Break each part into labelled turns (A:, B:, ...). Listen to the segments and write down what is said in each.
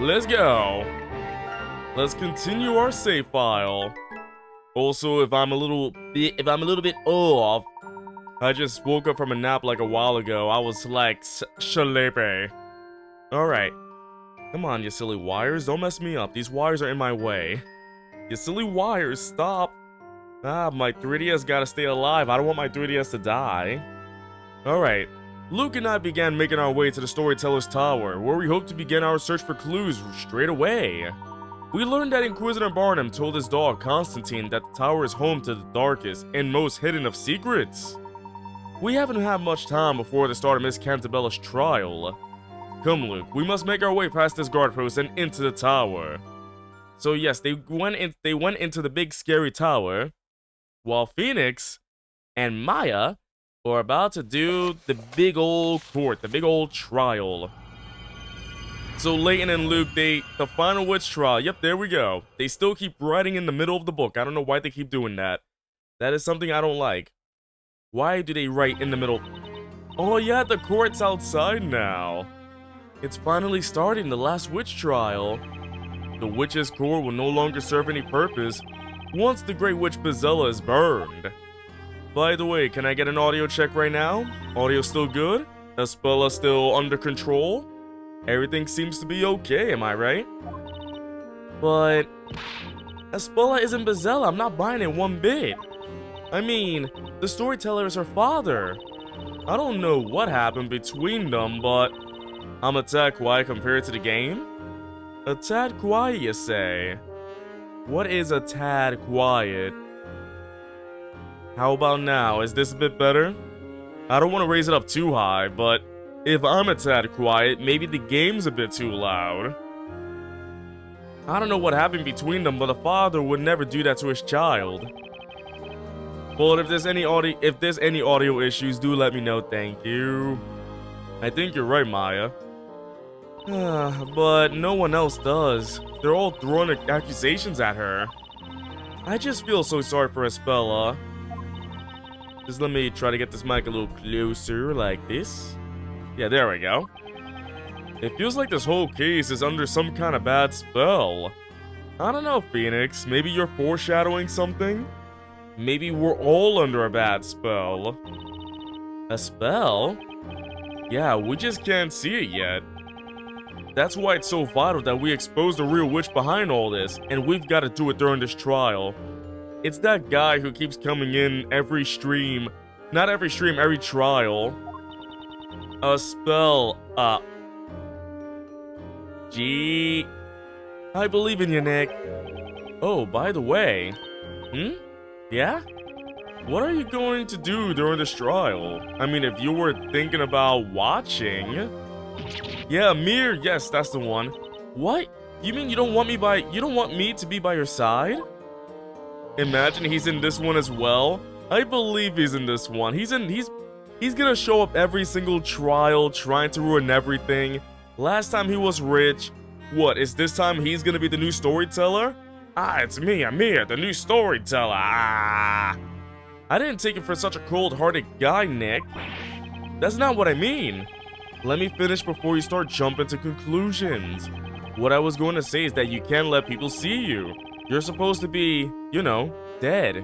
A: Let's go. Let's continue our save file. Also, if I'm a little bit off, I just woke up from a nap like a while ago. I was like sleepy. Alright. Come on, you silly wires. Don't mess me up. These wires are in my way. You silly wires, stop. Ah, my 3DS gotta stay alive. I don't want my 3DS to die. Alright. Luke and I began making our way to the Storyteller's Tower, where we hope to begin our search for clues straight away. We learned that Inquisitor Barnum told his dog Constantine that the tower is home to the darkest and most hidden of secrets. We haven't had much time before the start of Miss Cantabella's trial. Come, Luke, we must make our way past this guard post and into the tower. So yes, they went into the big scary tower, while Phoenix and Maya were about to do the big old court, the big old trial. So Layton and Luke, the final witch trial. Yep, there we go. They still keep writing in the middle of the book. I don't know why they keep doing that. That is something I don't like. Why do they write in the middle? Oh yeah, the court's outside now. It's finally starting, the last witch trial. The witch's court will no longer serve any purpose once the great witch Bezella is burned. By the way, can I get an audio check right now? Audio still good? Espella still under control? Everything seems to be okay, am I right? But Espella isn't Bezella. I'm not buying it one bit. I mean, the storyteller is her father. I don't know what happened between them, but I'm a tad quiet compared to the game. A tad quiet, you say? What is a tad quiet? How about now? Is this a bit better? I don't want to raise it up too high, but if I'm a tad quiet, maybe the game's a bit too loud. I don't know what happened between them, but a father would never do that to his child. But if there's any audio issues, do let me know, thank you. I think you're right, Maya. But no one else does. They're all throwing accusations at her. I just feel so sorry for Espella. Just let me try to get this mic a little closer, like this. Yeah, there we go. It feels like this whole case is under some kind of bad spell. I don't know, Phoenix. Maybe you're foreshadowing something? Maybe we're all under a bad spell. A spell? Yeah, we just can't see it yet. That's why it's so vital that we expose the real witch behind all this, and we've got to do it during this trial. It's that guy who keeps coming in every stream. Not every stream, every trial. A spell. Gee. I believe in you, Nick. Oh, by the way. Yeah? What are you going to do during this trial? I mean, if you were thinking about watching... Yeah, Mir, yes, that's the one. What? You mean you don't want me to be by your side? Imagine he's in this one as well. I believe he's in this one. He's gonna show up every single trial, trying to ruin everything. Last time he was rich. What, is this time he's gonna be the new storyteller? Ah, it's me, Amir, the new storyteller. Ah. I didn't take it for such a cold-hearted guy, Nick. That's not what I mean. Let me finish before you start jumping to conclusions. What I was going to say is that you can't let people see you. You're supposed to be, you know, dead.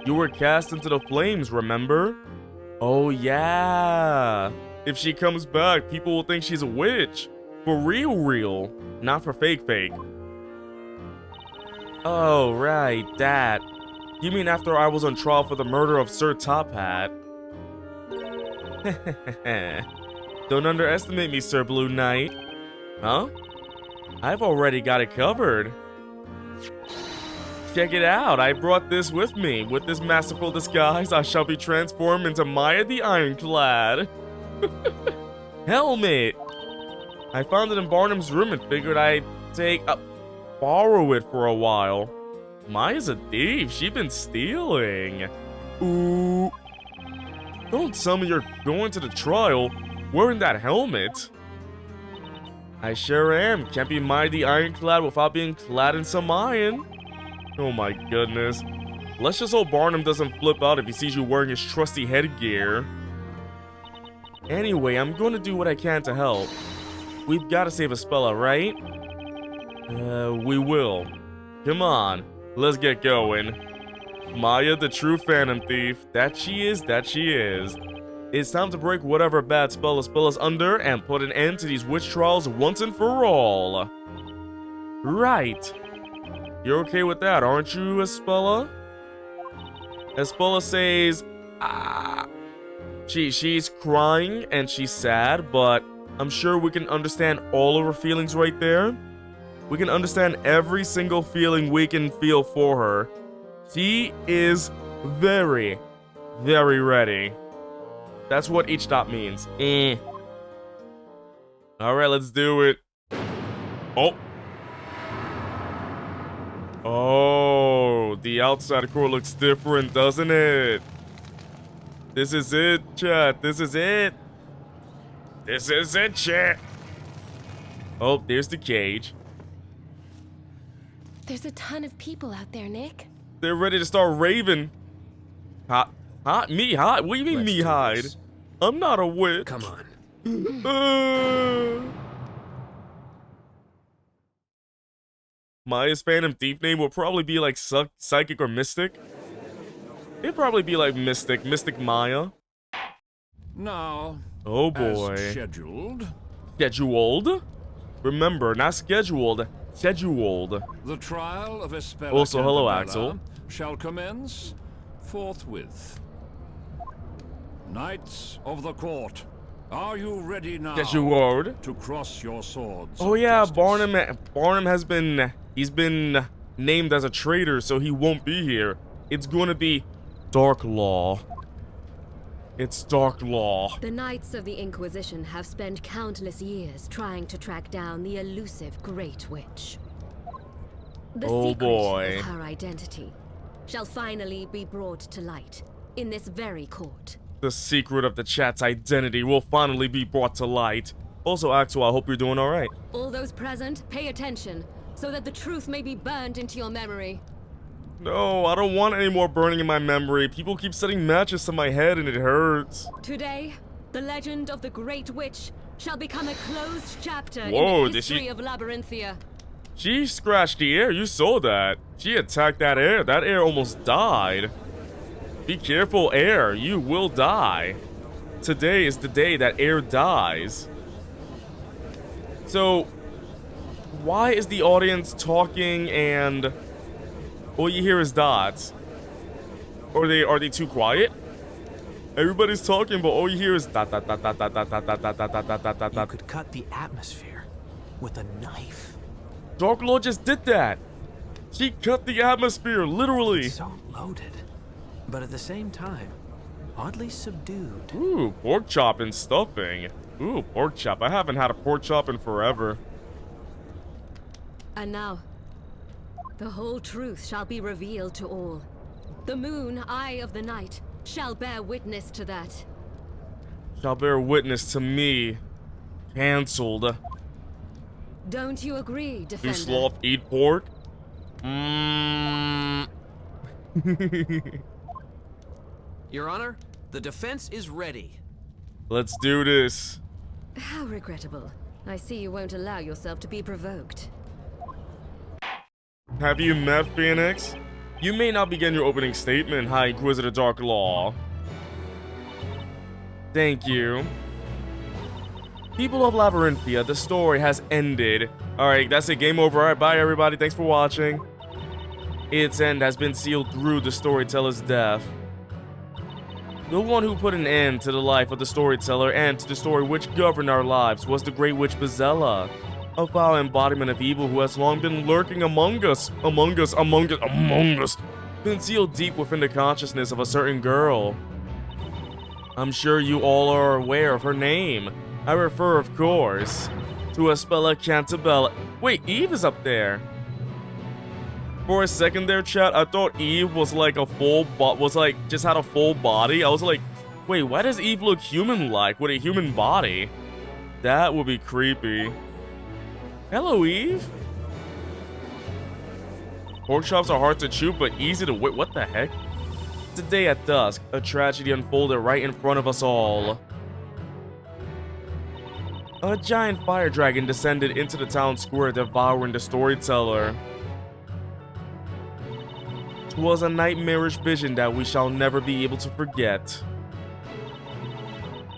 A: You were cast into the flames, remember? Oh yeah. If she comes back, people will think she's a witch. For real, not for fake. Oh, right, that. You mean after I was on trial for the murder of Sir Top Hat? Don't underestimate me, Sir Blue Knight. Huh? I've already got it covered. Check it out, I brought this with me. With this masterful disguise, I shall be transformed into Maya the Ironclad. Helmet! I found it in Barnum's room and figured I'd borrow it for a while. Maya's a thief, she's been stealing. Ooh. Don't tell me you're going to the trial wearing that helmet. I sure am. Can't be Maya the Ironclad without being clad in some iron. Oh my goodness. Let's just hope Barnum doesn't flip out if he sees you wearing his trusty headgear. Anyway, I'm going to do what I can to help. We've got to save Espella, right? We will. Come on, let's get going. Maya, the true Phantom Thief. That she is, that she is. It's time to break whatever bad spell Espella's under and put an end to these witch trials once and for all. Right. You're okay with that, aren't you, Espella? Espella says, She's crying and she's sad, but I'm sure we can understand all of her feelings right there. We can understand every single feeling we can feel for her. She is very, very ready. That's what each dot means. Alright, let's do it. Oh, the outside core looks different, doesn't it? This is it, chat. This is it. This is it, chat. Oh, there's the cage.
B: There's a ton of people out there, Nick.
A: They're ready to start raving. Me hide? What do you mean me hide? I'm not a witch.
C: Come on.
A: Maya's Phantom Thief name will probably be like Psychic or Mystic. It'd probably be like Mystic Maya.
D: Now,
A: oh boy.
D: as scheduled.
A: Scheduled? Remember, not scheduled. Scheduled.
D: The trial of Espella
A: Also, hello,
D: Cantabella
A: Axel.
D: shall commence forthwith. Knights of the court, are you ready now
A: Scheduled.
D: to cross your swords?
A: Oh yeah, Barnum has been, he's been named as a traitor, so he won't be here. It's gonna be Dark Law. It's Dark Law.
B: The Knights of the Inquisition have spent countless years trying to track down the elusive Great Witch. The secret of her identity shall finally be brought to light in this very court.
A: The secret of the chat's identity will finally be brought to light. Also, Axel, I hope you're doing alright.
B: All those present, pay attention, so that the truth may be burned into your memory.
A: No, I don't want any more burning in my memory. People keep setting matches to my head and it hurts.
B: Today, the legend of the Great Witch shall become a closed chapter in the history of Labyrinthia.
A: She scratched the air, you saw that. She attacked that air. That air almost died. Be careful, air. You will die. Today is the day that air dies. So, why is the audience talking and all you hear is dots? Are they too quiet? Everybody's talking, but all you hear is dot dot dot dot dot dot dot dot dot dot dot dot dot.
C: You could cut the atmosphere with a knife.
A: Dark Lord just did that. She cut the atmosphere, literally.
C: It's so loaded, but at the same time, oddly subdued.
A: Ooh, pork chop and stuffing. Ooh, pork chop. I haven't had a pork chop in forever.
B: And now, the whole truth shall be revealed to all. The moon, eye of the night, shall bear witness to that.
A: Shall bear witness to me. Cancelled.
B: Don't you agree, Defender?
A: Do sloth eat pork?
C: Your Honor, the defense is ready.
A: Let's do this.
B: How regrettable. I see you won't allow yourself to be provoked.
A: Have you met Phoenix? You may not begin your opening statement, High Inquisitor Dark Law. Thank you. People of Labyrinthia, the story has ended. Alright, that's it. Game over. Alright, bye everybody. Thanks for watching. Its end has been sealed through the storyteller's death. The one who put an end to the life of the storyteller and to the story which governed our lives was the Great Witch Bezella, a foul embodiment of evil who has long been lurking among us, been sealed deep within the consciousness of a certain girl. I'm sure you all are aware of her name. I refer, of course, to Espella Cantabella. Wait, Eve is up there. For a second there, chat, I thought Eve was like a just had a full body. I was like, wait, why does Eve look human-like with a human body? That would be creepy. Hello, Eve. Pork chops are hard to chew, but easy to whip. What the heck? Today at dusk, a tragedy unfolded right in front of us all. a giant fire dragon descended into the town square, devouring the storyteller. 'Twas a nightmarish vision that we shall never be able to forget.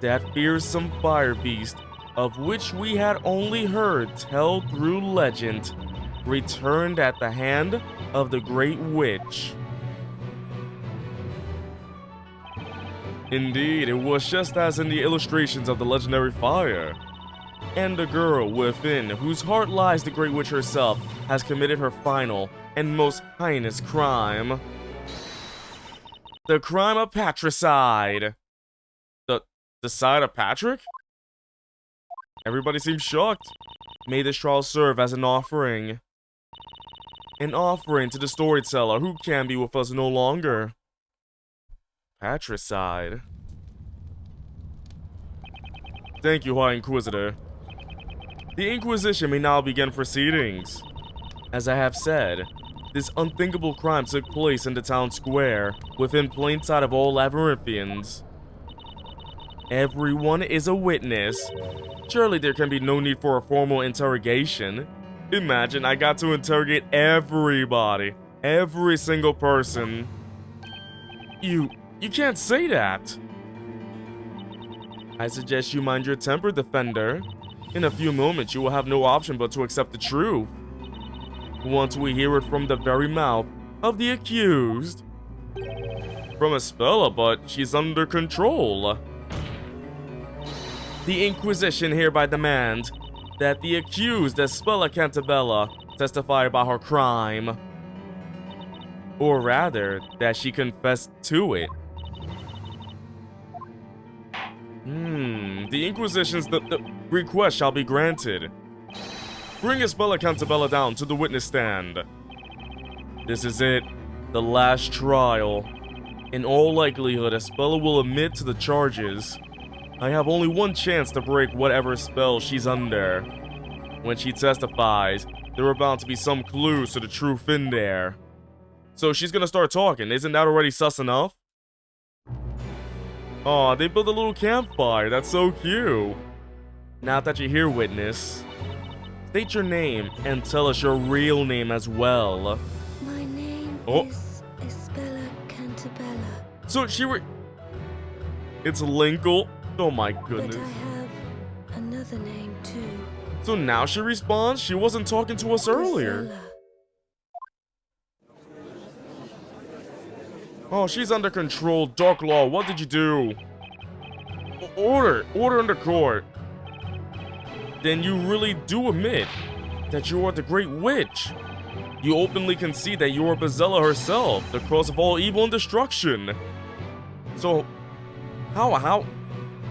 A: That fearsome fire beast, of which we had only heard tell through legend, returned at the hand of the Great Witch. Indeed, it was just as in the illustrations of the legendary fire. And the girl within, whose heart lies the Great Witch herself, has committed her final and most heinous crime. The crime of patricide. The side of Patrick? Everybody seems shocked. May this trial serve as an offering. An offering to the storyteller who can be with us no longer. Patricide. Thank you, High Inquisitor. The Inquisition may now begin proceedings. As I have said, this unthinkable crime took place in the town square, within plain sight of all Labyrinthians. Everyone is a witness. Surely there can be no need for a formal interrogation. Imagine I got to interrogate everybody. Every single person. You can't say that. I suggest you mind your temper, Defender. In a few moments, you will have no option but to accept the truth. Once we hear it from the very mouth of the accused. From Espella, but she's under control. The Inquisition hereby demand that the accused, Espella Cantabella, testify about her crime. Or rather, that she confessed to it. The Inquisition's the request shall be granted. Bring Espella Cantabella down to the witness stand. This is it, the last trial. In all likelihood, Espella will admit to the charges. I have only one chance to break whatever spell she's under. When she testifies, there are bound to be some clues to the truth in there. So she's gonna start talking, isn't that already sus enough? Aw, they built a little campfire, that's so cute. Now that you're here, witness, state your name and tell us your real name as well.
B: My name is Espella Cantabella.
A: So it's Linkle? Oh my goodness.
B: But I have another name too.
A: So now she responds? She wasn't talking to us earlier.
B: Brazilla.
A: Oh, she's under control. Dark Law, what did you do? Order in the court. Then you really do admit that you are the Great Witch. You openly concede that you are Brazilla herself, the cause of all evil and destruction. So, how?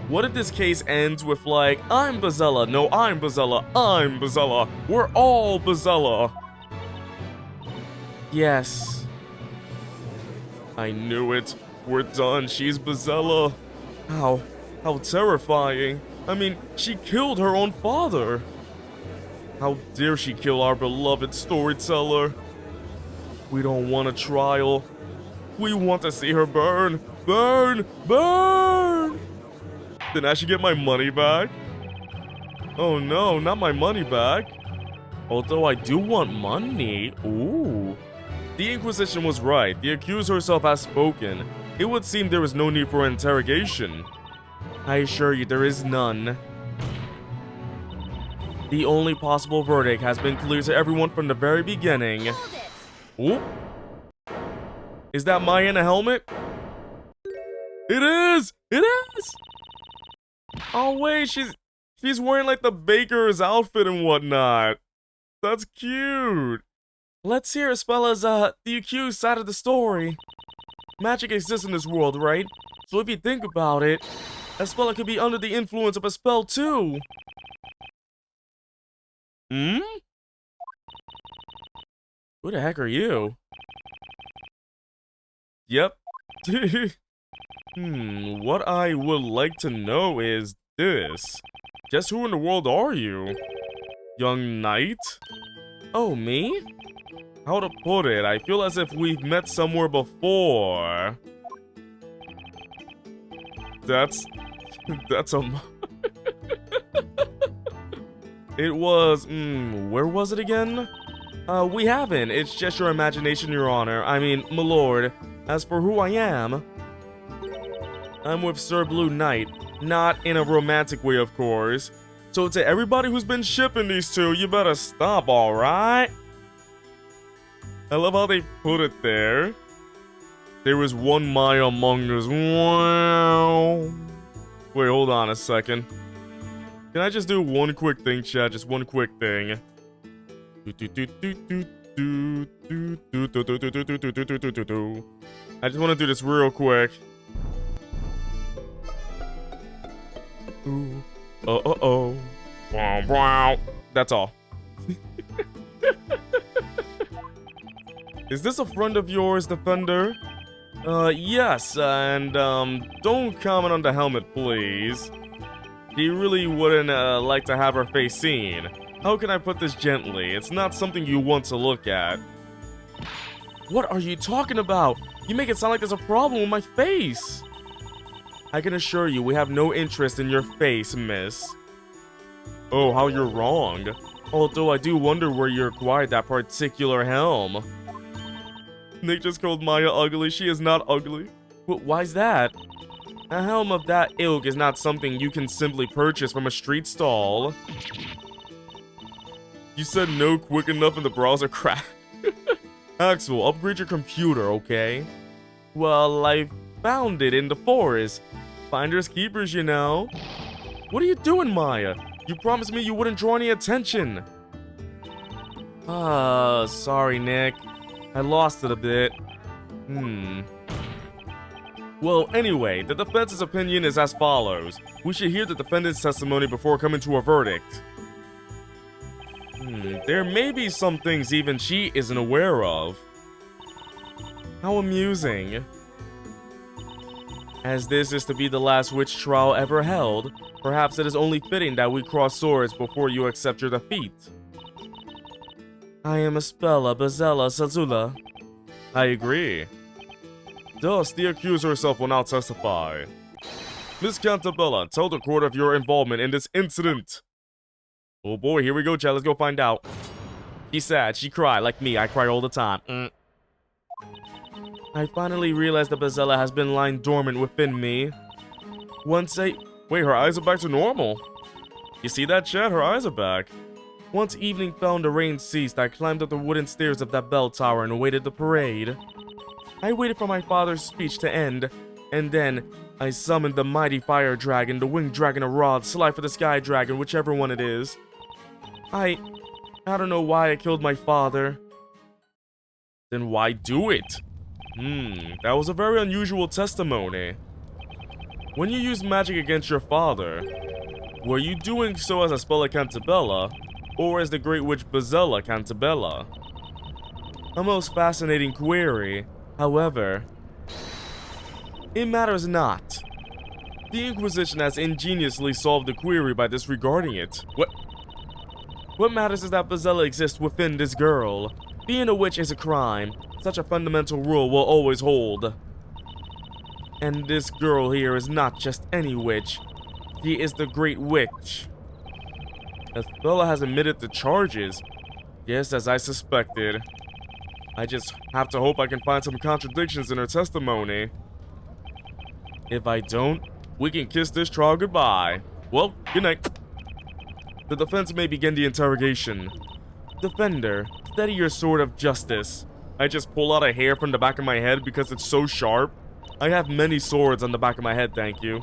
A: What if this case ends with like, I'm Brazilla, no, I'm Brazilla, I'm Brazilla, we're all Brazilla? Yes. I knew it. We're done. She's Brazilla. How terrifying. I mean, she killed her own father. How dare she kill our beloved storyteller? We don't want a trial. We want to see her burn. Burn! Burn! Then I should get my money back? Oh no, not my money back. Although I do want money. Ooh. The Inquisition was right. The accused herself has spoken. It would seem there is no need for interrogation. I assure you there is none. The only possible verdict has been clear to everyone from the very beginning. Ooh. Is that Maya in a helmet? It is! It is! Oh wait, she's wearing like the baker's outfit and whatnot. That's cute. Let's hear Espella's the accused side of the story. Magic exists in this world, right? So if you think about it, Espella could be under the influence of a spell too. Hmm? Who the heck are you? Yep. What I would like to know is this. Just who in the world are you? Young knight? Oh, me? How to put it? I feel as if we've met somewhere before. That's a... It was, where was it again? We haven't. It's just your imagination, Your Honor. I mean, my lord. As for who I am, I'm with Sir Blue Knight. Not in a romantic way, of course. So to everybody who's been shipping these two, you better stop, alright? I love how they put it there. There is one Maya among us. Wow. Wait, hold on a second. Can I just do one quick thing, chat? Just one quick thing. I just want to do this real quick. Oh. Wow. That's all. Is this a friend of yours, Defender? Yes, and, don't comment on the helmet, please. He really wouldn't, like to have her face seen. How can I put this gently? It's not something you want to look at. What are you talking about? You make it sound like there's a problem with my face. I can assure you we have no interest in your face, miss. Oh, how you're wrong. Although I do wonder where you acquired that particular helm. Nick just called Maya ugly. She is not ugly. Why's that? A helm of that ilk is not something you can simply purchase from a street stall. You said no quick enough in the browser crap. Axel, upgrade your computer, okay? Well, I found it in the forest. Finders keepers, you know. What are you doing, Maya? You promised me you wouldn't draw any attention. Sorry, Nick. I lost it a bit. Well, anyway, the defense's opinion is as follows. We should hear the defendant's testimony before coming to a verdict. There may be some things even she isn't aware of. How amusing. As this is to be the last witch trial ever held, perhaps it is only fitting that we cross swords before you accept your defeat. I am Espella Bezella Sazula. I agree. Thus, the accuser herself will now testify. Miss Cantabella, tell the court of your involvement in this incident. Oh boy, here we go, chat. Let's go find out. She's sad. She cried. Like me, I cry all the time. I finally realized that Bezella has been lying dormant within me. Wait, her eyes are back to normal. You see that, chat? Her eyes are back. Once evening fell and the rain ceased, I climbed up the wooden stairs of that bell tower and awaited the parade. I waited for my father's speech to end, and then I summoned the mighty fire dragon, the winged dragon of Rod, Sly for the sky dragon, whichever one it is. I don't know why I killed my father. Then why do it? That was a very unusual testimony. When you used magic against your father, were you doing so as Espella Cantabella, or as the Great Witch Bezella Cantabella? A most fascinating query. However, it matters not. The Inquisition has ingeniously solved the query by disregarding it. What matters is that Bezella exists within this girl. Being a witch is a crime. Such a fundamental rule will always hold. And this girl here is not just any witch. She is the Great Witch. Espella has admitted the charges. Yes, as I suspected. I just have to hope I can find some contradictions in her testimony. If I don't, we can kiss this trial goodbye. Well, good night. The defense may begin the interrogation. Defender, steady your sword of justice. I just pull out a hair from the back of my head because it's so sharp. I have many swords on the back of my head, thank you.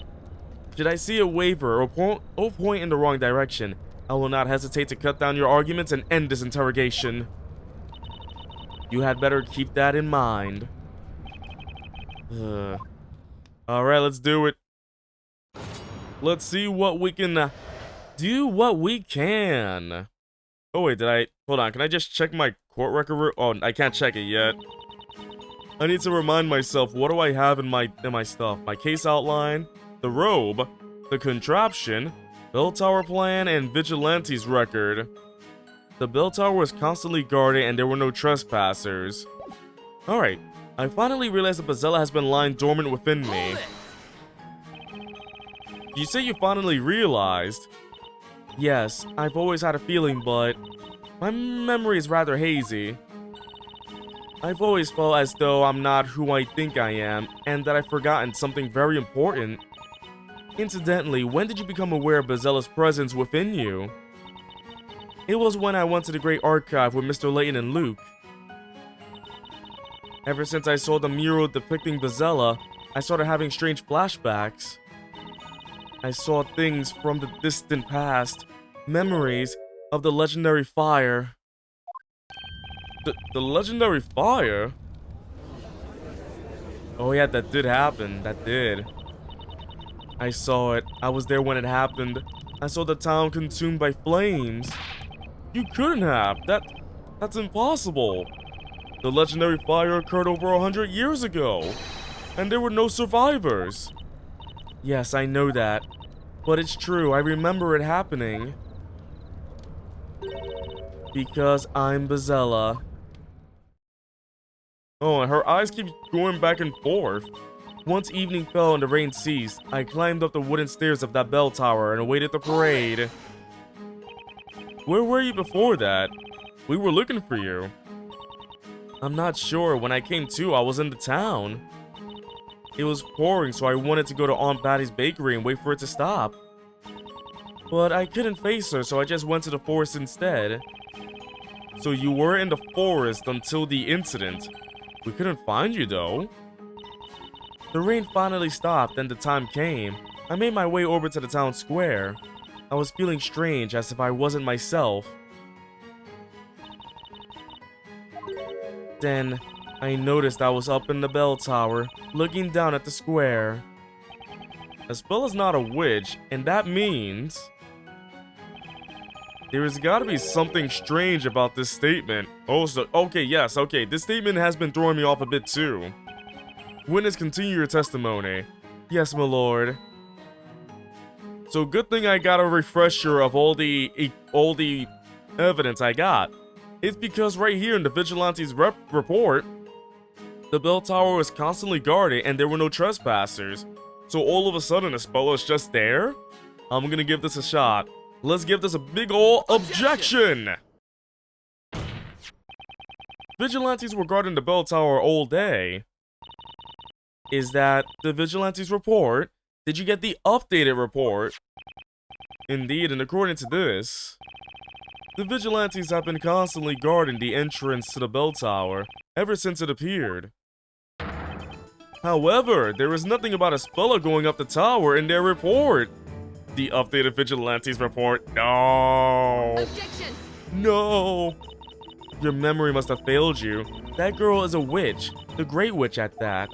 A: Should I see a waver or point in the wrong direction, I will not hesitate to cut down your arguments and end this interrogation. You had better keep that in mind. Alright, let's do it. Let's see what we can do what we can. Oh wait, hold on, can I just check my court record? Oh, I can't check it yet. I need to remind myself, what do I have in my stuff? My case outline, the robe, the contraption, bell tower plan, and vigilante's record. The bell tower was constantly guarded and there were no trespassers. Alright, I finally realized that Bezella has been lying dormant within me. You say you finally realized? Yes, I've always had a feeling, but my memory is rather hazy. I've always felt as though I'm not who I think I am, and that I've forgotten something very important. Incidentally, when did you become aware of Bezella's presence within you? It was when I went to the Great Archive with Mr. Layton and Luke. Ever since I saw the mural depicting Bezella, I started having strange flashbacks. I saw things from the distant past, memories of the legendary fire. The legendary fire? Oh yeah, that did happen. That did. I saw it. I was there when it happened. I saw the town consumed by flames. You couldn't have. That's impossible. The legendary fire occurred over 100 years ago, and there were no survivors. Yes, I know that. But it's true, I remember it happening. Because I'm Bezella. Oh, and her eyes keep going back and forth. Once evening fell and the rain ceased, I climbed up the wooden stairs of that bell tower and awaited the parade. Where were you before that? We were looking for you. I'm not sure. When I came to, I was in the town. It was pouring, so I wanted to go to Aunt Patty's bakery and wait for it to stop. But I couldn't face her, so I just went to the forest instead. So you were in the forest until the incident. We couldn't find you, though. The rain finally stopped and the time came. I made my way over to the town square. I was feeling strange, as if I wasn't myself. Then, I noticed I was up in the bell tower, looking down at the square. Espella's not a witch, and that means... there has got to be something strange about this statement. Oh, so, okay, this statement has been throwing me off a bit too. Witness, continue your testimony. Yes, my lord. So good thing I got a refresher of all the evidence I got. It's because right here in the Vigilante's report, the bell tower was constantly guarded and there were no trespassers. So all of a sudden, Espella's just there? I'm gonna give this a shot. Let's give this a big ol' objection! Vigilantes were guarding the bell tower all day. Is that the Vigilantes report? Did you get the updated report? Indeed, and according to this, the Vigilantes have been constantly guarding the entrance to the bell tower ever since it appeared. However, there is nothing about Espella going up the tower in their report. The updated Vigilantes report. No.
B: Objection!
A: No. Your memory must have failed you. That girl is a witch, the Great Witch at that.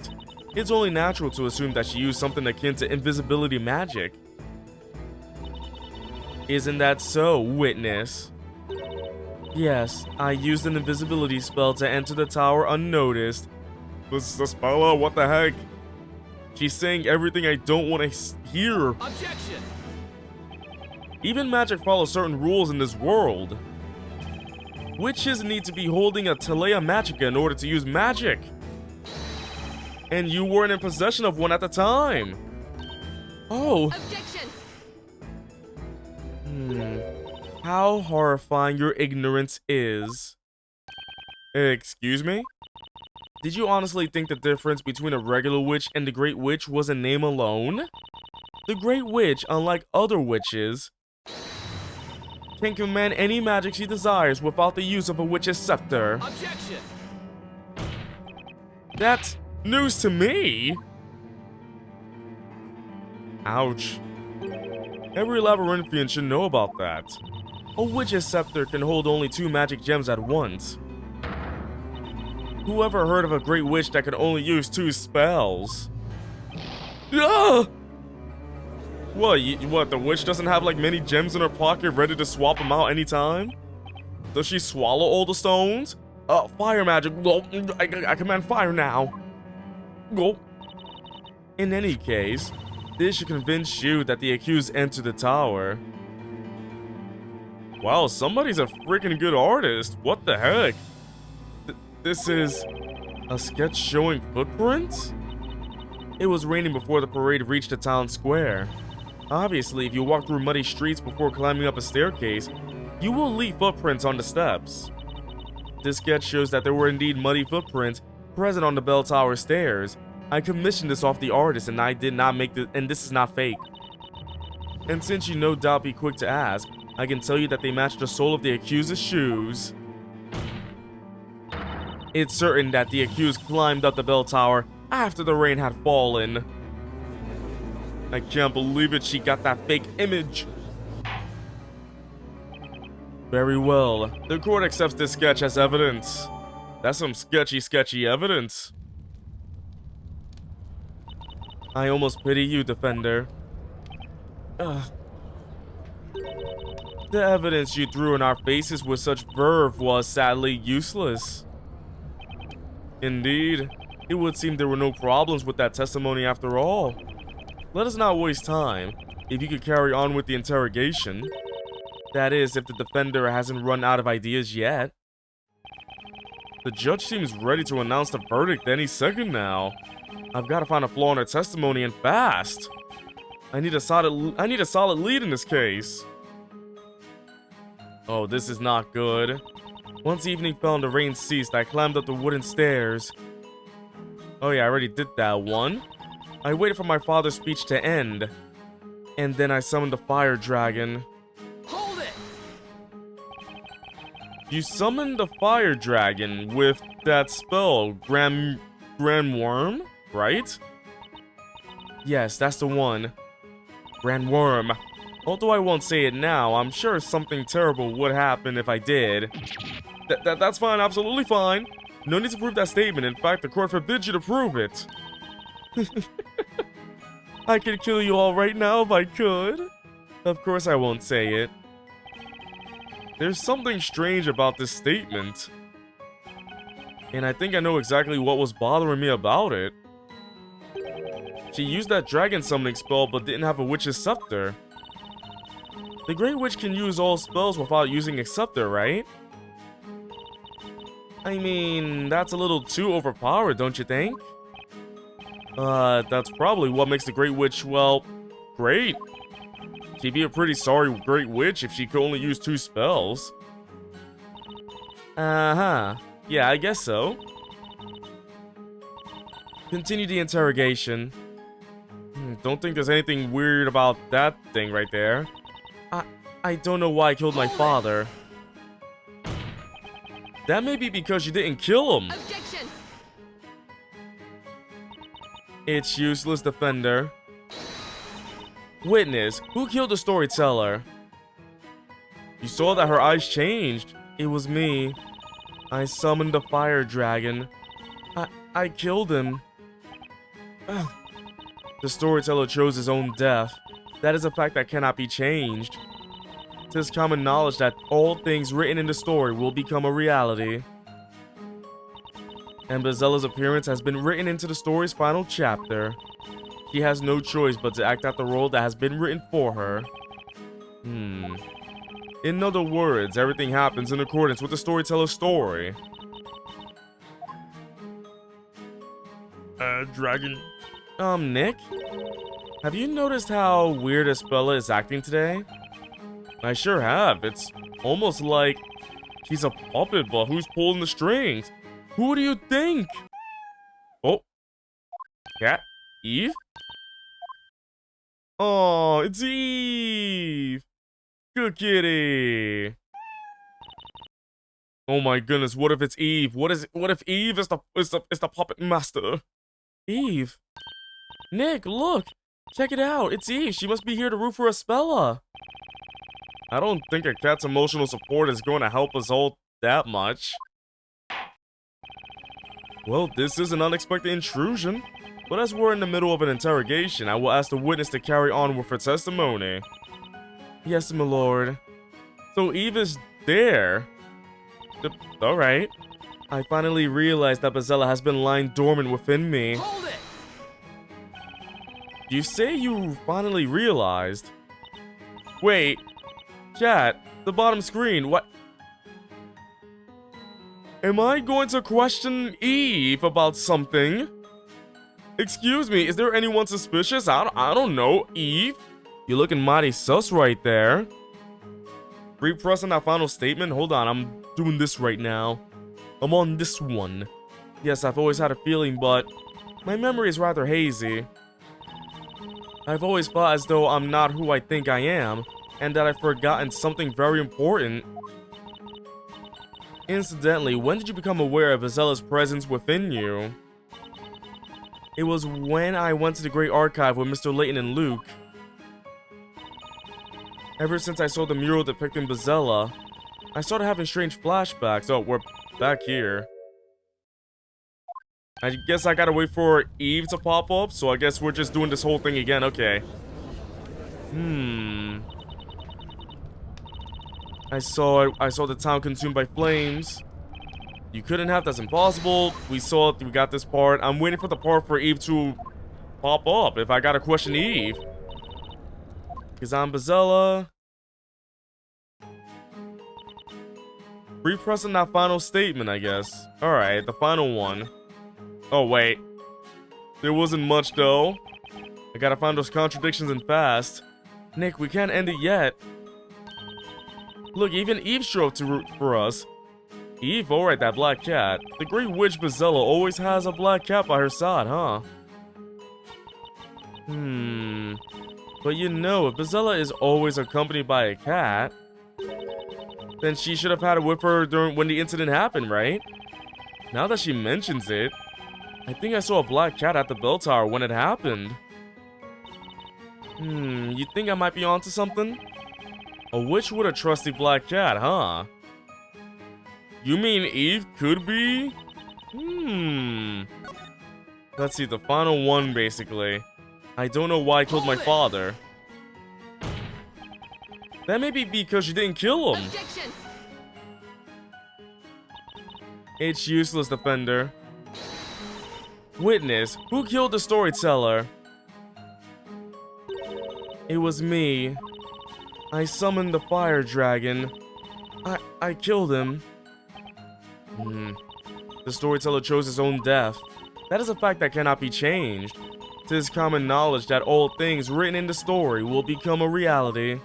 A: It's only natural to assume that she used something akin to invisibility magic. Isn't that so, witness? Yes, I used an invisibility spell to enter the tower unnoticed. This is Espella, what the heck? She's saying everything I don't want to hear.
C: Objection!
A: Even magic follows certain rules in this world. Witches need to be holding a Telea Magica in order to use magic. And you weren't in possession of one at the time. Oh.
B: Objection!
A: How horrifying your ignorance is. Excuse me? Did you honestly think the difference between a regular witch and the Great Witch was a name alone? The Great Witch, unlike other witches, can command any magic she desires without the use of a witch's scepter.
C: Objection!
A: That's news to me! Ouch. Every labyrinthian should know about that. A witch's scepter can hold only 2 magic gems at once. Who ever heard of a great witch that can only use 2 spells? Ah! What, the witch doesn't have like many gems in her pocket ready to swap them out anytime? Does she swallow all the stones? Fire magic. I command fire now. Go. In any case, this should convince you that the accused entered the tower. Wow, somebody's a freaking good artist. What the heck? This is a sketch showing footprints? It was raining before the parade reached the town square. Obviously, if you walk through muddy streets before climbing up a staircase, you will leave footprints on the steps. This sketch shows that there were indeed muddy footprints present on the bell tower stairs. I commissioned this off the artist and I did not make this, and this is not fake. And since you no doubt be quick to ask, I can tell you that they match the sole of the accused's shoes. It's certain that the accused climbed up the bell tower after the rain had fallen. I can't believe it, she got that fake image. Very well, the court accepts this sketch as evidence. That's some sketchy evidence. I almost pity you, defender. Ugh. The evidence you threw in our faces with such verve was sadly useless. Indeed, it would seem there were no problems with that testimony after all. Let us not waste time. If you could carry on with the interrogation. That is, if the defender hasn't run out of ideas yet. The judge seems ready to announce the verdict any second now. I've got to find a flaw in her testimony and fast. I need a solid lead in this case. Oh, this is not good. Once evening fell and the rain ceased, I climbed up the wooden stairs. Oh yeah, I already did that one. I waited for my father's speech to end. And then I summoned the fire dragon.
C: Hold it!
A: You summoned the fire dragon with that spell, Grand Worm, right? Yes, that's the one. Grand Worm. Although I won't say it now, I'm sure something terrible would happen if I did. That's fine, absolutely fine. No need to prove that statement. In fact, the court forbids you to prove it. I could kill you all right now if I could. Of course I won't say it. There's something strange about this statement. And I think I know exactly what was bothering me about it. She used that dragon summoning spell but didn't have a witch's scepter. The Great Witch can use all spells without using a scepter, right? I mean, that's a little too overpowered, don't you think? That's probably what makes the Great Witch, well, great. She'd be a pretty sorry Great Witch if she could only use 2 spells. Uh-huh. Yeah, I guess so. Continue the interrogation. Don't think there's anything weird about that thing right there. I don't know why I killed my father. That may be because you didn't kill him.
B: Objection!
A: It's useless, defender. Witness, who killed the storyteller? You saw that her eyes changed. It was me. I summoned the fire dragon. I killed him. Ugh. The storyteller chose his own death. That is a fact that cannot be changed. It is common knowledge that all things written in the story will become a reality. And Bezella's appearance has been written into the story's final chapter. She has no choice but to act out the role that has been written for her. In other words, everything happens in accordance with the storyteller's story. Dragon. Nick? Have you noticed how weird Espella is acting today? I sure have. It's almost like she's a puppet, but who's pulling the strings? Who do you think? Oh. Cat? Eve? Oh, it's Eve! Good kitty! Oh my goodness, what if it's Eve? What if Eve is the puppet master? Eve? Nick, look! Check it out, it's Eve. She must be here to root for Espella. I don't think a cat's emotional support is going to help us all that much. Well, this is an unexpected intrusion. But as we're in the middle of an interrogation, I will ask the witness to carry on with her testimony. Yes, my lord. So Eve is there. Alright. I finally realized that Bezella has been lying dormant within me.
C: Hold it!
A: You say you finally realized? Wait. Chat, the bottom screen, what? Am I going to question Eve about something? Excuse me, is there anyone suspicious? I don't know. Eve? You're looking mighty sus right there. Repressing that final statement? Hold on, I'm doing this right now. I'm on this one. Yes, I've always had a feeling, but my memory is rather hazy. I've always felt as though I'm not who I think I am, and that I've forgotten something very important. Incidentally, when did you become aware of Azella's presence within you? It was when I went to the Great Archive with Mr. Layton and Luke. Ever since I saw the mural depicting Bazella, I started having strange flashbacks. Oh, we're back here. I guess I gotta wait for Eve to pop up, so I guess we're just doing this whole thing again. Okay. I saw the town consumed by flames. You couldn't have, that's impossible. We saw it, we got this part. I'm waiting for the part for Eve to pop up if I gotta question Eve. Because I'm Bazella. Repressing that final statement, I guess. Alright, the final one. Oh, wait. There wasn't much, though. I gotta find those contradictions and fast. Nick, we can't end it yet. Look, even Eve showed up to root for us. Eve? Alright, that black cat. The Great Witch Bazella always has a black cat by her side, huh? But you know, if Bazella is always accompanied by a cat, then she should have had it with her when the incident happened, right? Now that she mentions it, I think I saw a black cat at the bell tower when it happened. You think I might be onto something? A witch with a trusty black cat, huh? You mean Eve could be? Let's see, the final one, basically. I don't know why I killed my father. That may be because you didn't kill him.
B: Objection.
A: It's useless, defender. Witness, who killed the storyteller? It was me. I summoned the fire dragon. I killed him. The storyteller chose his own death. That is a fact that cannot be changed. 'Tis common knowledge that all things written in the story will become a reality.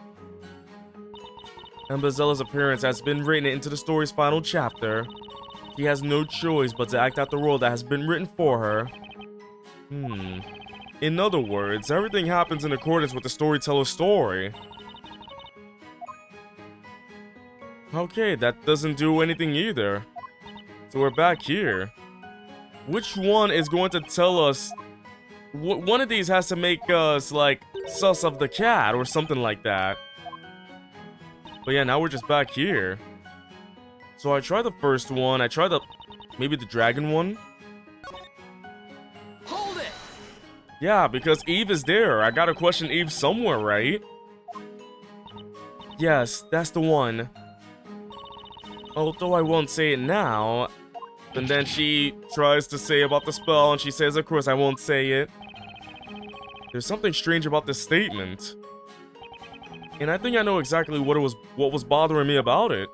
A: And Bazella's appearance has been written into the story's final chapter. She has no choice but to act out the role that has been written for her. In other words, everything happens in accordance with the storyteller's story. Okay, that doesn't do anything either. So we're back here. Which one is going to tell us? One of these has to make us, like, sus of the cat or something like that. But yeah, now we're just back here. So I tried the first one. I tried maybe the dragon one.
C: Hold it!
A: Yeah, because Eve is there. I gotta question Eve somewhere, right? Yes, that's the one. Although I won't say it now. And then she tries to say about the spell, and she says, of course I won't say it. There's something strange about this statement. And I think I know exactly what was bothering me about it.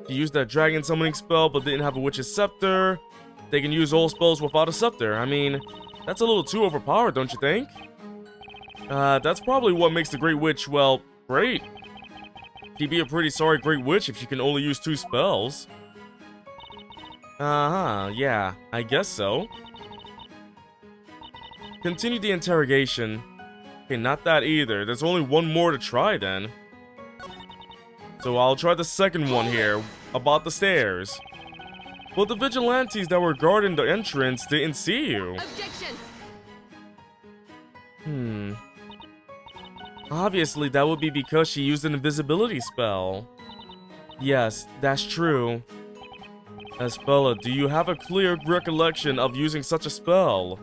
A: He used that dragon summoning spell, but didn't have a witch's scepter. They can use all spells without a scepter. I mean, that's a little too overpowered, don't you think? That's probably what makes the Great Witch, well, great. She'd be a pretty sorry Great Witch if she can only use 2 spells. Yeah, I guess so. Continue the interrogation. Okay, not that either. There's only one more to try then. So I'll try the second one here, about the stairs. But the vigilantes that were guarding the entrance didn't see you.
B: Objection.
A: Obviously, that would be because she used an invisibility spell. Yes, that's true. Espella, do you have a clear recollection of using such a spell?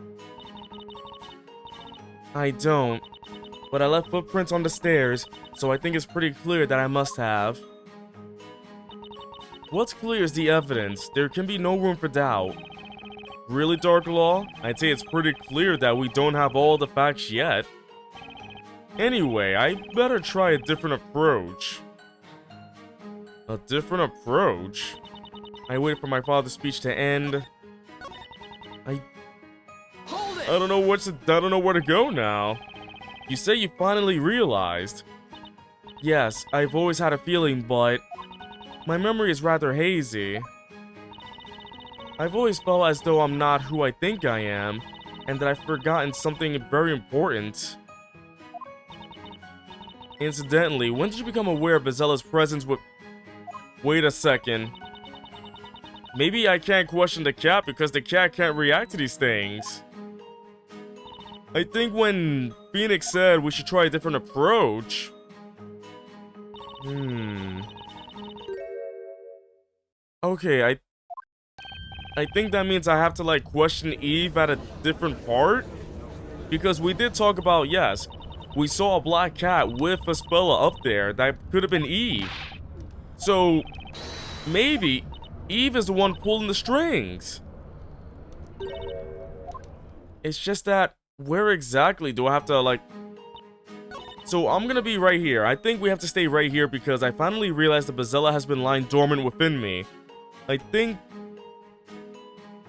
A: I don't. But I left footprints on the stairs, so I think it's pretty clear that I must have. What's clear is the evidence. There can be no room for doubt. Really, Dark Law? I'd say it's pretty clear that we don't have all the facts yet. Anyway, I better try a different approach. A different approach? I waited for my father's speech to end.
C: Hold it!
A: I don't know where to go now. You say you finally realized. Yes, I've always had a feeling, but my memory is rather hazy. I've always felt as though I'm not who I think I am, and that I've forgotten something very important. Incidentally, when did you become aware of Bezella's presence with... Wait a second. Maybe I can't question the cat because the cat can't react to these things. I think when Phoenix said we should try a different approach... Okay, I think that means I have to, like, question Eve at a different part? Because we did talk about, yes, we saw a black cat with a Spella up there. That could have been Eve. So, maybe Eve is the one pulling the strings. It's just that, where exactly do I have to, like... So, I'm gonna be right here. I think we have to stay right here because I finally realized that Bezella has been lying dormant within me. I think...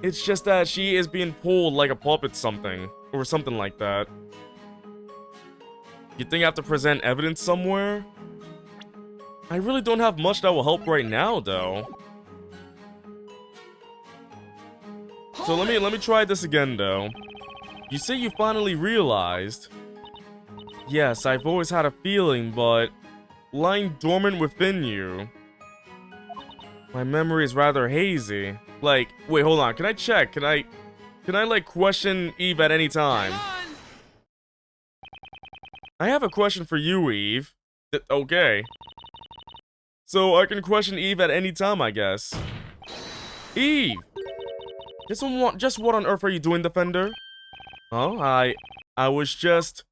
A: It's just that she is being pulled like a puppet something. Or something like that. You think I have to present evidence somewhere? I really don't have much that will help right now, though. So let me try this again, though. You say you finally realized. Yes, I've always had a feeling, but lying dormant within you. My memory is rather hazy. Like, wait, hold on. Can I check? Can I like question Eve at any time? I have a question for you, Eve. Okay. So I can question Eve at any time, I guess. Eve! Just what on earth are you doing, Defender? Oh, I was just...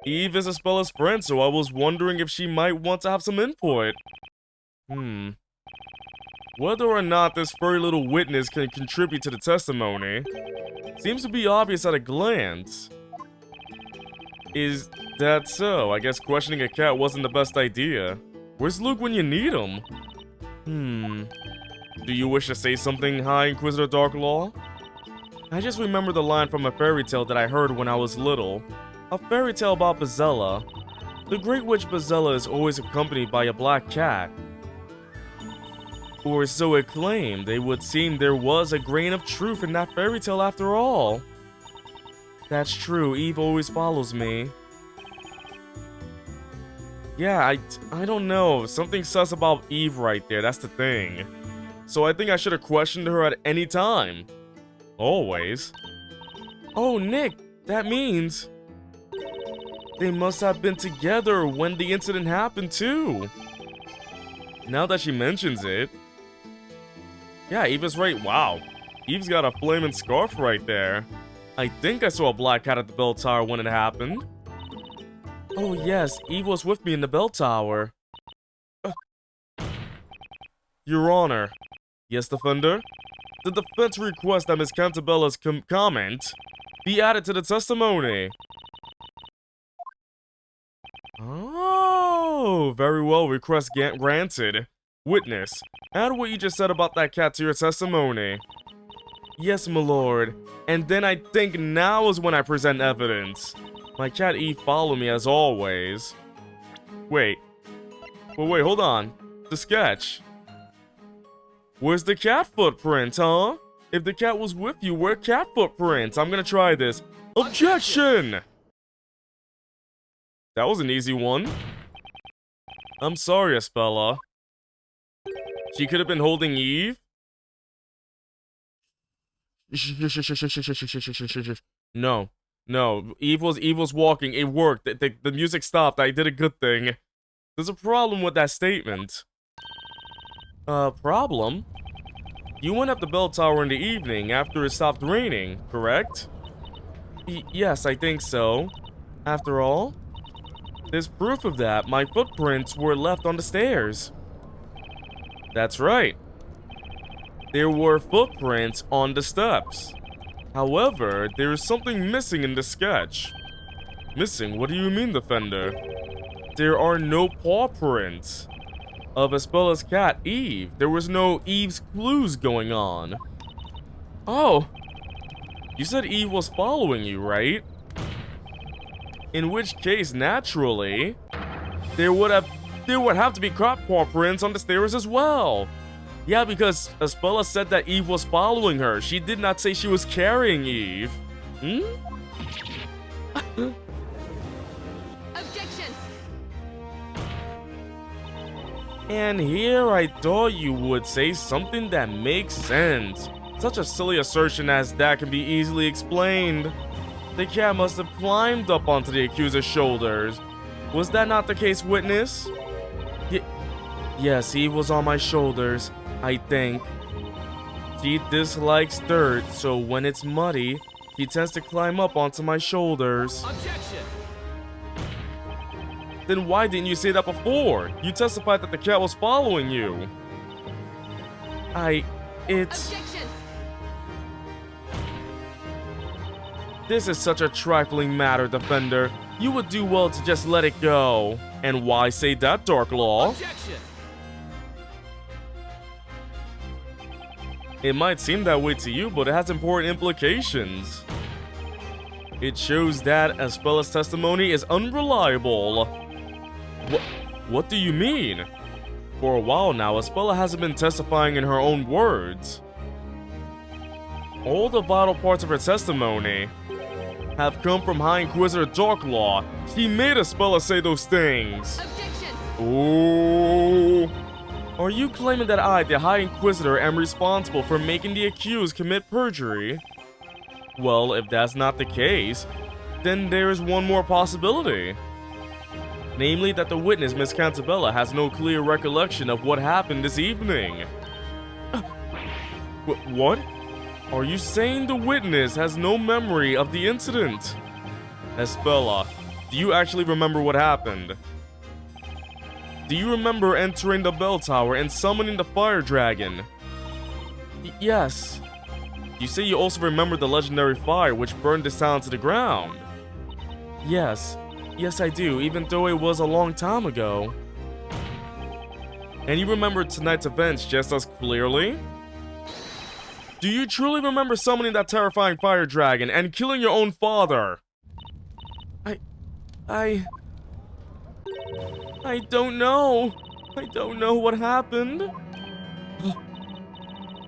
A: Eve is Ispella's friend, so I was wondering if she might want to have some input. Whether or not this furry little witness can contribute to the testimony seems to be obvious at a glance. Is that so? I guess questioning a cat wasn't the best idea. Where's Luke when you need him? Do you wish to say something, High Inquisitor Darklaw? I just remember the line from a fairy tale that I heard when I was little. A fairy tale about Bezella. The Great Witch Bezella is always accompanied by a black cat. Or so it claimed. It would seem there was a grain of truth in that fairy tale after all. That's true, Eve always follows me. Yeah, I don't know. Something sus about Eve right there, that's the thing. So I think I should have questioned her at any time. Always. Oh, Nick, that means... They must have been together when the incident happened, too. Now that she mentions it... Yeah, Eve is right. Wow. Eve's got a flaming scarf right there. I think I saw a black cat at the bell tower when it happened. Oh yes, Eve was with me in the bell tower. Your Honor. Yes, Defender? The defense requests that Miss Cantabella's comment be added to the testimony. Oh, very well. Request granted. Witness, add what you just said about that cat to your testimony. Yes, my lord. And then I think now is when I present evidence. My cat Eve followed me as always. Wait. Well, wait, hold on. The sketch. Where's the cat footprint, huh? If the cat was with you, where cat footprints? I'm gonna try this. Objection! That was an easy one. I'm sorry, Espella. She could have been holding Eve? No. No. Eve was walking. It worked. The music stopped. I did a good thing. There's a problem with that statement. Problem? You went up the bell tower in the evening after it stopped raining, correct? Yes, I think so. After all, there's proof of that. My footprints were left on the stairs. That's right. There were footprints on the steps. However, there is something missing in the sketch. Missing? What do you mean, Defender? There are no paw prints of Espella's cat, Eve. There was no Eve's clues going on. Oh. You said Eve was following you, right? In which case, naturally, there would have to be crop paw prints on the stairs as well. Yeah, because Espella said that Eve was following her. She did not say she was carrying Eve.
B: Objection!
A: And here I thought you would say something that makes sense. Such a silly assertion as that can be easily explained. The cat must have climbed up onto the accuser's shoulders. Was that not the case, witness? Yes, he was on my shoulders, I think. She dislikes dirt, so when it's muddy, he tends to climb up onto my shoulders.
C: Objection!
A: Then why didn't you say that before? You testified that the cat was following you.
B: Objection!
A: This is such a trifling matter, Defender. You would do well to just let it go. And why say that, Dark Law?
C: Objection!
A: It might seem that way to you, but it has important implications. It shows that Espella's testimony is unreliable. What do you mean? For a while now, Espella hasn't been testifying in her own words. All the vital parts of her testimony have come from High Inquisitor Darklaw. He made Espella say those things.
B: Objection!
A: Oh. Are you claiming that I, the High Inquisitor, am responsible for making the accused commit perjury? Well, if that's not the case, then there is one more possibility. Namely that the witness, Miss Cantabella, has no clear recollection of what happened this evening. What? Are you saying the witness has no memory of the incident? Espella, do you actually remember what happened? Do you remember entering the bell tower and summoning the fire dragon? Yes. You say you also remember the legendary fire which burned this town to the ground? Yes. Yes, I do, even though it was a long time ago. And you remember tonight's events just as clearly? Do you truly remember summoning that terrifying fire dragon and killing your own father? I don't know. I don't know what happened.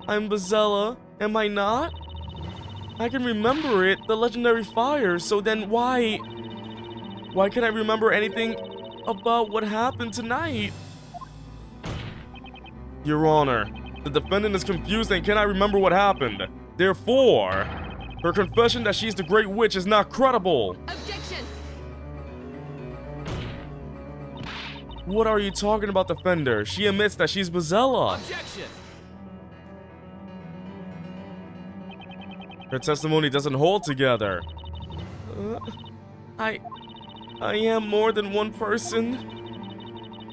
A: I'm Bazella, am I not? I can remember it, the legendary fire, so then why can't I remember anything about what happened tonight? Your Honor, the defendant is confused and cannot remember what happened. Therefore, her confession that she's the Great Witch is not credible.
B: Objection!
A: What are you talking about, Defender? She admits that she's Bazella.
C: Objection!
A: Her testimony doesn't hold together. I am more than one person.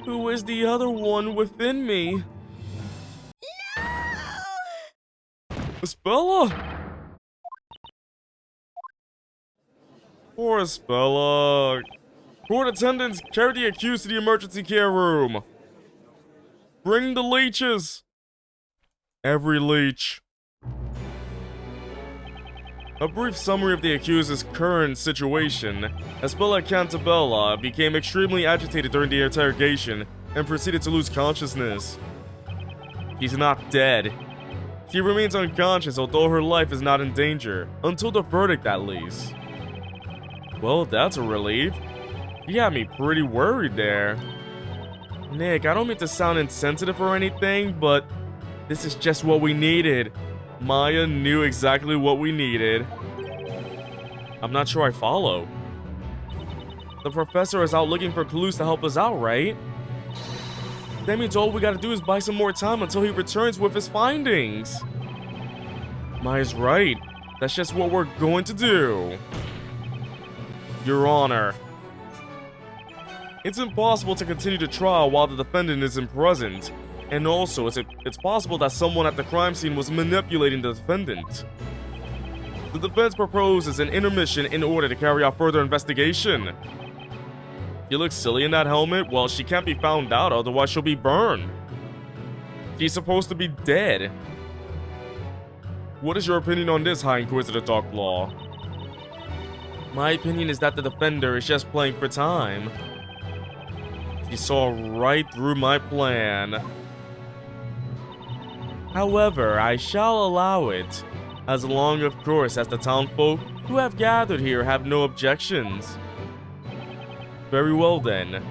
A: Who is the other one within me? Espella! Poor Espella. Court attendants, carry the accused to the emergency care room. Bring the leeches. Every leech. A brief summary of the accused's current situation. Espella Cantabella became extremely agitated during the interrogation and proceeded to lose consciousness. He's not dead. She remains unconscious, although her life is not in danger. Until the verdict, at least. Well, that's a relief. You got me pretty worried there. Nick, I don't mean to sound insensitive or anything, but this is just what we needed. Maya knew exactly what we needed. I'm not sure I follow. The professor is out looking for clues to help us out, right? That means all we gotta do is buy some more time until he returns with his findings. Maya's right. That's just what we're going to do. Your Honor. It's impossible to continue the trial while the defendant isn't present. And also, it's possible that someone at the crime scene was manipulating the defendant. The defense proposes an intermission in order to carry out further investigation. You look silly in that helmet? Well, she can't be found out, otherwise she'll be burned. She's supposed to be dead. What is your opinion on this, High Inquisitor Darklaw? My opinion is that the defender is just playing for time. He saw right through my plan. However, I shall allow it, as long, of course, as the townfolk who have gathered here have no objections. Very well then.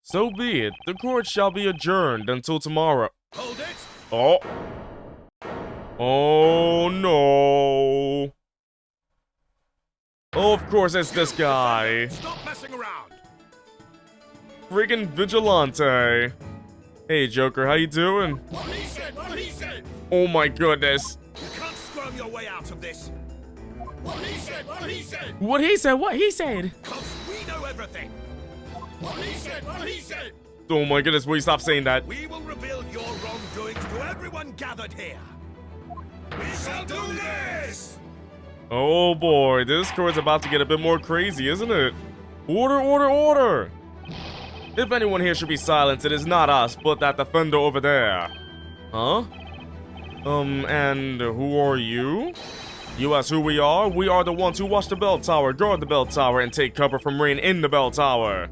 A: So be it. The court shall be adjourned until tomorrow.
E: Hold it!
A: Oh. Oh no. Oh, of course it's this guy.
E: Stop messing around!
A: Friggin' vigilante. Hey, Joker, how you doing?
E: What he said! What he said!
A: Oh my goodness.
E: You can't squirm your way out of this! What he said! What he said!
A: What he said? What he said?
E: Cause we know everything! What he said! What he said!
A: Oh my goodness, will you stop saying that?
E: We will reveal your wrongdoings to everyone gathered here! We shall do this!
A: Oh boy, this court's about to get a bit more crazy, isn't it? Order, order, order! If anyone here should be silenced, it is not us, but that defender over there. Huh? And who are you? You ask who we are? We are the ones who watch the bell tower, guard the bell tower, and take cover from rain in the bell tower.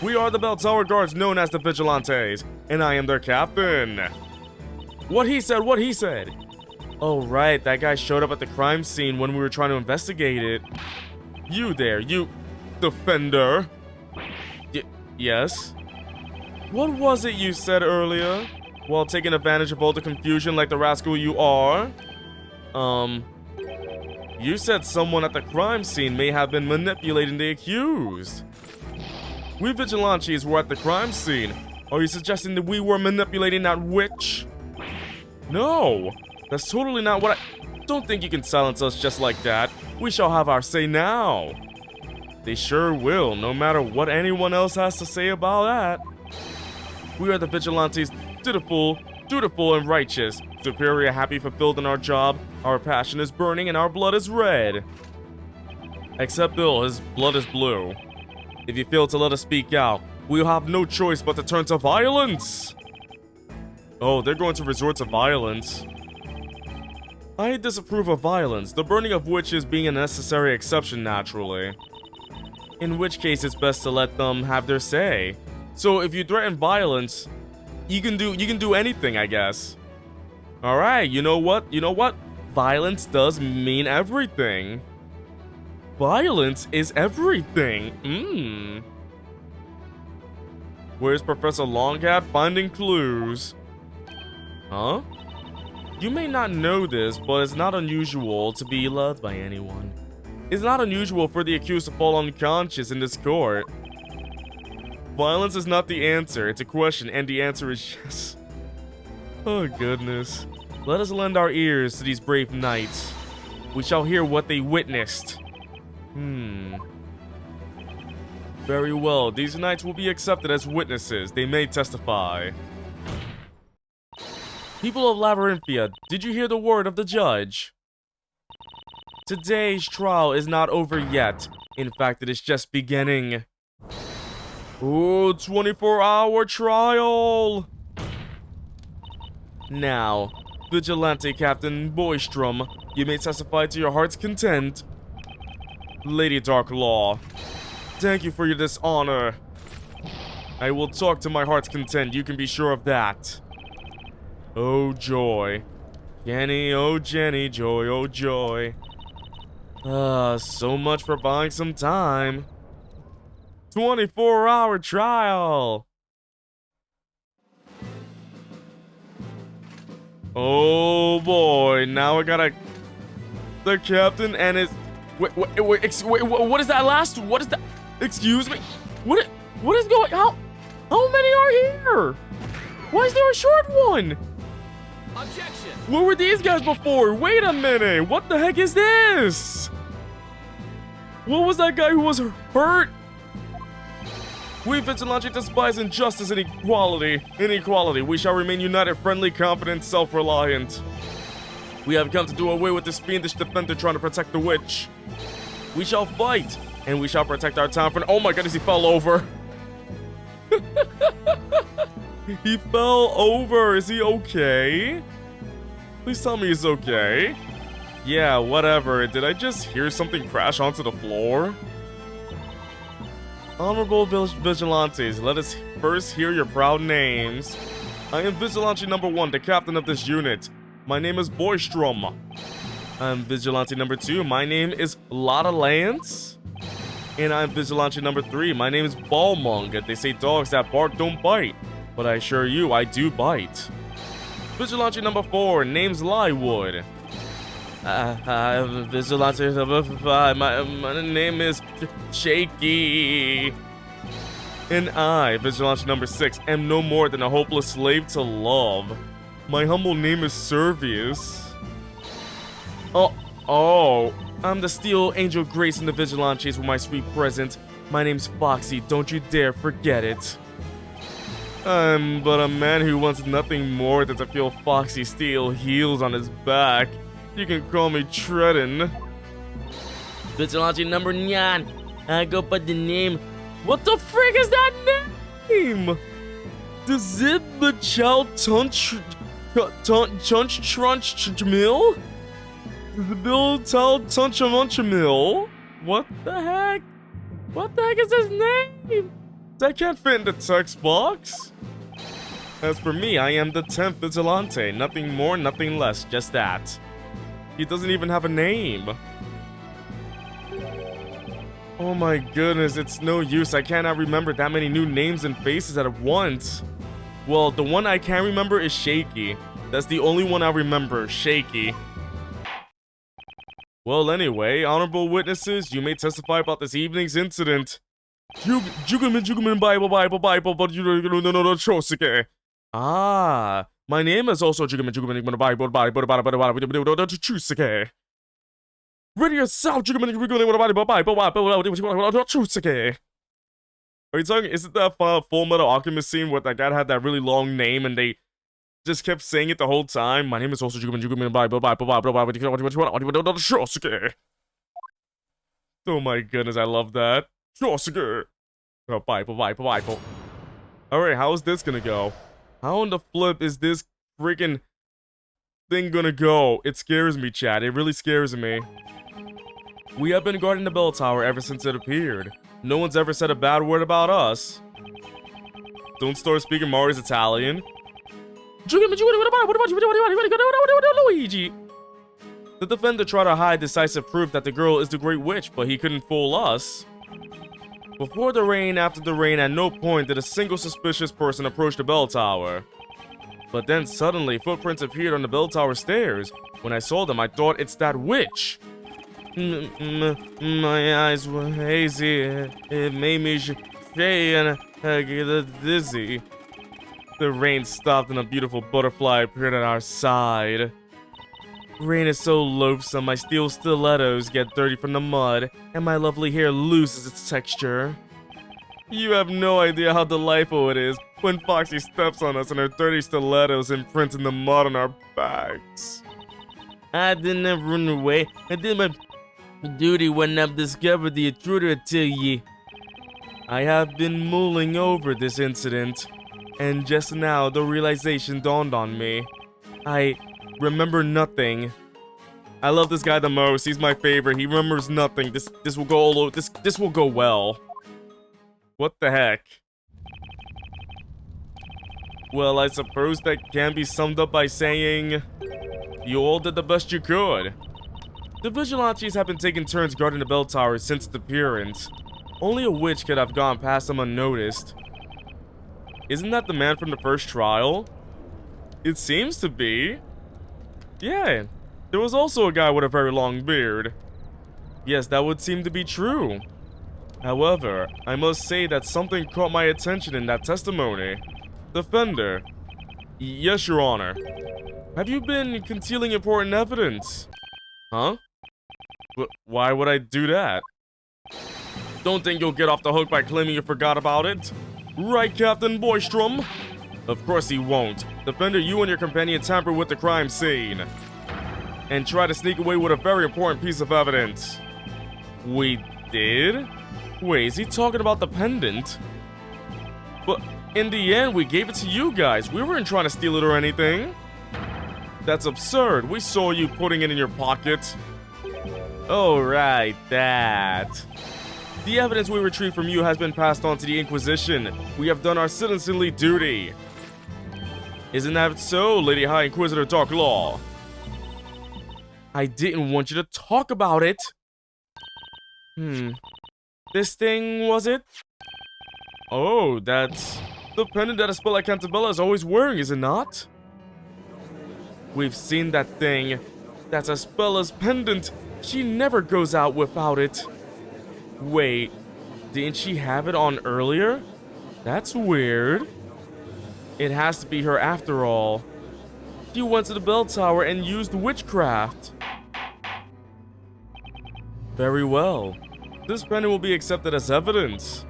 A: We are the bell tower guards known as the Vigilantes, and I am their captain. What he said, what he said. Oh right, that guy showed up at the crime scene when we were trying to investigate it. You there, you defender. Yes? What was it you said earlier? While taking advantage of all the confusion like the rascal you are? You said someone at the crime scene may have been manipulating the accused. We vigilantes were at the crime scene. Are you suggesting that we were manipulating that witch? No, that's totally not what I... Don't think you can silence us just like that. We shall have our say now. They sure will, no matter what anyone else has to say about that. We are the vigilantes, dutiful, and righteous. Superior, happy, fulfilled in our job. Our passion is burning and our blood is red. Except Bill, his blood is blue. If you fail to let us speak out, we'll have no choice but to turn to violence. Oh, they're going to resort to violence. I disapprove of violence, the burning of witches being a necessary exception naturally. In which case, it's best to let them have their say. So if you threaten violence, you can do anything, I guess. All right, you know what? You know what? Violence does mean everything. Violence is everything. Where's Professor Longhat finding clues? Huh? You may not know this, but it's not unusual to be loved by anyone. It's not unusual for the accused to fall unconscious in this court. Violence is not the answer, it's a question, and the answer is yes. Oh goodness. Let us lend our ears to these brave knights. We shall hear what they witnessed. Very well, these knights will be accepted as witnesses. They may testify. People of Labyrinthia, did you hear the word of the judge? Today's trial is not over yet. In fact, it is just beginning. Ooh, 24-hour trial! Now, Vigilante Captain Boystrom, you may testify to your heart's content. Lady Darklaw, thank you for your dishonor. I will talk to my heart's content, you can be sure of that. Oh joy. Jenny, oh Jenny, joy, oh joy. So much for buying some time. 24-hour trial. Oh boy, now I gotta... The captain and his... Wait, what is that last? What is that? Excuse me? What is going... How many are here? Why is there a short one?
C: Objection!
A: Where were these guys before? Wait a minute! What the heck is this? What was that guy who was hurt? We Vigilante despise injustice and equality. In equality, we shall remain united, friendly, confident, self-reliant. We have come to do away with this fiendish defender trying to protect the witch. We shall fight, and we shall protect our town from... Oh my goodness, he fell over. He fell over. Is he okay? Please tell me he's okay. Yeah, whatever. Did I just hear something crash onto the floor? Honorable Vigilantes, let us first hear your proud names. I am Vigilante number 1, the captain of this unit. My name is Boystrom. I'm Vigilante number 2, my name is Lotta Lance. And I'm Vigilante number 3, my name is Ballmong. They say dogs that bark don't bite, but I assure you, I do bite. Vigilante number 4, name's Lywood. Vigilante number 5, my name is Shaky. And I, Vigilante number 6, am no more than a hopeless slave to love. My humble name is Servius. Oh, I'm the Steel Angel gracing the Vigilantes with my sweet presence. My name's Foxy, don't you dare forget it. I'm but a man who wants nothing more than to feel Foxy steel heels on his back. You can call me Treadin. Vigilante number 9. I go by the name. What the frick is that name? The Zib the Chow Tunch Mill? The Bill Tal Tunch Mill? What the heck? What the heck is his name? That can't fit in the text box. As for me, I am the 10th Vigilante. Nothing more, nothing less, just that. He doesn't even have a name. Oh my goodness, it's no use. I cannot remember that many new names and faces at once. Well, the one I can remember is Shaky. That's the only one I remember, Shaky. Well, anyway, honorable witnesses, you may testify about this evening's incident. Ah, my name is also Ready yourself. Are you talking? Isn't that Full Metal Alchemist scene where that guy had that really long name and they just kept saying it the whole time? My name is also Oh my goodness, I love that. Alright, how is this gonna go? How in the flip is this freaking thing gonna go? It scares me, chat. It really scares me. We have been guarding the bell tower ever since it appeared. No one's ever said a bad word about us. Don't start speaking Mari's Italian. Luigi. The defender tried to hide decisive proof that the girl is the Great Witch, but he couldn't fool us. Before the rain, after the rain, at no point did a single suspicious person approach the bell tower. But then suddenly, footprints appeared on the bell tower stairs. When I saw them, I thought it's that witch. My eyes were hazy. It made me shake and get dizzy. The rain stopped and a beautiful butterfly appeared at our side. Rain is so loathsome, my steel stilettos get dirty from the mud, and my lovely hair loses its texture. You have no idea how delightful it is when Foxy steps on us and her dirty stilettos imprint in the mud on our backs. I didn't run away. I did my duty when I've discovered the intruder to ye. I have been mulling over this incident, and just now the realization dawned on me. I remember nothing. I love this guy the most. He's my favorite. He remembers nothing. This will go all over. This will go well. What the heck? Well, I suppose that can be summed up by saying you all did the best you could. The Vigilantes have been taking turns guarding the bell tower since its appearance. Only a witch could have gone past them unnoticed. Isn't that the man from the first trial? It seems to be. Yeah, there was also a guy with a very long beard. Yes, that would seem to be true. However, I must say that something caught my attention in that testimony. Defender. Yes, Your Honor. Have you been concealing important evidence? Huh? Why would I do that? Don't think you'll get off the hook by claiming you forgot about it. Right, Captain Boystrom? Of course he won't. Defender, you and your companion tampered with the crime scene and tried to sneak away with a very important piece of evidence. We did? Wait, is he talking about the pendant? But in the end, we gave it to you guys. We weren't trying to steal it or anything. That's absurd. We saw you putting it in your pocket. Oh, right, that. The evidence we retrieved from you has been passed on to the Inquisition. We have done our citizenly duty. Isn't that so, Lady High Inquisitor Darklaw? I didn't want you to talk about it. This thing, was it? Oh, that's the pendant that Aspella Cantabella is always wearing, is it not? We've seen that thing. That's Aspella's pendant. She never goes out without it. Wait, didn't she have it on earlier? That's weird. It has to be her after all. She went to the bell tower and used witchcraft. Very well. This pendant will be accepted as evidence.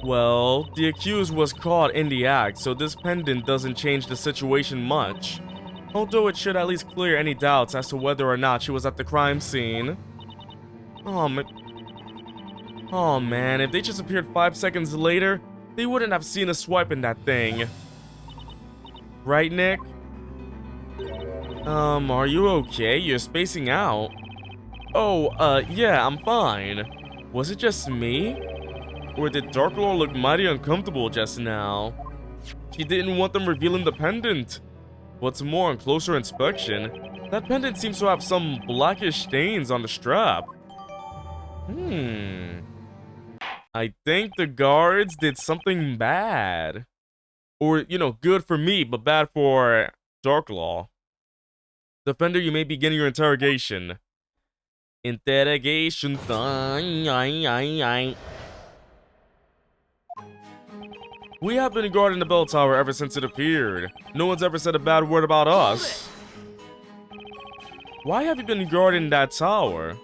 A: Well, the accused was caught in the act, so this pendant doesn't change the situation much. Although it should at least clear any doubts as to whether or not she was at the crime scene. Oh man, if they just appeared 5 seconds later, they wouldn't have seen us swiping that thing. Right, Nick? Are you okay? You're spacing out. Oh, yeah, I'm fine. Was it just me? Or did Darklaw look mighty uncomfortable just now? She didn't want them revealing the pendant. What's more, on closer inspection, that pendant seems to have some blackish stains on the strap. I think the guards did something bad. Or, you know, good for me, but bad for Darklaw. Defender, you may begin your interrogation. Interrogation time. We have been guarding the bell tower ever since it appeared. No one's ever said a bad word about us. Why have you been guarding that tower?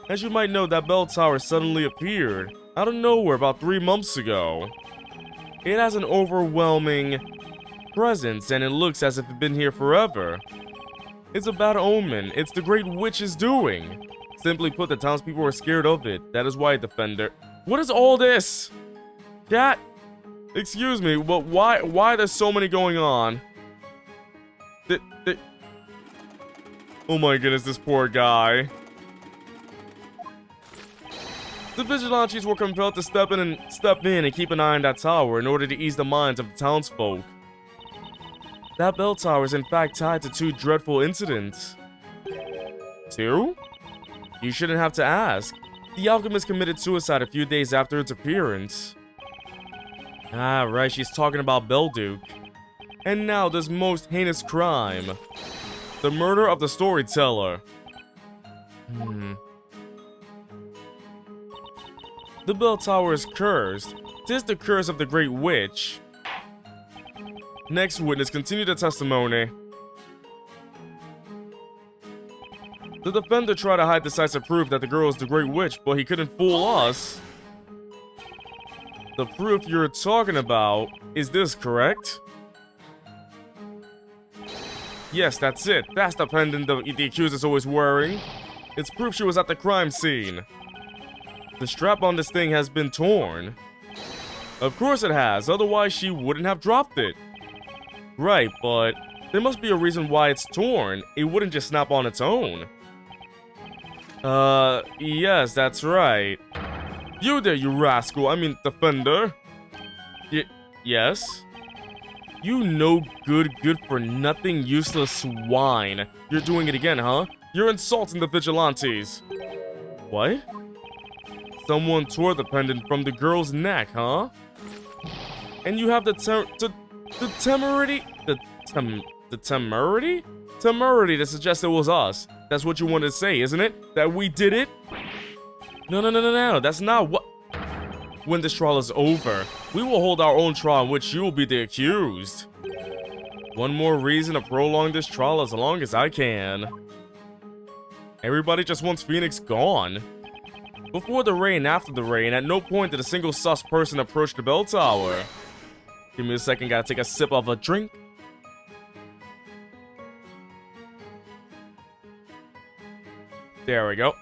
A: As you might know, that bell tower suddenly appeared out of nowhere about 3 months ago. It has an overwhelming presence and it looks as if it's been here forever. It's a bad omen. It's the Great Witch's doing. Simply put, the townspeople are scared of it. That is why, Defender. What is all this? Cat? Excuse me, but why there's so many going on? Oh my goodness, this poor guy. The vigilantes were compelled to step in and keep an eye on that tower in order to ease the minds of the townsfolk. That bell tower is in fact tied to 2 dreadful incidents. 2? You shouldn't have to ask. The alchemist committed suicide a few days after its appearance. Ah, right, she's talking about Belduke. And now this most heinous crime. The murder of the storyteller. The bell tower is cursed. 'Tis the curse of the Great Witch. Next witness, continue the testimony. The defender tried to hide decisive proof that the girl is the Great Witch, but he couldn't fool us. The proof you're talking about is this, correct? Yes, that's it. That's the pendant the accused is always wearing. It's proof she was at the crime scene. The strap on this thing has been torn. Of course it has, otherwise she wouldn't have dropped it. Right, but there must be a reason why it's torn. It wouldn't just snap on its own. Yes, that's right. You there, you rascal. I mean, Defender. Yes? You no good for nothing useless swine. You're doing it again, huh? You're insulting the vigilantes. What? Someone tore the pendant from the girl's neck, huh? And you have the temerity? The temerity? Temerity to suggest it was us. That's what you wanted to say, isn't it? That we did it? No. That's not what... When this trial is over, we will hold our own trial in which you will be the accused. One more reason to prolong this trial as long as I can. Everybody just wants Phoenix gone. Before the rain, after the rain, at no point did a single sus person approach the bell tower. Give me a second, gotta take a sip of a drink. There we go.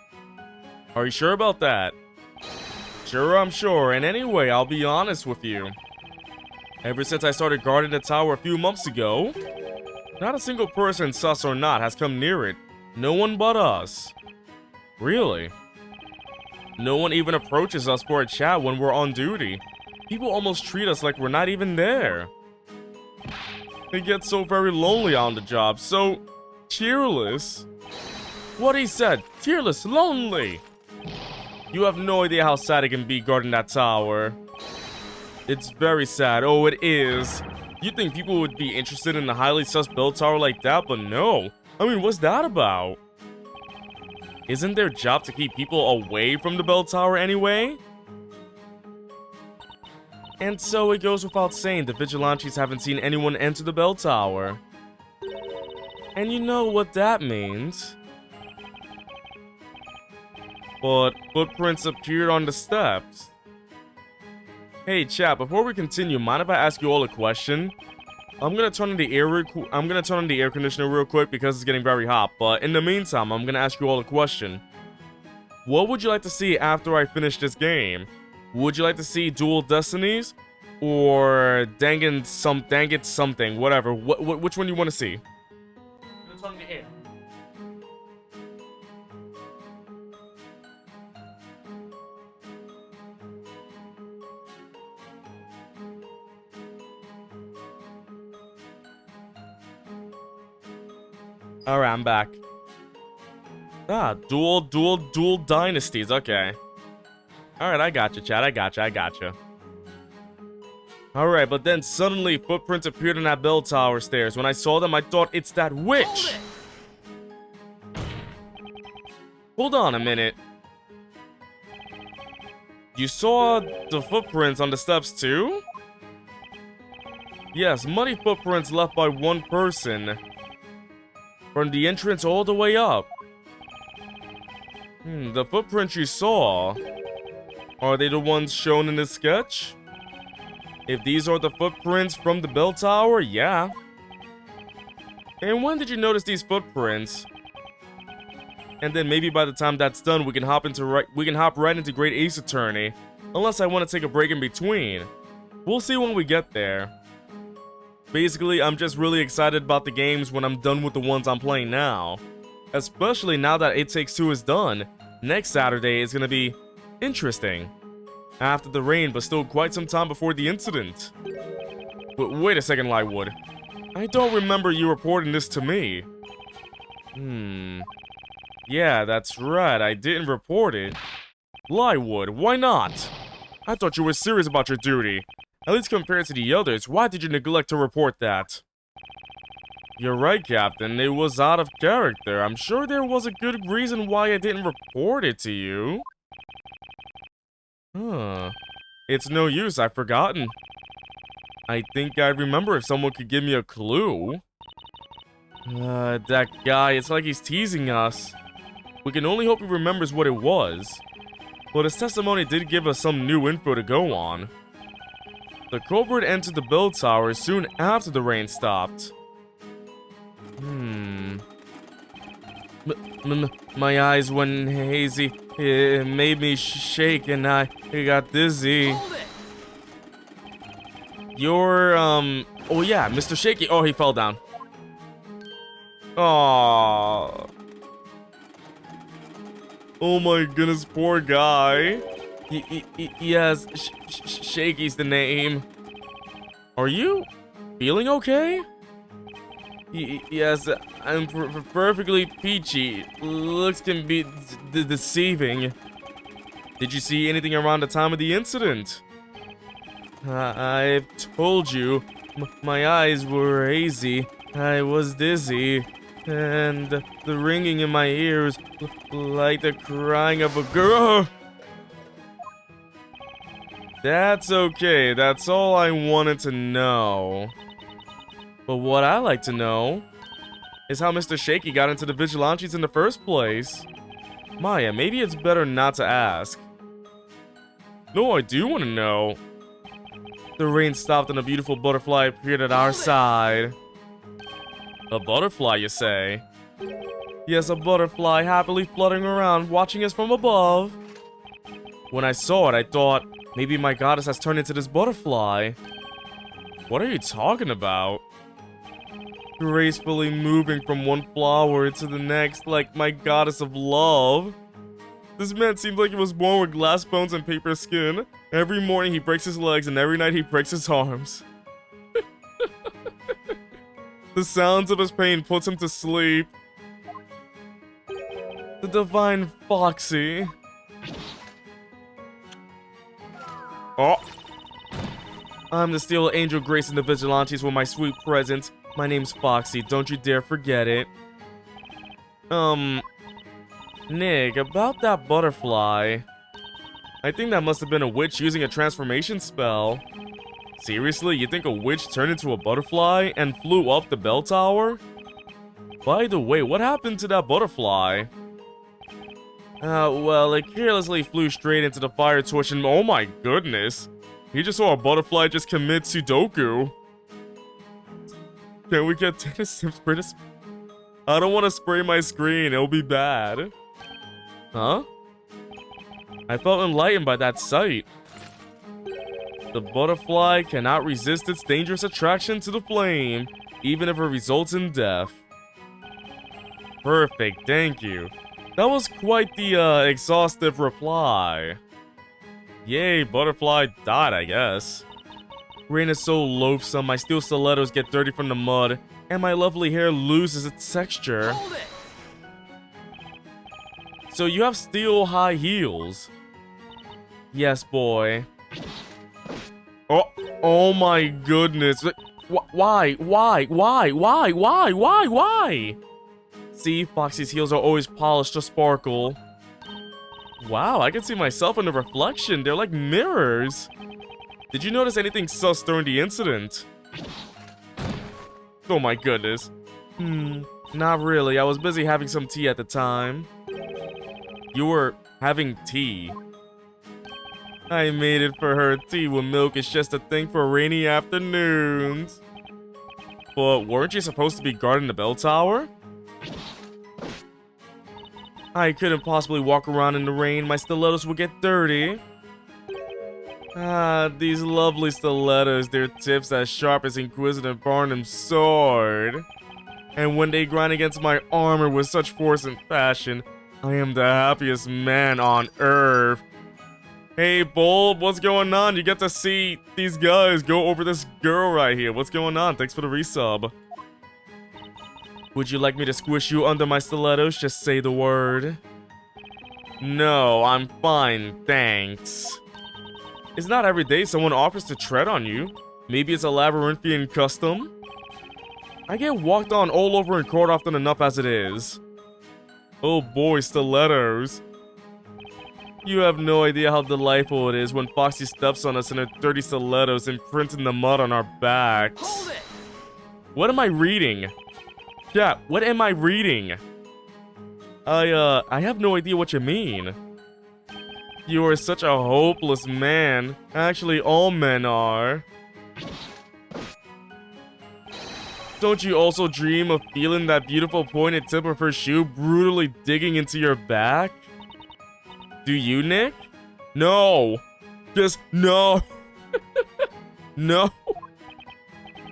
A: Are you sure about that? Sure, I'm sure, and anyway, I'll be honest with you. Ever since I started guarding the tower a few months ago, not a single person, sus or not, has come near it. No one but us. Really? No one even approaches us for a chat when we're on duty. People almost treat us like we're not even there. It gets so very lonely on the job, so cheerless. What he said, tearless, lonely. You have no idea how sad it can be guarding that tower. It's very sad. Oh, it is. You'd think people would be interested in a highly sus bell tower like that, but no. I mean, what's that about? Isn't their job to keep people away from the bell tower anyway? And so it goes without saying, the vigilantes haven't seen anyone enter the bell tower. And you know what that means. But footprints appeared on the steps. Hey chat, before we continue, mind if I ask you all a question? I'm gonna turn on the air conditioner real quick because it's getting very hot, but in the meantime, I'm gonna ask you all a question. What would you like to see after I finish this game? Would you like to see Dual Destinies? Or dang it something, whatever. Which one do you want to see? Turn on the air. Alright, I'm back. Ah, dual dynasties, okay. Alright, I got you, chat, I got you. Alright, but then suddenly footprints appeared in that bell tower stairs. When I saw them, I thought it's that witch! Hold on a minute. You saw the footprints on the steps too? Yes, muddy footprints left by one person. From the entrance all the way up. The footprints you saw, are they the ones shown in this sketch? If these are the footprints from the bell tower, yeah. And when did you notice these footprints? And then maybe by the time that's done, we can hop right into Great Ace Attorney, unless I want to take a break in between. We'll see when we get there. Basically, I'm just really excited about the games when I'm done with the ones I'm playing now. Especially now that It Takes Two is done. Next Saturday is gonna be interesting. After the rain, but still quite some time before the incident. But wait a second, Lightwood. I don't remember you reporting this to me. Yeah, that's right, I didn't report it. Lightwood, why not? I thought you were serious about your duty. At least compared to the others, why did you neglect to report that? You're right, Captain. It was out of character. I'm sure there was a good reason why I didn't report it to you. It's no use. I've forgotten. I think I remember if someone could give me a clue. That guy, it's like he's teasing us. We can only hope he remembers what it was. But his testimony did give us some new info to go on. The culprit entered the bell tower soon after the rain stopped. My eyes went hazy. It made me shake and I got dizzy. You're, oh yeah, Mr. Shaky. Oh, he fell down. Aww. Oh my goodness, poor guy. Yes, Shaky's the name. Are you feeling okay? Yes, I'm perfectly peachy. Looks can be deceiving. Did you see anything around the time of the incident? I've told you, my eyes were hazy. I was dizzy. And the ringing in my ears, like the crying of a girl. That's okay, that's all I wanted to know. But what I like to know is how Mr. Shaky got into the Vigilantes in the first place. Maya, maybe it's better not to ask. No, I do want to know. The rain stopped and a beautiful butterfly appeared at our side. A butterfly, you say? Yes, a butterfly happily fluttering around, watching us from above. When I saw it, I thought, maybe my goddess has turned into this butterfly. What are you talking about? Gracefully moving from one flower to the next like my goddess of love. This man seems like he was born with glass bones and paper skin. Every morning he breaks his legs and every night he breaks his arms. The sounds of his pain puts him to sleep. The divine Foxy. Oh. I'm the steel angel gracing the vigilantes with my sweet presence. My name's Foxy, don't you dare forget it. Nick, about that butterfly. I think that must have been a witch using a transformation spell. Seriously, you think a witch turned into a butterfly and flew up the bell tower? By the way, what happened to that butterfly? Well, it carelessly flew straight into the fire torch and oh my goodness. He just saw a butterfly just commit Sudoku. Can we get tennis tips for this? I don't want to spray my screen, it'll be bad. Huh? I felt enlightened by that sight. The butterfly cannot resist its dangerous attraction to the flame, even if it results in death. Perfect, thank you. That was quite the, exhaustive reply. Yay, butterfly died, I guess. Rain is so loathsome, my steel stilettos get dirty from the mud, and my lovely hair loses its texture.
C: Hold it!
A: So you have steel high heels? Yes, boy. Oh my goodness. Why? See, Foxy's heels are always polished to sparkle. Wow, I can see myself in the reflection. They're like mirrors. Did you notice anything sus during the incident? Oh my goodness. Not really. I was busy having some tea at the time. You were having tea? I made it for her. Tea with milk is just a thing for rainy afternoons. But weren't you supposed to be guarding the bell tower? I couldn't possibly walk around in the rain. My stilettos would get dirty. Ah, these lovely stilettos. Their tips as sharp as Inquisitor Barnum's sword. And when they grind against my armor with such force and passion, I am the happiest man on earth. Hey, Bulb, what's going on? You get to see these guys go over this girl right here. What's going on? Thanks for the resub. Would you like me to squish you under my stilettos? Just say the word. No, I'm fine, thanks. It's not every day someone offers to tread on you. Maybe it's a labyrinthian custom. I get walked on all over in court often enough as it is. Oh boy, stilettos. You have no idea how delightful it is when Foxy steps on us in her dirty stilettos imprinting the mud on our backs.
C: Hold it!
A: What am I reading? Yeah, what am I reading? I have no idea what you mean. You are such a hopeless man. Actually, all men are. Don't you also dream of feeling that beautiful pointed tip of her shoe brutally digging into your back? Do you, Nick? No. Just no. No.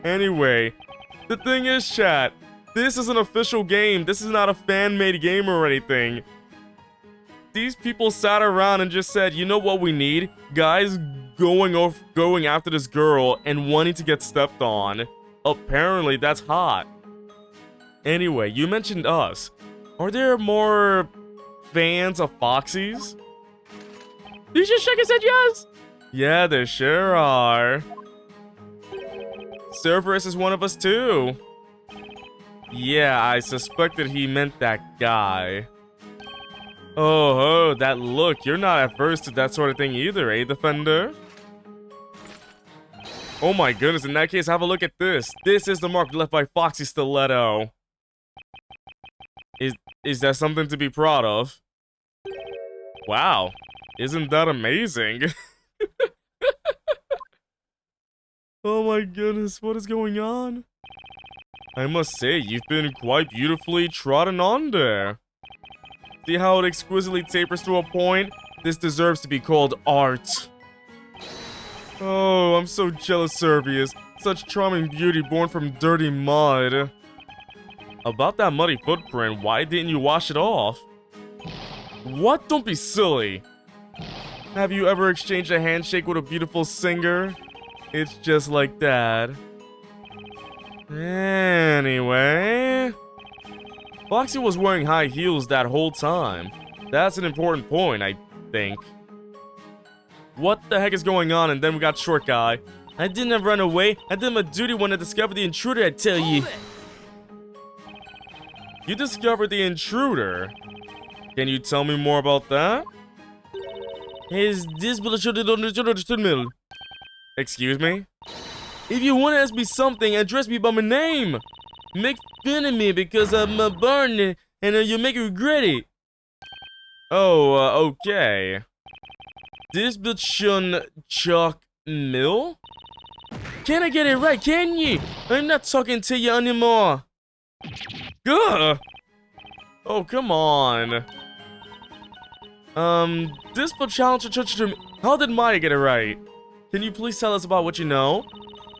A: Anyway, the thing is, chat, this is an official game. This is not a fan-made game or anything. These people sat around and just said, you know what we need? Guys going after this girl and wanting to get stepped on. Apparently, that's hot. Anyway, you mentioned us. Are there more fans of Foxy's? You just shook and said yes? Yeah, there sure are. Cerberus is one of us too. Yeah, I suspected he meant that guy. Oh, that look. You're not averse to that sort of thing either, eh, Defender? Oh my goodness, in that case, have a look at this. This is the mark left by Foxy's stiletto. Is that something to be proud of? Wow. Isn't that amazing? Oh my goodness, what is going on? I must say, you've been quite beautifully trodden on there. See how it exquisitely tapers to a point? This deserves to be called art. Oh, I'm so jealous, Servius. Such charming beauty born from dirty mud. About that muddy footprint, why didn't you wash it off? What? Don't be silly. Have you ever exchanged a handshake with a beautiful singer? It's just like that. Anyway... Foxy was wearing high heels that whole time. That's an important point, I think. What the heck is going on? And then we got short guy. I didn't run away. I did my duty when I discovered the intruder, I tell you. You discovered the intruder? Can you tell me more about that? Excuse me? If you want to ask me something, address me by my name. Make fun of me because I'm a burn and you make me regret it. Oh, okay. This bitch Chuck Mill? Can I get it right, can you? I'm not talking to you anymore. Ugh. Oh, come on. This challenge. How did Maya get it right? Can you please tell us about what you know?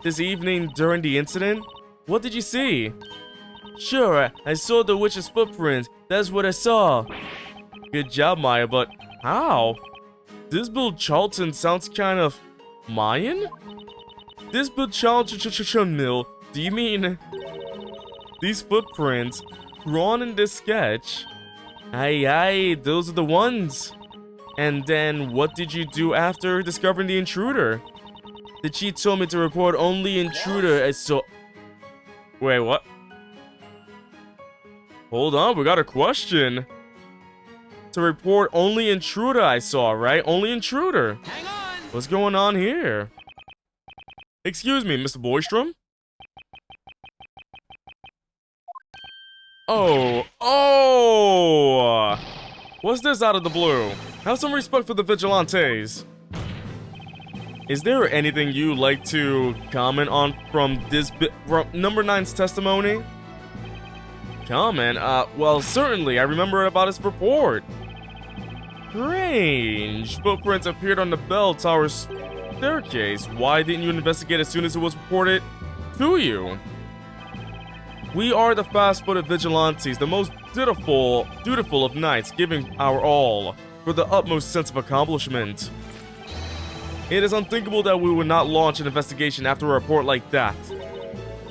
A: This evening during the incident? What did you see? Sure, I saw the witch's footprint. That's what I saw. Good job, Maya, but how? This Bill Charlton sounds kind of Mayan? This Bill Charlton Mill, do you mean these footprints drawn in this sketch? Aye, those are the ones. And then what did you do after discovering the intruder? The cheat told me to report only intruder I saw. Wait, what? Hold on, we got a question. To report only intruder I saw, right? Only intruder.
C: Hang on!
A: What's going on here? Excuse me, Mr. Boystrom? Oh! What's this out of the blue? Have some respect for the vigilantes. Is there anything you'd like to comment on from this from number 9's testimony? Comment? Well, certainly. I remember about his report. Strange. Footprints appeared on the bell tower staircase. Why didn't you investigate as soon as it was reported to you? We are the fast-footed vigilantes, the most dutiful of knights, giving our all for the utmost sense of accomplishment. It is unthinkable that we would not launch an investigation after a report like that.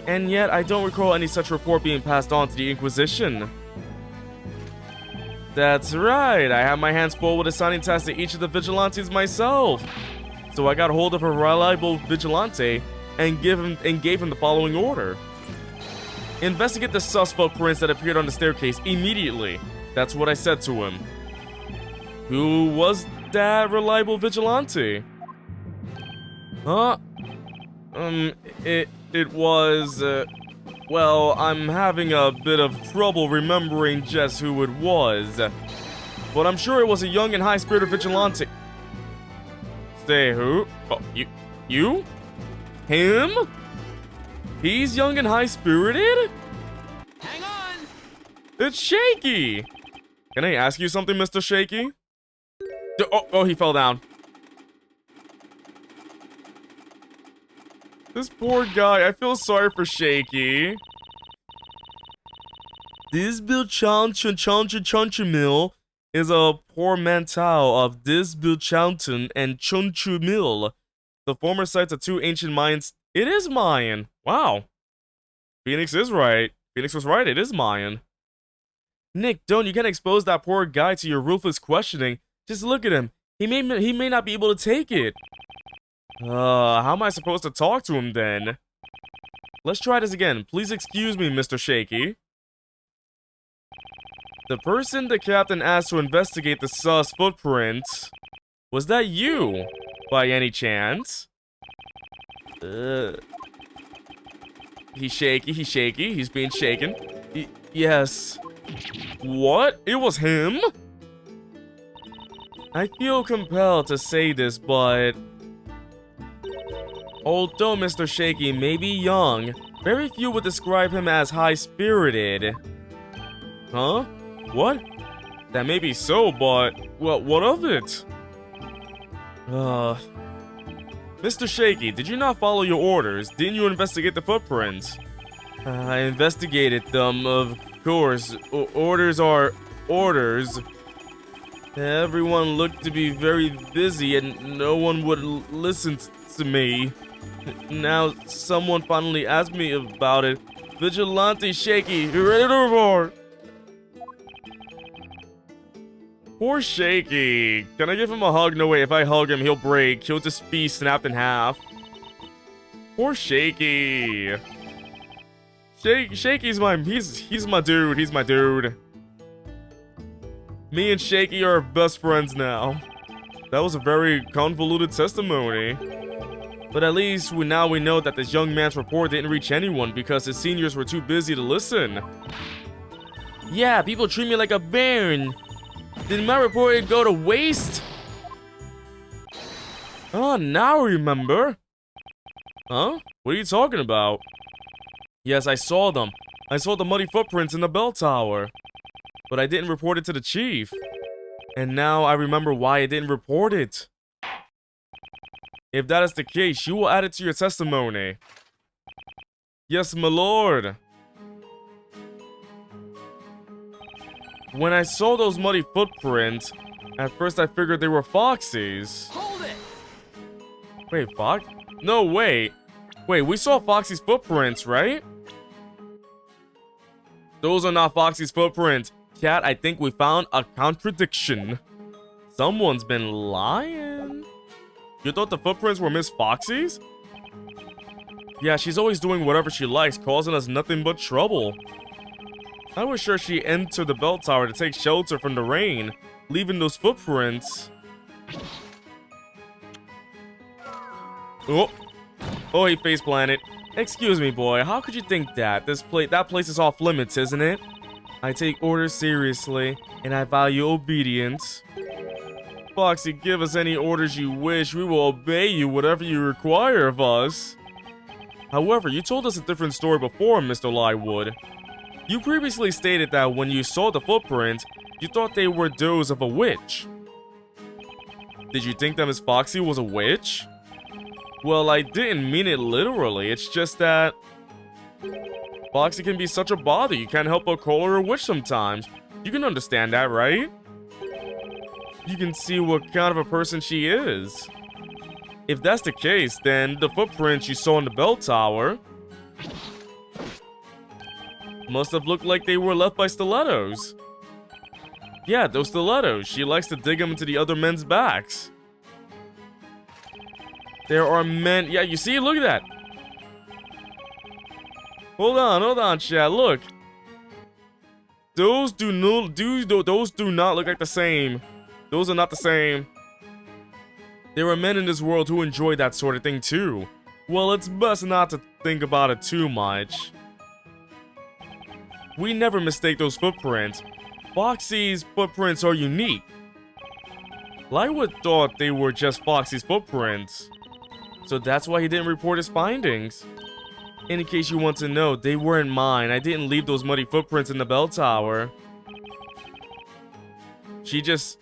A: And yet, I don't recall any such report being passed on to the Inquisition. That's right, I have my hands full with assigning tasks to each of the vigilantes myself. So I got hold of a reliable vigilante and gave him the following order. Investigate the sus footprints that appeared on the staircase immediately. That's what I said to him. Who was that reliable vigilante? Huh? It was, well, I'm having a bit of trouble remembering just who it was. But I'm sure it was a young and high-spirited vigilante. Say who? Oh, you? Him? He's young and high-spirited?
C: Hang on!
A: It's Shaky! Can I ask you something, Mr. Shaky? Oh, he fell down. This poor guy, I feel sorry for Shaky. This Bill Chunchu Mill is a portmanteau of This Bill Chanton and Chunchu Mill. The former sites of two ancient Mayans. It is Mayan. Wow. Phoenix is right. Phoenix was right, it is Mayan. Nick, you can't expose that poor guy to your ruthless questioning. Just look at him. He may not be able to take it. How am I supposed to talk to him then? Let's try this again. Please excuse me, Mr. Shaky. The person the captain asked to investigate the sus footprints. Was that you, by any chance? He's shaky, he's being shaken. Yes. What? It was him? I feel compelled to say this, but... although Mr. Shaky may be young, very few would describe him as high-spirited. Huh? What? That may be so, but... well, what of it? Mr. Shaky, did you not follow your orders? Didn't you investigate the footprints? I investigated them, of course. Orders are orders. Everyone looked to be very busy and no one would listen to me. Now someone finally asked me about it. Vigilante Shaky, you ready to report? Poor Shaky. Can I give him a hug? No way, if I hug him, he'll break. He'll just be snapped in half. Poor Shaky. Shaky's he's my dude. He's my dude. Me and Shaky are best friends now. That was a very convoluted testimony. But at least now we know that this young man's report didn't reach anyone because his seniors were too busy to listen. Yeah, people treat me like a baron. Did my report go to waste? Oh, now I remember. Huh? What are you talking about? Yes, I saw them. I saw the muddy footprints in the bell tower. But I didn't report it to the chief. And now I remember why I didn't report it. If that is the case, you will add it to your testimony. Yes, my lord. When I saw those muddy footprints, at first I figured they were Foxy's.
C: Hold it!
A: Wait, Fox? No, wait. Wait, we saw Foxy's footprints, right? Those are not Foxy's footprints. Cat, I think we found a contradiction. Someone's been lying. You thought the footprints were Miss Foxy's? Yeah, she's always doing whatever she likes, causing us nothing but trouble. I was sure she entered the bell tower to take shelter from the rain, leaving those footprints. Oh, hey, Face Planet. Excuse me, boy. How could you think that? That place is off limits, isn't it? I take orders seriously, and I value obedience. Foxy, give us any orders you wish. We will obey you, whatever you require of us. However, you told us a different story before, Mr. Lywood. You previously stated that when you saw the footprints, you thought they were those of a witch. Did you think that Miss Foxy was a witch? Well, I didn't mean it literally. It's just that Foxy can be such a bother. You can't help but call her a witch sometimes. You can understand that, right? You can see what kind of a person she is. If that's the case, then the footprints you saw in the bell tower must have looked like they were left by stilettos. Yeah, those stilettos. She likes to dig them into the other men's backs. There are men... Yeah, you see? Look at that. Hold on, chat. Look. Those do not look like the same. Those are not the same. There are men in this world who enjoy that sort of thing too. Well, it's best not to think about it too much. We never mistake those footprints. Foxy's footprints are unique. Lywood thought they were just Foxy's footprints. So that's why he didn't report his findings. In case you want to know, they weren't mine. I didn't leave those muddy footprints in the bell tower. She just...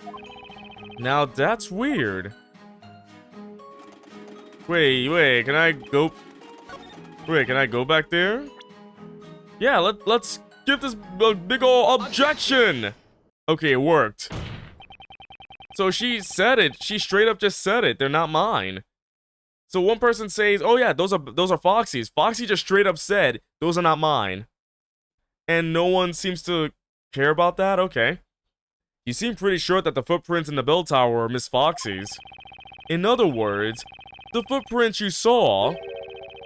A: Now that's weird. Wait, can I go... Wait, can I go back there? Yeah, let's give this big ol' objection! Okay, it worked. So she said it. She straight up just said it. They're not mine. So one person says, oh yeah, those are Foxy's. Foxy just straight up said, those are not mine. And no one seems to care about that? Okay. You seem pretty sure that the footprints in the bell tower are Miss Foxy's. In other words, the footprints you saw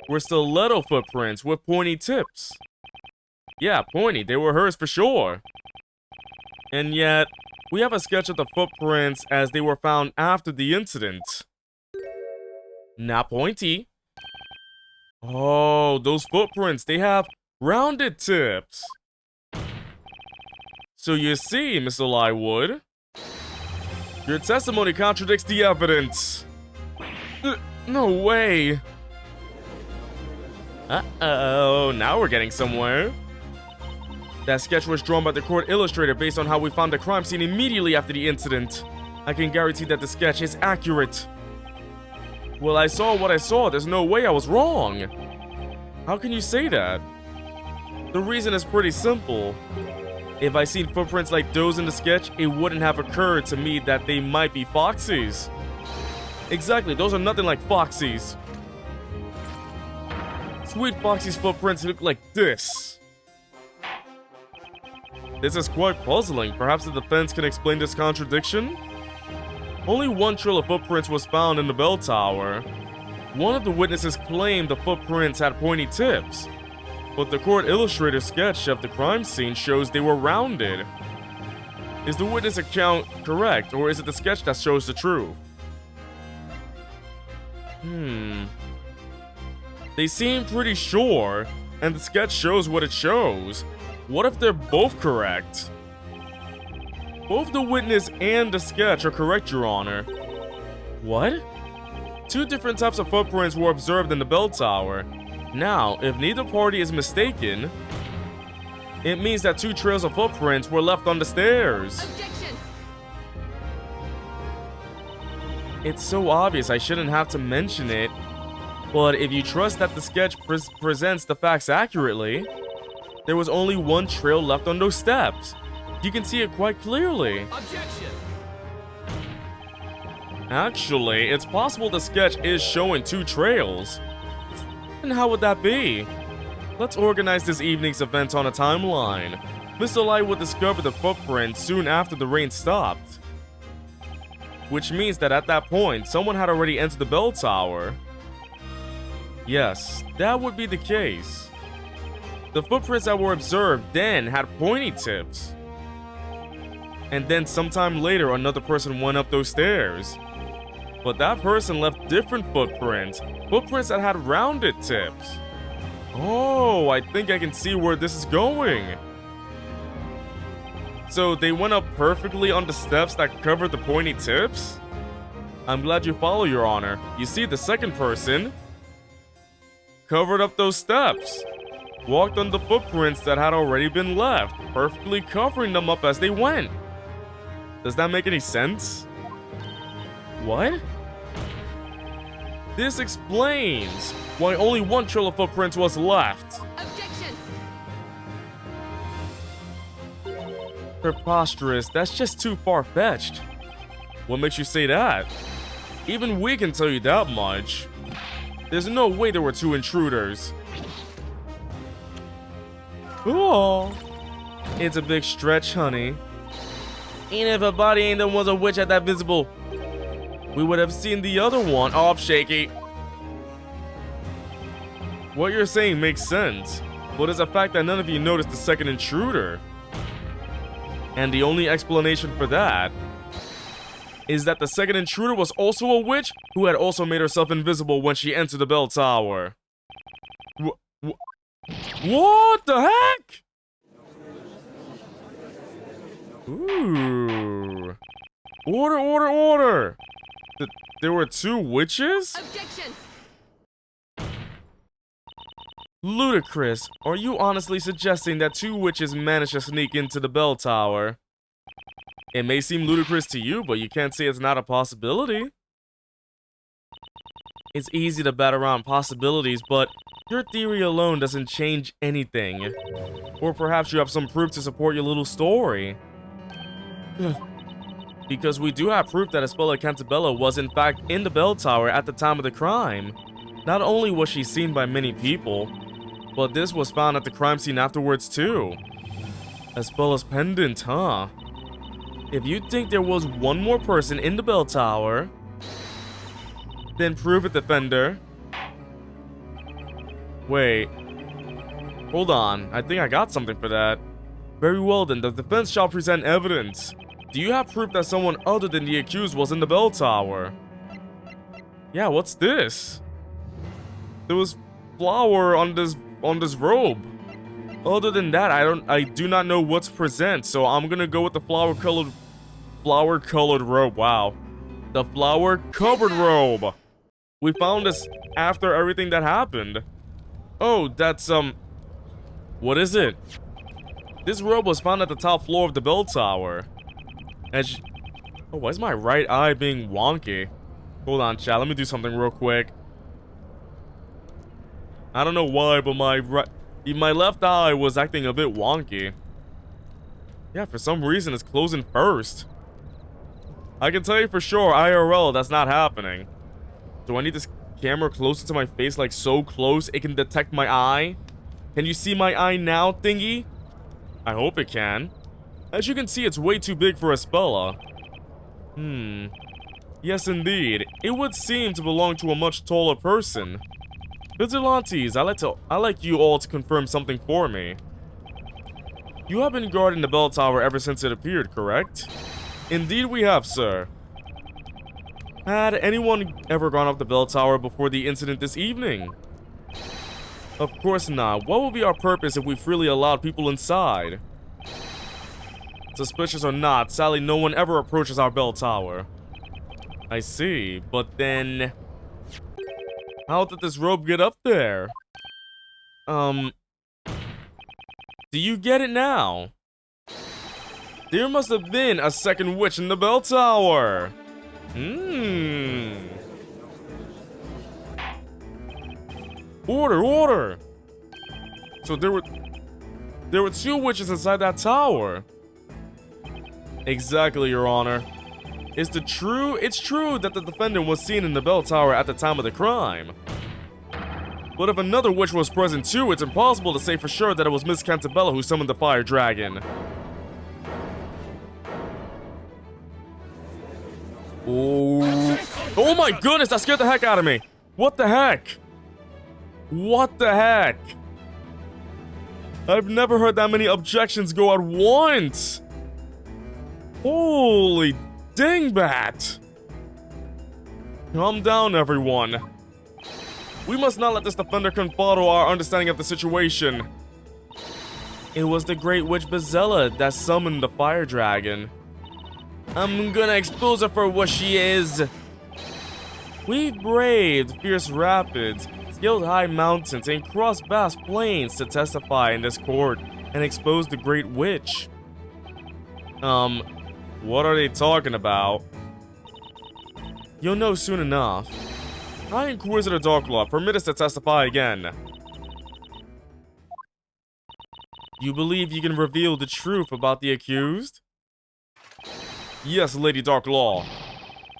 A: were stiletto footprints with pointy tips. Yeah, pointy. They were hers for sure. And yet, we have a sketch of the footprints as they were found after the incident. Not pointy. Oh, those footprints, they have rounded tips. So you see, Mr. Lywood, your testimony contradicts the evidence. No way. Uh-oh, now we're getting somewhere. That sketch was drawn by the court illustrator based on how we found the crime scene immediately after the incident. I can guarantee that the sketch is accurate. Well, I saw what I saw. There's no way I was wrong. How can you say that? The reason is pretty simple. If I seen footprints like those in the sketch, it wouldn't have occurred to me that they might be Foxy's. Exactly, those are nothing like Foxy's. Sweet Foxy's footprints look like this. This is quite puzzling. Perhaps the defense can explain this contradiction? Only one trail of footprints was found in the bell tower. One of the witnesses claimed the footprints had pointy tips, but the court illustrator sketch of the crime scene shows they were rounded. Is the witness account correct, or is it the sketch that shows the truth? They seem pretty sure, and the sketch shows what it shows. What if they're both correct? Both the witness and the sketch are correct, Your Honor. What? Two different types of footprints were observed in the bell tower. Now, if neither party is mistaken, it means that two trails of footprints were left on the stairs.
B: Objection!
A: It's so obvious I shouldn't have to mention it, but if you trust that the sketch presents the facts accurately, there was only one trail left on those steps. You can see it quite clearly.
C: Objection!
A: Actually, it's possible the sketch is showing two trails. And how would that be? Let's organize this evening's event on a timeline. Mr. Light would discover the footprint soon after the rain stopped, which means that at that point, someone had already entered the bell tower. Yes, that would be the case. The footprints that were observed then had pointy tips. And then sometime later, another person went up those stairs. But that person left different footprints. Footprints that had rounded tips. Oh, I think I can see where this is going. So they went up perfectly on the steps that covered the pointy tips? I'm glad you follow, Your Honor. You see, the second person covered up those steps, walked on the footprints that had already been left, perfectly covering them up as they went. Does that make any sense? What? This explains why only one trail of footprints was left.
B: Objection!
A: Preposterous, that's just too far-fetched. What makes you say that? Even we can tell you that much. There's no way there were two intruders. Oh, it's a big stretch, honey. Even if a body ain't the was a witch at that visible, we would have seen the other one. Oh, I'm shaky. What you're saying makes sense, but it's a fact that none of you noticed the second intruder. And the only explanation for that is that the second intruder was also a witch who had also made herself invisible when she entered the bell tower. What the heck? Ooh. Order, order, order! There were two witches?
B: Objection!
A: Ludicrous. Are you honestly suggesting that two witches managed to sneak into the bell tower? It may seem ludicrous to you, but you can't say it's not a possibility. It's easy to bat around possibilities, but your theory alone doesn't change anything. Or perhaps you have some proof to support your little story. Because we do have proof that Espella Cantabella was in fact in the bell tower at the time of the crime. Not only was she seen by many people, but this was found at the crime scene afterwards too. Espella's pendant, huh? If you think there was one more person in the bell tower, then prove it, defender. Wait. Hold on, I think I got something for that. Very well then, the defense shall present evidence. Do you have proof that someone other than the accused was in the bell tower? Yeah, what's this? There was flour on this robe. Other than that, I do not know what's present, so I'm gonna go with the flour-colored robe. Wow. The flour-covered robe. We found this after everything that happened. Oh, that's, what is it? This robe was found at the top floor of the bell tower. Oh, why is my right eye being wonky? Hold on, chat. Let me do something real quick. I don't know why, but my left eye was acting a bit wonky. Yeah, for some reason it's closing first. I can tell you for sure, IRL, that's not happening. Do I need this camera closer to my face, like so close it can detect my eye? Can you see my eye now, thingy? I hope it can. As you can see, it's way too big for a Spella. Yes, indeed. It would seem to belong to a much taller person. Vigilantes, I like you all to confirm something for me. You have been guarding the bell tower ever since it appeared, correct? Indeed we have, sir. Had anyone ever gone up the bell tower before the incident this evening? Of course not. What would be our purpose if we freely allowed people inside? Suspicious or not, sadly no one ever approaches our bell tower. I see, but then... how did this rope get up there? Do you get it now? There must have been a second witch in the bell tower. Order! So there were two witches inside that tower. Exactly, Your Honor. It's true that the defendant was seen in the bell tower at the time of the crime. But if another witch was present too, it's impossible to say for sure that it was Miss Cantabella who summoned the fire dragon. Oh my goodness, that scared the heck out of me. What the heck? What the heck? I've never heard that many objections go at once. Holy dingbat. Calm down, everyone. We must not let this defender confound our understanding of the situation. It was the Great Witch Bezella that summoned the fire dragon. I'm gonna expose her for what she is. We braved fierce rapids, scaled high mountains, and crossed vast plains to testify in this court and expose the Great Witch. What are they talking about? You'll know soon enough. High Inquisitor Darklaw, permit us to testify again. You believe you can reveal the truth about the accused? Yes, Lady Darklaw.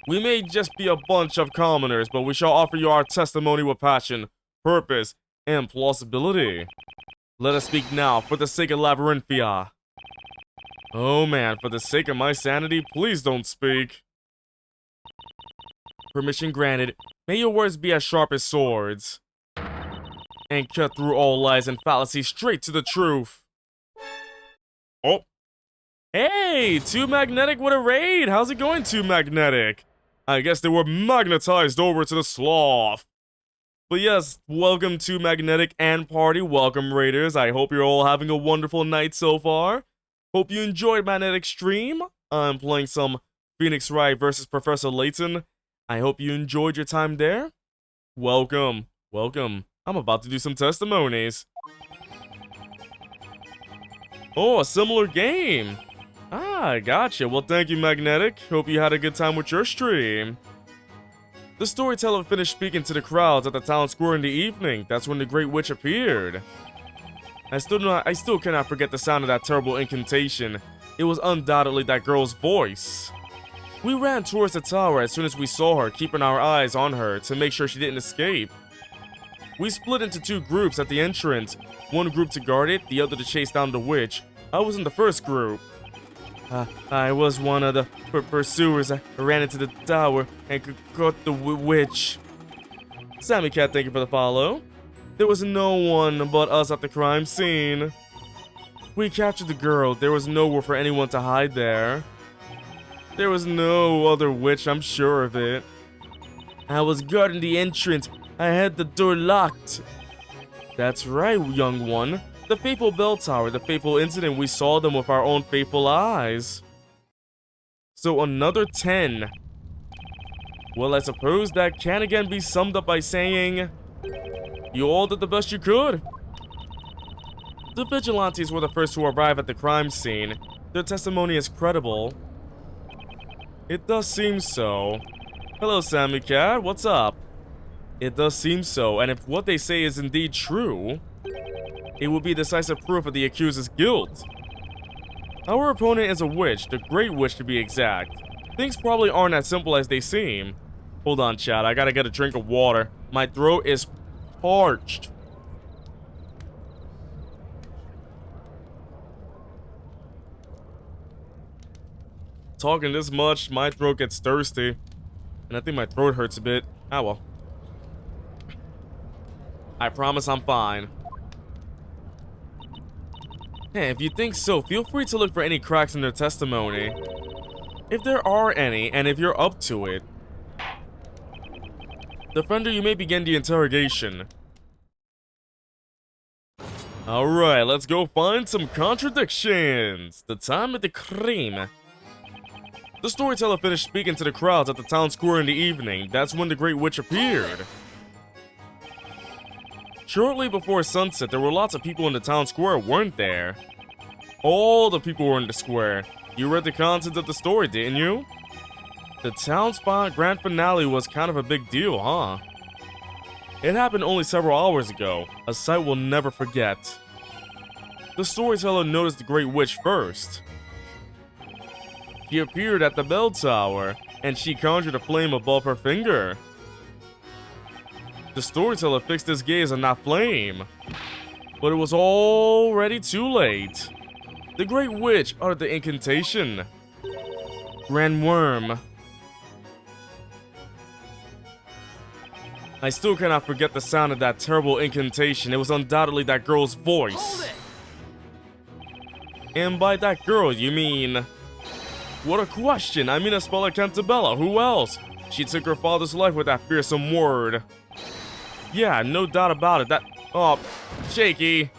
A: We may just be a bunch of commoners, but we shall offer you our testimony with passion, purpose, and plausibility. Let us speak now, for the sake of Labyrinthia. Oh man, for the sake of my sanity, please don't speak. Permission granted. May your words be as sharp as swords. And cut through all lies and fallacies straight to the truth. Oh. Hey, Too Magnetic with a raid. How's it going, Too Magnetic? I guess they were magnetized over to the sloth. But yes, welcome to Magnetic and Party. Welcome, Raiders. I hope you're all having a wonderful night so far. Hope you enjoyed Magnetic's stream. I'm playing some Phoenix Wright versus Professor Layton. I hope you enjoyed your time there. Welcome. Welcome. I'm about to do some testimonies. Oh, a similar game. Ah, gotcha. Well, thank you, Magnetic. Hope you had a good time with your stream. The storyteller finished speaking to the crowds at the town square in the evening. That's when the Great Witch appeared. I still cannot forget the sound of that terrible incantation. It was undoubtedly that girl's voice. We ran towards the tower as soon as we saw her, keeping our eyes on her to make sure she didn't escape. We split into two groups at the entrance. One group to guard it, the other to chase down the witch. I was in the first group. I was one of the pursuers. I ran into the tower and caught the witch. Sammy Cat, thank you for the follow. There was no one but us at the crime scene. We captured the girl. There was nowhere for anyone to hide there. There was no other witch, I'm sure of it. I was guarding the entrance. I had the door locked. That's right, young one. The fateful bell tower, the fateful incident, we saw them with our own faithful eyes. So another 10. Well, I suppose that can again be summed up by saying, you all did the best you could. The vigilantes were the first to arrive at the crime scene. Their testimony is credible. It does seem so. Hello, Sammy Cat. What's up? It does seem so, and if what they say is indeed true, it will be decisive proof of the accuser's guilt. Our opponent is a witch, the Great Witch to be exact. Things probably aren't as simple as they seem. Hold on, chat. I gotta get a drink of water. My throat is parched. Talking this much, my throat gets thirsty. And I think my throat hurts a bit. Ah, well. I promise I'm fine. Hey, if you think so, feel free to look for any cracks in their testimony. If there are any, and if you're up to it. Defender, you may begin the interrogation. Alright, let's go find some contradictions. The time of the crime. The storyteller finished speaking to the crowds at the town square in the evening. That's when the Great Witch appeared. Shortly before sunset, there were lots of people in the town square, weren't there? All the people were in the square. You read the content of the story, didn't you? The town's grand finale was kind of a big deal, huh? It happened only several hours ago, a sight we'll never forget. The storyteller noticed the Great Witch first. She appeared at the bell tower, and she conjured a flame above her finger. The storyteller fixed his gaze on that flame, but it was already too late. The Great Witch uttered the incantation. Grand Worm. I still cannot forget the sound of that terrible incantation. It was undoubtedly that girl's voice. And by that girl, you mean... What a question! I mean Espella Cantabella, who else? She took her father's life with that fearsome word. Yeah, no doubt about it, Oh, shaky.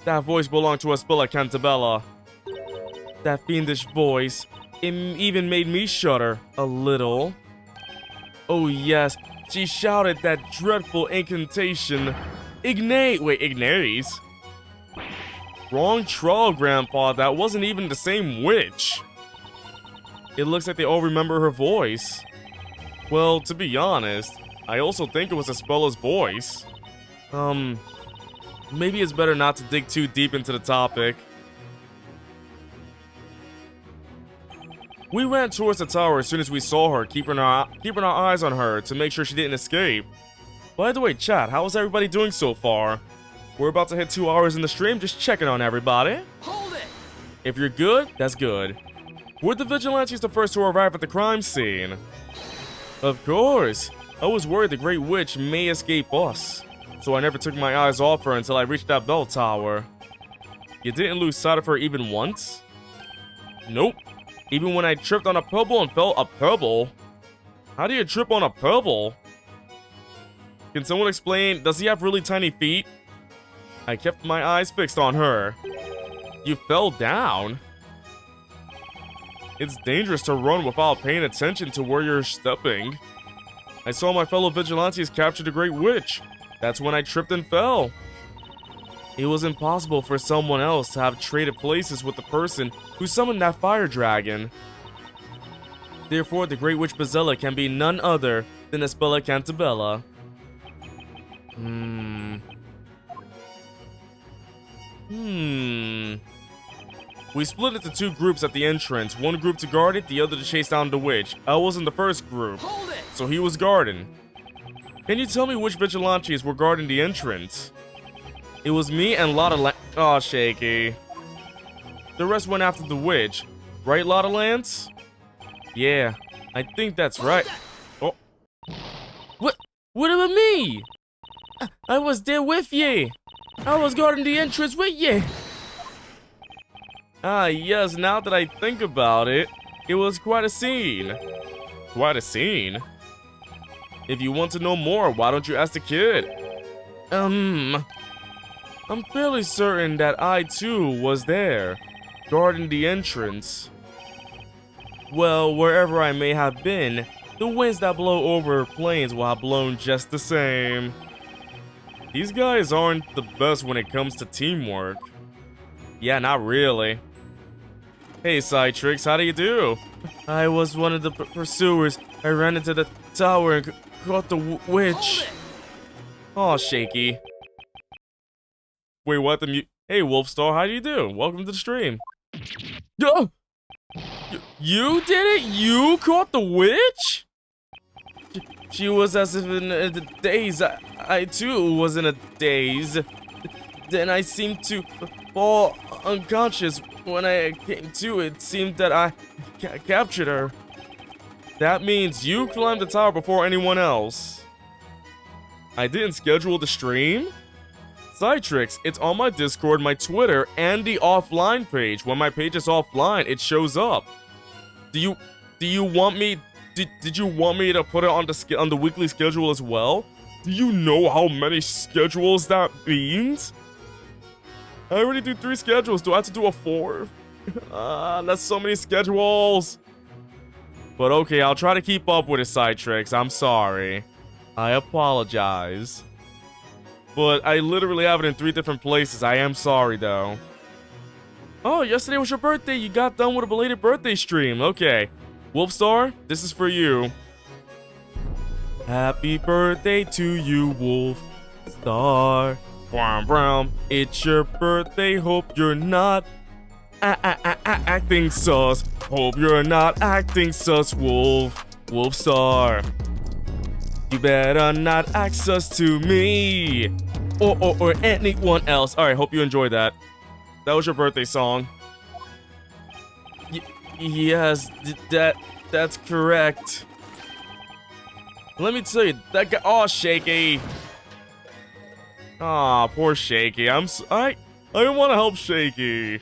A: That voice belonged to Espella Cantabella. That fiendish voice, it even made me shudder, a little. Oh yes, she shouted that dreadful incantation. Ignace? Wrong troll, Grandpa, that wasn't even the same witch. It looks like they all remember her voice. Well, to be honest, I also think it was Espella's voice. Maybe it's better not to dig too deep into the topic. We ran towards the tower as soon as we saw her, keeping our eyes on her to make sure she didn't escape. By the way, chat, how is everybody doing so far? We're about to hit 2 hours in the stream, just checking on everybody.
C: Hold it!
A: If you're good, that's good. Were the vigilantes the first to arrive at the crime scene? Of course. I was worried the Great Witch may escape us, so I never took my eyes off her until I reached that bell tower. You didn't lose sight of her even once? Nope. Even when I tripped on a pebble and fell a pebble? How do you trip on a pebble? Can someone explain, does he have really tiny feet? I kept my eyes fixed on her. You fell down? It's dangerous to run without paying attention to where you're stepping. I saw my fellow vigilantes capture the Great Witch. That's when I tripped and fell. It was impossible for someone else to have traded places with the person who summoned that fire dragon. Therefore, the Great Witch Bazella can be none other than Espella Cantabella. We split into 2 groups at the entrance. One group to guard it, the other to chase down the witch. I was in the first group, so he was guarding. Can you tell me which vigilantes were guarding the entrance? It was me and Lotta Aw, shaky. The rest went after the witch. Right, Lotta Lance? Yeah, I think that's right. Oh. What about me? I was there with ye. I was guarding the entrance with ye. Ah, yes, now that I think about it, it was quite a scene. Quite a scene? If you want to know more, why don't you ask the kid? I'm fairly certain that I too was there, guarding the entrance. Well, wherever I may have been, the winds that blow over plains will have blown just the same. These guys aren't the best when it comes to teamwork. Yeah, not really. Hey, Citrix, how do you do? I was one of the pursuers. I ran into the tower and caught the witch. Oh, shaky. Wait, what the Hey, Wolfstar, how do you do? Welcome to the stream. Oh! You did it? You caught the witch? She was as if in a daze. I too was in a daze. Then I seemed to fall unconscious. When I came to, it seemed that I captured her. That means you climbed the tower before anyone else. I didn't schedule the stream? Sidetricks, it's on my Discord, my Twitter, and the offline page. When my page is offline, it shows up. Do you want me? Did you want me to put it on the weekly schedule as well? Do you know how many schedules that means? I already do 3 schedules. Do I have to do a 4th? That's so many schedules. But okay, I'll try to keep up with it, Sidetricks. I'm sorry. I apologize. But I literally have it in 3 different places. I am sorry, though. Oh, yesterday was your birthday. You got done with a belated birthday stream. Okay. Wolfstar, this is for you. Happy birthday to you, Wolfstar. Brown, brown. It's your birthday. Hope you're not acting sus. Hope you're not acting sus, Wolfstar. You better not act sus to me. Or anyone else. Alright, hope you enjoyed that. That was your birthday song. Yes, that's correct. Let me tell you, that guy. Oh, Shaky. Aw, poor Shaky. I want to help Shaky.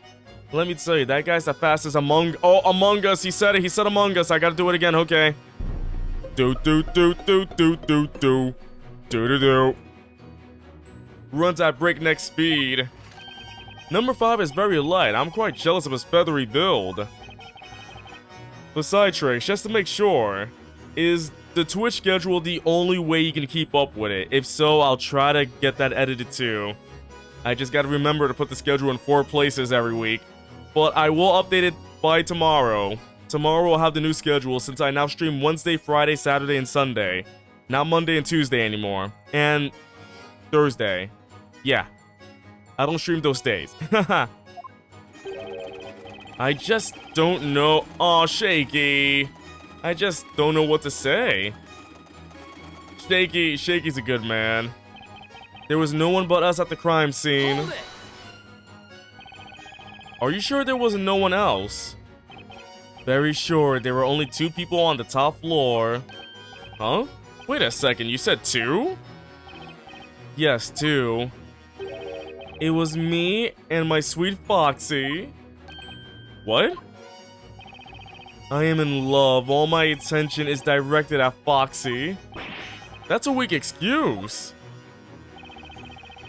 A: Let me tell you, that guy's the fastest Among Us. He said it. He said Among Us. I gotta do it again. Okay. Do. Runs at breakneck speed. Number 5 is very light. I'm quite jealous of his feathery build. Besides, Tricks, just to make sure, is the Twitch schedule the only way you can keep up with it? If so, I'll try to get that edited too. I just gotta remember to put the schedule in 4 places every week. But I will update it by tomorrow. Tomorrow we'll have the new schedule since I now stream Wednesday, Friday, Saturday, and Sunday. Not Monday and Tuesday anymore. And Thursday. Yeah. I don't stream those days. I just don't know. Aw, Shaky. I just don't know what to say. Shaky's a good man. There was no one but us at the crime scene. Are you sure there was no one else? Very sure. There were only 2 people on the top floor. Huh? Wait a second, you said 2? Yes, 2. It was me and my sweet Foxy. What? I am in love. All my attention is directed at Foxy. That's a weak excuse.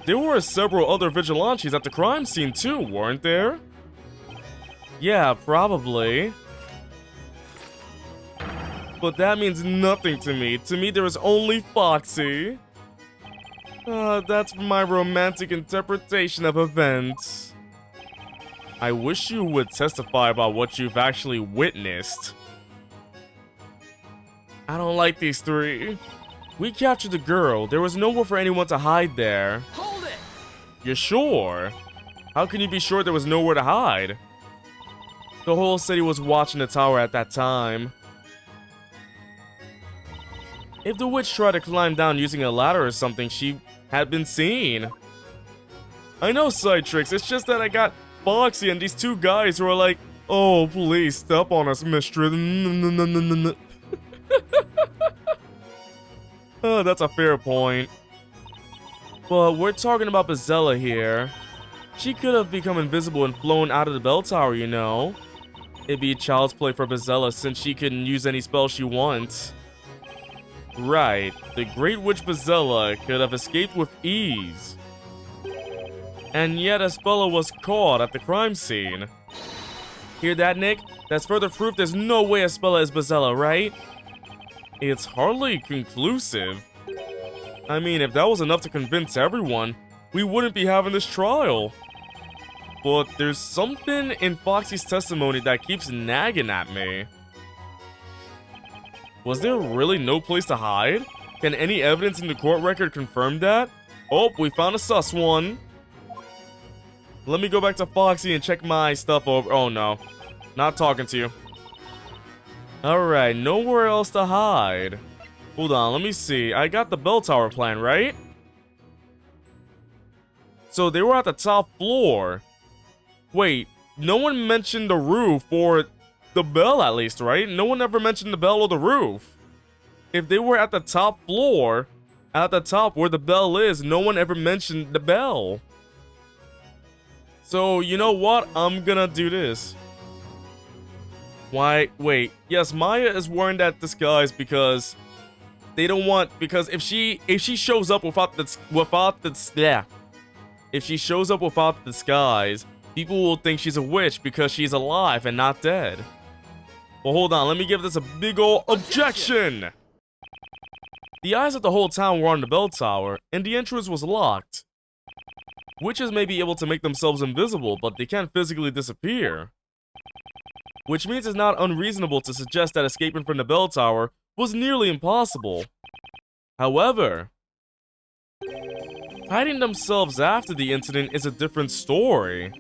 A: There were several other vigilantes at the crime scene too, weren't there? Yeah, probably. But that means nothing to me. To me, there is only Foxy. That's my romantic interpretation of events. I wish you would testify about what you've actually witnessed. I don't like these 3. We captured the girl. There was nowhere for anyone to hide there.
C: Hold it!
A: You're sure? How can you be sure there was nowhere to hide? The whole city was watching the tower at that time. If the witch tried to climb down using a ladder or something, she had been seen. I know, Sidetricks, it's just that I got Foxy and these 2 guys who are like, oh, please step on us, mistress. Oh, that's a fair point. But we're talking about Bezella here. She could have become invisible and flown out of the bell tower, you know. It'd be child's play for Bezella since she can use any spell she wants. Right, the Great Witch Bezella could have escaped with ease. And yet Espella was caught at the crime scene. Hear that, Nick? That's further proof there's no way Espella is Bezella, right? It's hardly conclusive. I mean, if that was enough to convince everyone, we wouldn't be having this trial. But there's something in Foxy's testimony that keeps nagging at me. Was there really no place to hide? Can any evidence in the court record confirm that? Oh, we found a sus one. Let me go back to Foxy and check my stuff over. Oh no, not talking to you. Alright, nowhere else to hide. Hold on, let me see. I got the bell tower plan, right? So they were at the top floor. Wait, no one mentioned the roof or the bell at least, right? No one ever mentioned the bell or the roof. If they were at the top floor, at the top where the bell is, no one ever mentioned the bell. So, you know what? I'm gonna do this. Why? Wait. Yes, Maya is wearing that disguise because they don't want. Because if she shows up without the if she shows up without the disguise, people will think she's a witch because she's alive and not dead. Well, hold on. Let me give this a big ol' objection. The eyes of the whole town were on the bell tower, and the entrance was locked. Witches may be able to make themselves invisible, but they can't physically disappear. Which means it's not unreasonable to suggest that escaping from the bell tower was nearly impossible. However, hiding themselves after the incident is a different story.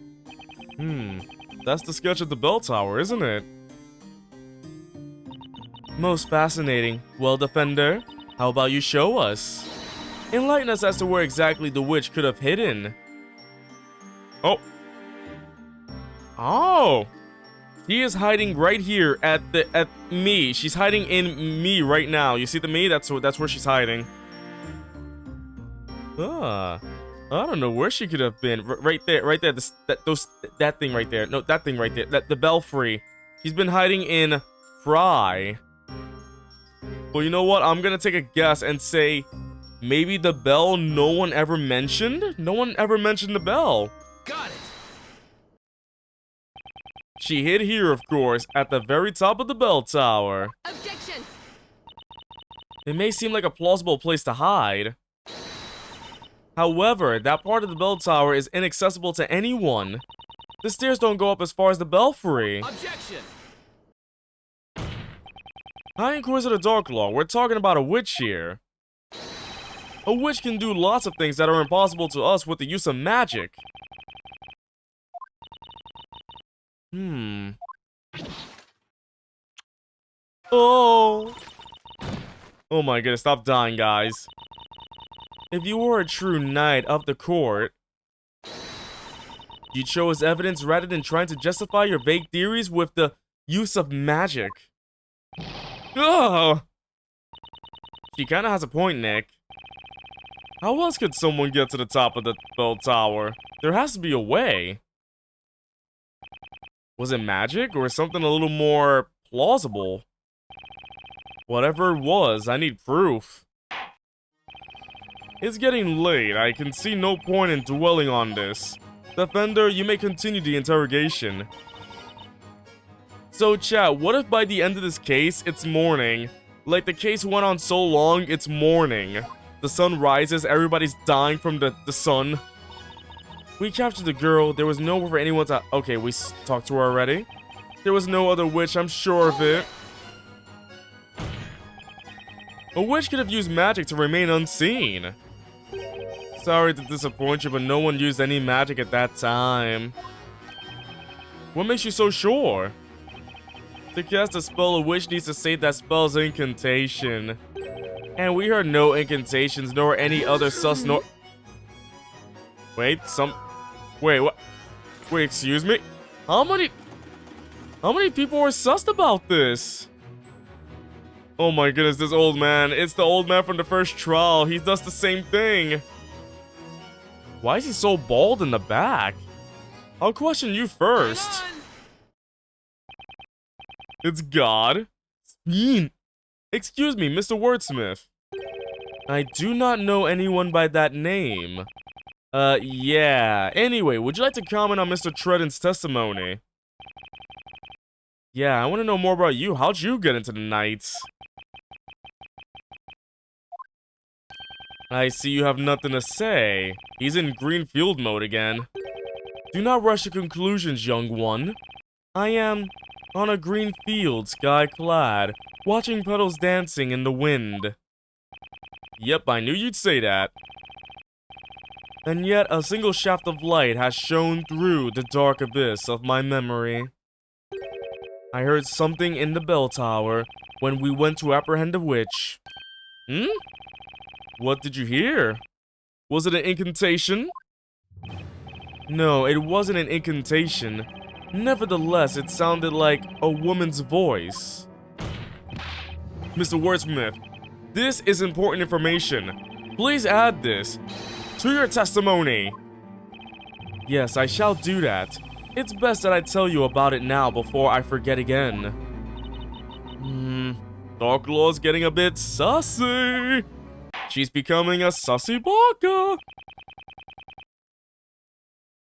A: That's the sketch of the bell tower, isn't it? Most fascinating. Well, Defender, how about you show us? Enlighten us as to where exactly the witch could have hidden. Oh! She is hiding right here at me. She's hiding in me right now. You see the me? That's where she's hiding. I don't know where she could have been. Right there. That thing right there. No, that thing right there. The belfry. She's been hiding in Fry. Well, you know what? I'm gonna take a guess and say maybe the bell no one ever mentioned? No one ever mentioned the bell.
C: Got it.
A: She hid here, of course, at the very top of the bell tower.
B: Objection!
A: It may seem like a plausible place to hide. However, that part of the bell tower is inaccessible to anyone. The stairs don't go up as far as the belfry.
C: Objection!
A: High Inquisitor Darklaw, we're talking about a witch here. A witch can do lots of things that are impossible to us with the use of magic. Oh my goodness, stop dying, guys. If you were a true knight of the court, you'd show us evidence rather than trying to justify your vague theories with the use of magic. Ugh! She kinda has a point, Nick. How else could someone get to the top of the bell tower? There has to be a way. Was it magic or something a little more plausible? Whatever it was, I need proof. It's getting late. I can see no point in dwelling on this. Defender, you may continue the interrogation. So chat, what if by the end of this case, it's morning? Like the case went on so long, it's morning. The sun rises, everybody's dying from the sun. We captured the girl, there was nowhere for anyone to... Okay, we talked to her already. There was no other witch, I'm sure of it. A witch could have used magic to remain unseen. Sorry to disappoint you, but no one used any magic at that time. What makes you so sure? To cast a spell, a witch needs to say that spell's incantation. And we heard no incantations, nor any other sus, nor... Wait, Wait, what? Wait, excuse me? How many people were sussed about this? Oh my goodness, this old man. It's the old man from the first trial. He does the same thing. Why is he so bald in the back? I'll question you first. It's God. Excuse me, Mr. Wordsmith. I do not know anyone by that name. Yeah. Anyway, would you like to comment on Mr. Tredden's testimony? Yeah, I want to know more about you. How'd you get into the Knights? I see you have nothing to say. He's in green field mode again. Do not rush to conclusions, young one. I am on a green field, sky-clad, watching petals dancing in the wind. Yep, I knew you'd say that. And yet, a single shaft of light has shone through the dark abyss of my memory. I heard something in the bell tower when we went to apprehend the witch. Hmm? What did you hear? Was it an incantation? No, it wasn't an incantation. Nevertheless, it sounded like a woman's voice. Mr. Wordsmith, this is important information. Please add this to your testimony. Yes, I shall do that. It's best that I tell you about it now before I forget again. Dark Lord's getting a bit sussy. She's becoming a sussy baka.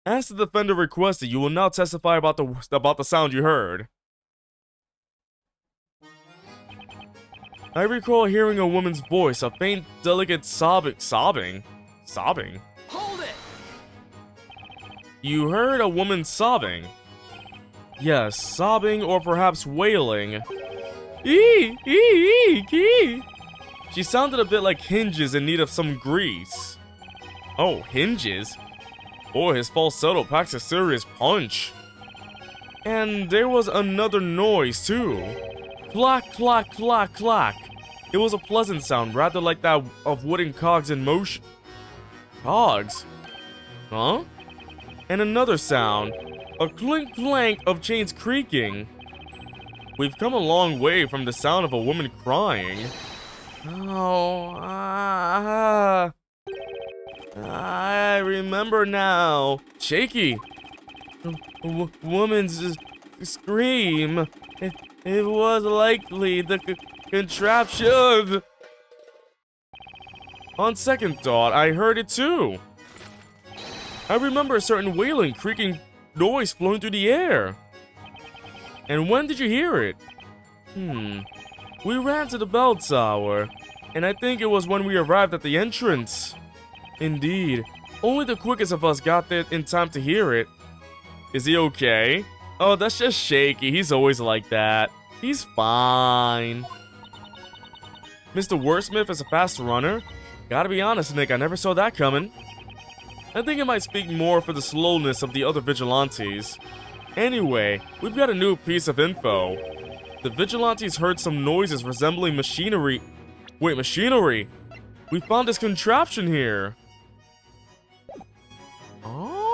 A: As the defender requested, you will now testify about the sound you heard. I recall hearing a woman's voice, a faint, delicate sobbing.
C: Hold it!
A: You heard a woman sobbing. Yes, sobbing or perhaps wailing. Ee. She sounded a bit like hinges in need of some grease. Oh, hinges? Boy, his falsetto packs a serious punch. And there was another noise too. Clack, clack, clack, clack. It was a pleasant sound, rather like that of wooden cogs in motion. Cogs? Huh? And another sound. A clink clank of chains creaking. We've come a long way from the sound of a woman crying. Oh, I remember now. Shaky. A woman's scream. It was likely the contraption. On second thought, I heard it too. I remember a certain wailing, creaking noise flowing through the air. And when did you hear it? We ran to the bell tower, and I think it was when we arrived at the entrance. Indeed, only the quickest of us got there in time to hear it. Is he okay? Oh, that's just Shaky. He's always like that. He's fine. Mr. Wordsmith is a fast runner? Gotta be honest, Nick, I never saw that coming. I think it might speak more for the slowness of the other vigilantes. Anyway, we've got a new piece of info. The vigilantes heard some noises resembling machinery. Wait, machinery? We found this contraption here. Oh.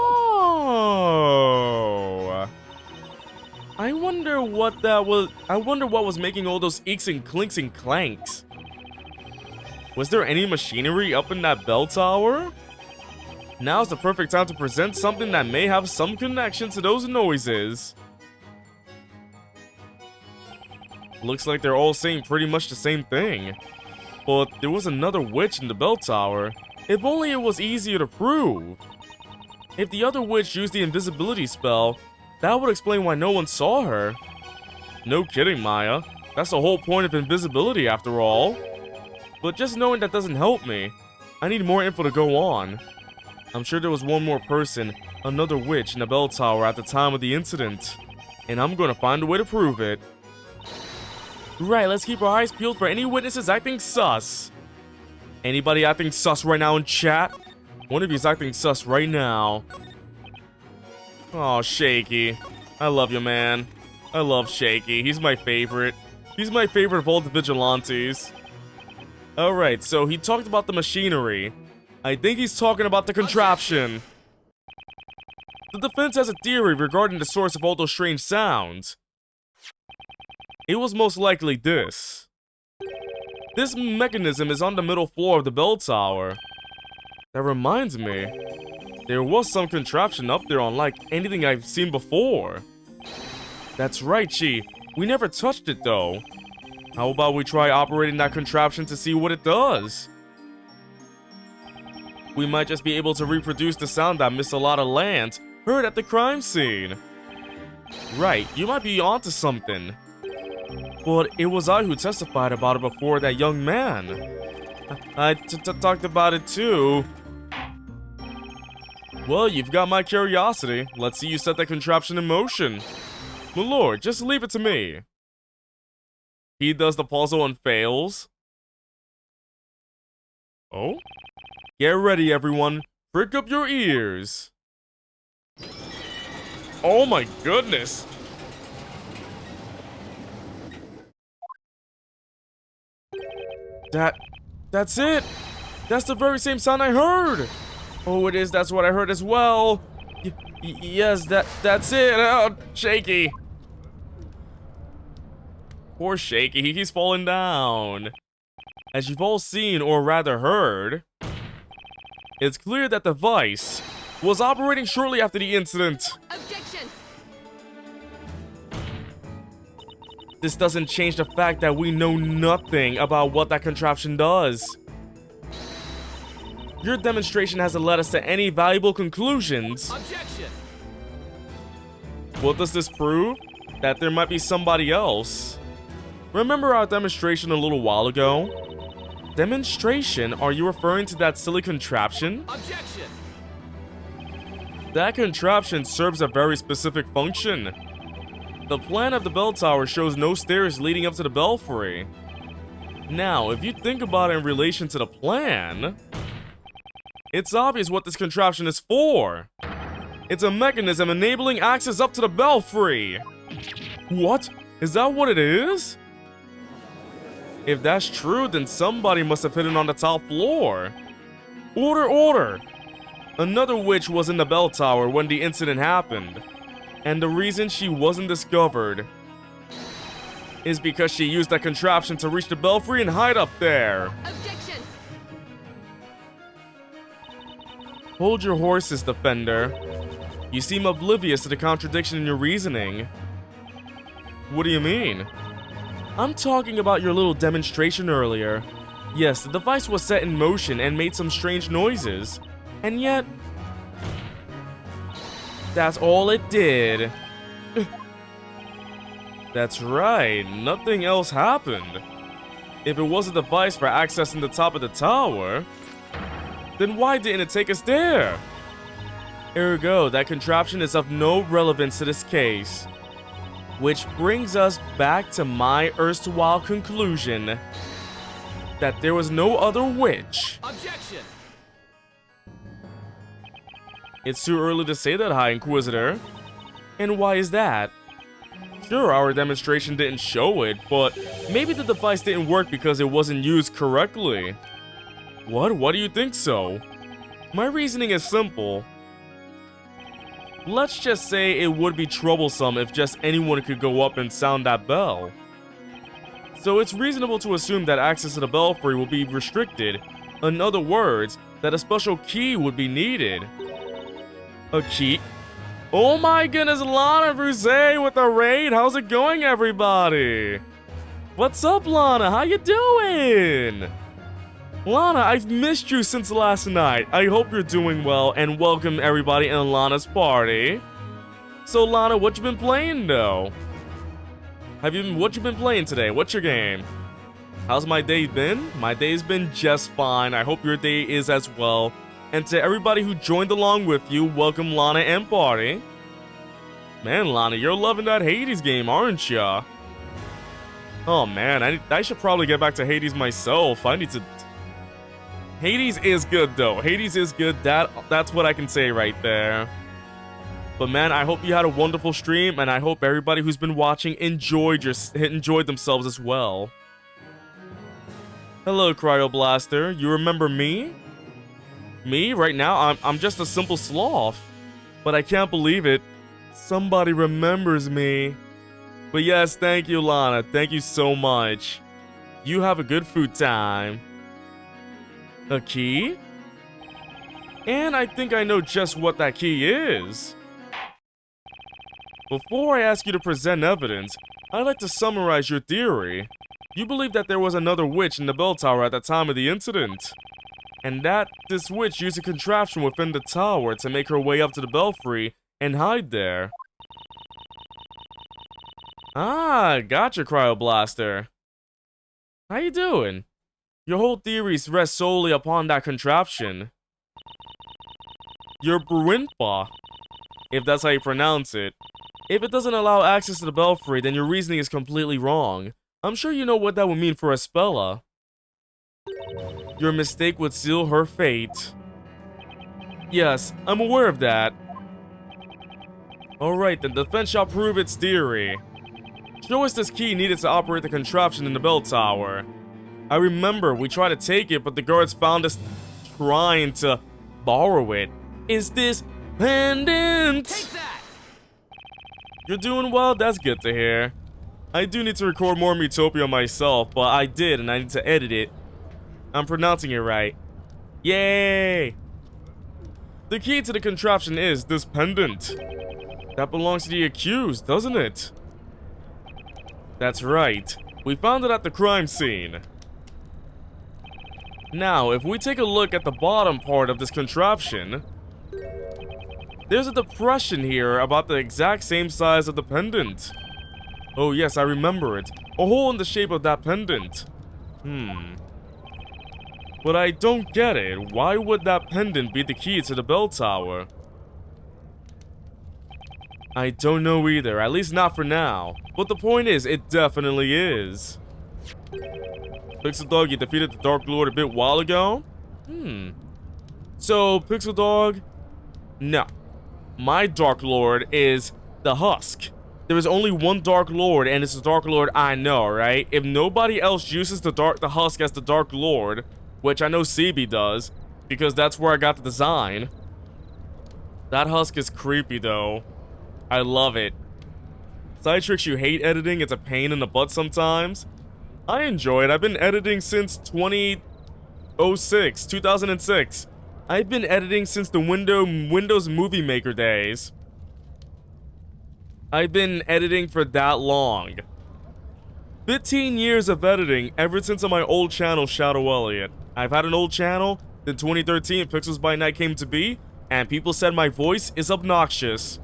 A: I wonder what that was. I wonder what was making all those eeks and clinks and clanks. Was there any machinery up in that bell tower? Now's the perfect time to present something that may have some connection to those noises. Looks like they're all saying pretty much the same thing. But there was another witch in the bell tower. If only it was easier to prove. If the other witch used the invisibility spell, that would explain why no one saw her. No kidding, Maya. That's the whole point of invisibility after all. But just knowing that doesn't help me. I need more info to go on. I'm sure there was one more person, another witch in the bell tower at the time of the incident. And I'm gonna find a way to prove it. Right, let's keep our eyes peeled for any witnesses acting sus. Anybody acting sus right now in chat? One of you's acting sus right now. Oh, Shaky. I love you, man. I love Shaky. He's my favorite. He's my favorite of all the vigilantes. Alright, so he talked about the machinery. I think he's talking about the contraption. The defense has a theory regarding the source of all those strange sounds. It was most likely this. This mechanism is on the middle floor of the bell tower. That reminds me, there was some contraption up there unlike anything I've seen before. That's right, Chief. We never touched it though. How about we try operating that contraption to see what it does? We might just be able to reproduce the sound that Miss Alada Land heard at the crime scene. Right, you might be onto something. But it was I who testified about it before that young man. I talked about it too. Well, you've got my curiosity. Let's see you set that contraption in motion. My lord, just leave it to me. He does the puzzle and fails. Oh? Get ready, everyone. Prick up your ears. Oh my goodness. That's it. That's the very same sound I heard. Oh, it is. That's what I heard as well. Yes, that's it. Oh, Shaky. Poor Shaky. He's falling down. As you've all seen, or rather heard, it's clear that the device was operating shortly after the incident.
B: Objection!
A: This doesn't change the fact that we know nothing about what that contraption does. Your demonstration hasn't led us to any valuable conclusions.
C: Objection!
A: What does this prove? That there might be somebody else. Remember our demonstration a little while ago? Demonstration? Are you referring to that silly contraption?
C: Objection!
A: That contraption serves a very specific function. The plan of the bell tower shows no stairs leading up to the belfry. Now, if you think about it in relation to the plan, it's obvious what this contraption is for. It's a mechanism enabling access up to the belfry. What? Is that what it is? If that's true, then somebody must have hidden on the top floor. Order, order! Another witch was in the bell tower when the incident happened. And the reason she wasn't discovered is because she used that contraption to reach the belfry and hide up there.
B: Objection!
A: Hold your horses, Defender. You seem oblivious to the contradiction in your reasoning. What do you mean? I'm talking about your little demonstration earlier. Yes, the device was set in motion and made some strange noises. And yet, that's all it did. That's right, nothing else happened. If it was a device for accessing the top of the tower, then why didn't it take us there? Ergo, that contraption is of no relevance to this case. Which brings us back to my erstwhile conclusion that there was no other witch.
C: Objection!
A: It's too early to say that, High Inquisitor. And why is that? Sure, our demonstration didn't show it, but maybe the device didn't work because it wasn't used correctly. What? Why do you think so? My reasoning is simple. Let's just say it would be troublesome if just anyone could go up and sound that bell. So it's reasonable to assume that access to the belfry will be restricted. In other words, that a special key would be needed. A key? Oh my goodness, Lana Bruse with a raid. How's it going, everybody? What's up, Lana? How you doing? Lana, I've missed you since last night. I hope you're doing well, and welcome everybody in Lana's party. So, Lana, what you been playing, though? What you been playing today? What's your game? How's my day been? My day's been just fine. I hope your day is as well. And to everybody who joined along with you, welcome Lana and party. Man, Lana, you're loving that Hades game, aren't ya? Oh man, I should probably get back to Hades myself. I need to... Hades is good though. Hades is good. That's what I can say right there. But man, I hope you had a wonderful stream, and I hope everybody who's been watching enjoyed themselves as well. Hello, Cryo Blaster. You remember me? Me? Right now, I'm just a simple sloth. But I can't believe it. Somebody remembers me. But yes, thank you, Lana. Thank you so much. You have a good food time. A key? And I think I know just what that key is. Before I ask you to present evidence, I'd like to summarize your theory. You believe that there was another witch in the bell tower at the time of the incident, and that this witch used a contraption within the tower to make her way up to the belfry and hide there. Ah, gotcha, Cryoblaster. How you doing? Your whole theories rest solely upon that contraption. Your Bruinpa, if that's how you pronounce it. If it doesn't allow access to the belfry, then your reasoning is completely wrong. I'm sure you know what that would mean for Espella. Your mistake would seal her fate. Yes, I'm aware of that. Alright, then the defense shall prove its theory. Show us this key needed to operate the contraption in the bell tower. I remember we tried to take it, but the guards found us trying to borrow it. Is this pendant?
C: Take that!
A: You're doing well, that's good to hear. I do need to record more Metopia myself, but I did and I need to edit it. I'm pronouncing it right. Yay! The key to the contraption is this pendant. That belongs to the accused, doesn't it? That's right. We found it at the crime scene. Now, if we take a look at the bottom part of this contraption, there's a depression here about the exact same size of the pendant. Oh yes, I remember it. A hole in the shape of that pendant. But I don't get it. Why would that pendant be the key to the bell tower? I don't know either, at least not for now. But the point is, it definitely is. Pixel Dog, you defeated the Dark Lord a bit while ago? So, Pixel Dog? No. My Dark Lord is the Husk. There is only one Dark Lord, and it's the Dark Lord I know, right? If nobody else uses the Husk as the Dark Lord, which I know CB does, because that's where I got the design. That Husk is creepy, though. I love it. Sidetricks, you hate editing. It's a pain in the butt sometimes. I enjoy it. I've been editing since 2006. I've been editing since the Windows Movie Maker days. I've been editing for that long. 15 years of editing ever since on my old channel, Shadow Elliott. I've had an old channel, then 2013 Pixels by Night came to be, and people said my voice is obnoxious.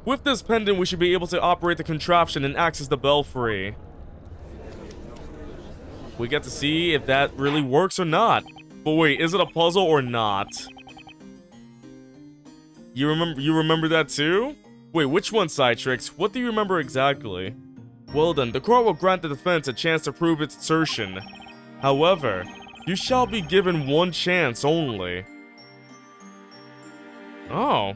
A: With this pendant, we should be able to operate the contraption and access the belfry. We get to see if that really works or not. But wait, is it a puzzle or not? You remember that too? Wait, which one, Sidetricks? What do you remember exactly? Well then, the court will grant the defense a chance to prove its assertion. However, you shall be given one chance only. Oh.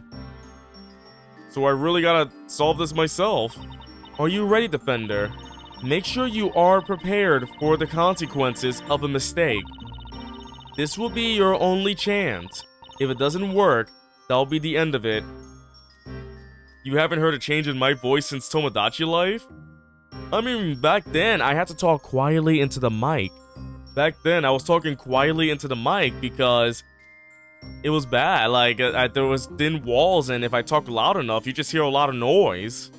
A: So I really gotta solve this myself. Are you ready, Defender? Make sure you are prepared for the consequences of a mistake. This will be your only chance. If it doesn't work, that'll be the end of it. You haven't heard a change in my voice since Tomodachi Life? I mean, back then, I had to talk quietly into the mic. Back then, I was talking quietly into the mic because it was bad. Like, there was thin walls, and if I talked loud enough, you just hear a lot of noise.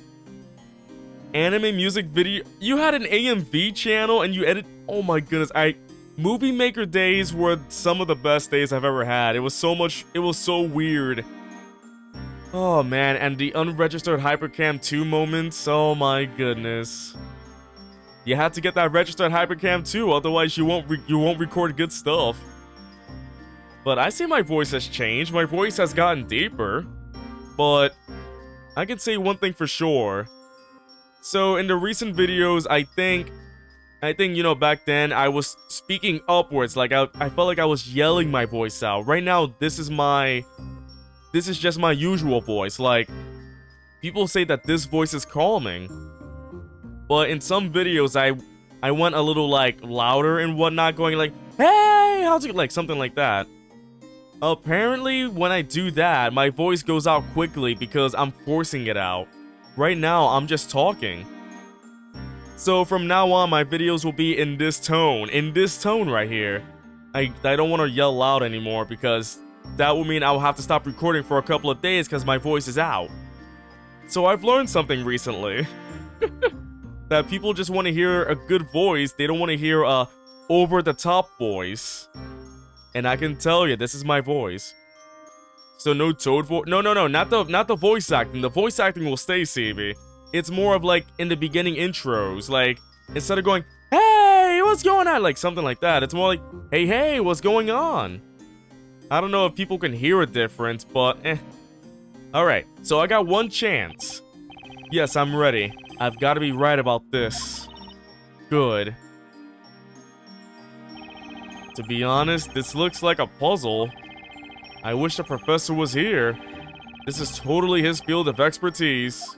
A: Anime music video. You had an AMV channel, and you edit. Oh my goodness. Movie Maker days were some of the best days I've ever had. It was so much. It was so weird. Oh man, and the unregistered Hypercam 2 moments. Oh my goodness. You had to get that registered Hypercam 2, otherwise you won't record good stuff. But I see my voice has changed. My voice has gotten deeper. But I can say one thing for sure. So in the recent videos, I think, you know, back then I was speaking upwards. Like I felt like I was yelling my voice out. Right now, this is just my usual voice. Like, people say that this voice is calming. But in some videos, I went a little, like, louder and whatnot, going like, hey, how's it, like, something like that. Apparently, when I do that, my voice goes out quickly because I'm forcing it out. Right now, I'm just talking. So from now on, my videos will be in this tone right here. I don't want to yell loud anymore because that will mean I'll have to stop recording for a couple of days because my voice is out. So I've learned something recently. That people just want to hear a good voice. They don't want to hear a over-the-top voice. And I can tell you, this is my voice. So no Toad voice. No, not the voice acting. The voice acting will stay, CB. It's more of like in the beginning intros. Like, instead of going, hey, what's going on? Like something like that. It's more like, hey, what's going on? I don't know if people can hear a difference, but Alright, so I got one chance. Yes, I'm ready. I've got to be right about this. Good. To be honest, this looks like a puzzle. I wish the professor was here. This is totally his field of expertise.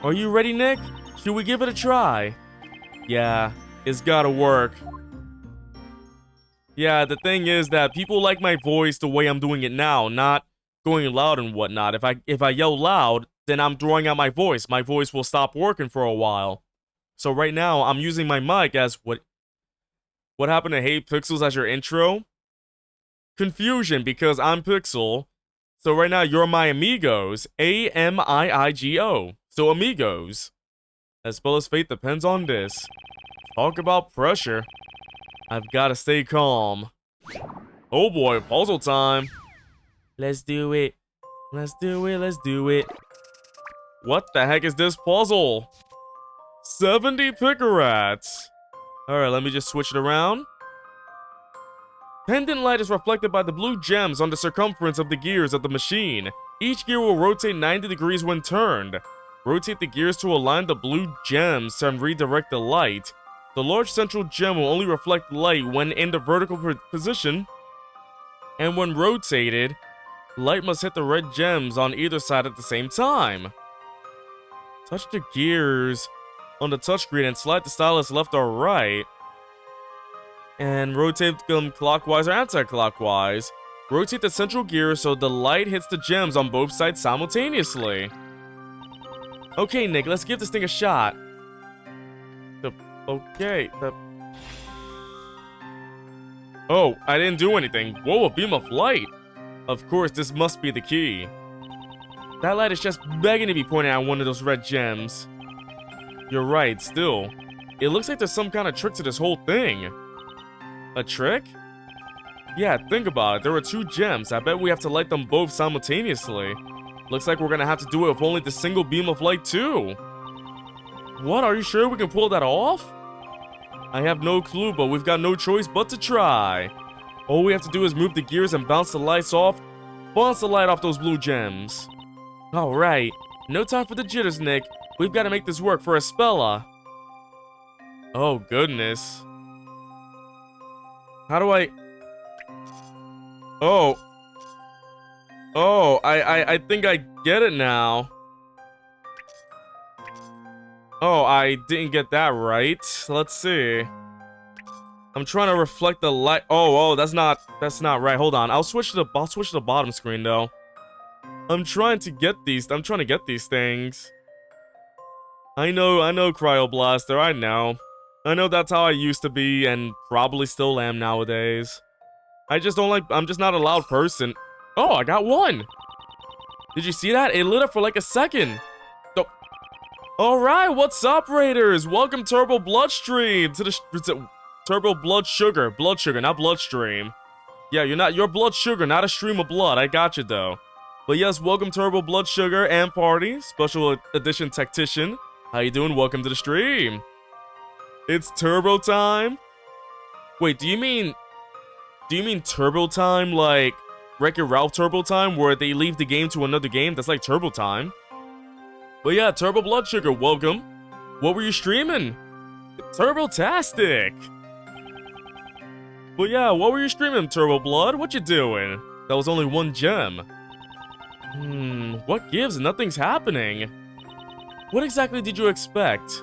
A: Are you ready, Nick? Should we give it a try? Yeah, it's gotta work. Yeah, the thing is that people like my voice the way I'm doing it now, not going loud and whatnot. If I yell loud, then I'm throwing out my voice. My voice will stop working for a while. So right now, I'm using my mic as what happened to Hey Pixels as your intro? Confusion, because I'm Pixel. So right now, you're my amigos. A-M-I-I-G-O. So amigos. As spell as fate depends on this. Talk about pressure. I've gotta stay calm. Oh boy, puzzle time. Let's do it. Let's do it, let's do it. What the heck is this puzzle? 70 Pickerats. Alright, let me just switch it around. Pendant light is reflected by the blue gems on the circumference of the gears of the machine. Each gear will rotate 90 degrees when turned. Rotate the gears to align the blue gems to redirect the light. The large central gem will only reflect light when in the vertical position, and when rotated, light must hit the red gems on either side at the same time. Touch the gears on the touchscreen and slide the stylus left or right, and rotate them clockwise or anti-clockwise. Rotate the central gear so the light hits the gems on both sides simultaneously. Okay, Nick, let's give this thing a shot. Oh, I didn't do anything. Whoa, a beam of light. Of course, this must be the key. That light is just begging to be pointed at one of those red gems. You're right, still. It looks like there's some kind of trick to this whole thing. A trick? Yeah, think about it. There are two gems. I bet we have to light them both simultaneously. Looks like we're gonna have to do it with only the single beam of light too. What? Are you sure we can pull that off? I have no clue, but we've got no choice but to try. All we have to do is move the gears and bounce the lights off. Bounce the light off those blue gems. Alright, no time for the jitters, Nick. We've got to make this work for Espella. Oh, goodness. How do I... Oh. Oh, I think I get it now. Oh, I didn't get that right. Let's see. I'm trying to reflect the light. Oh, that's not right. Hold on. I'll switch to the bottom screen though. I'm trying to get these things. I know, Cryo Blaster. I know that's how I used to be and probably still am nowadays. I'm just not a loud person. Oh, I got one. Did you see that? It lit up for like a second. Alright, what's up, Raiders? Welcome, Turbo Bloodstream, to the Turbo Blood Sugar, not Bloodstream. Yeah, you're blood sugar, not a stream of blood. I got you though. But yes, welcome, Turbo Blood Sugar and Party, Special Edition Tactician. How you doing? Welcome to the stream. It's Turbo Time. Wait, do you mean Turbo Time like Wreck-It Ralph Turbo Time, where they leave the game to another game? That's like Turbo Time. But yeah, Turbo Blood Sugar, welcome. What were you streaming? Turbo-tastic. But yeah, what were you streaming, Turbo Blood? What you doing? That was only one gem. What gives? Nothing's happening. What exactly did you expect?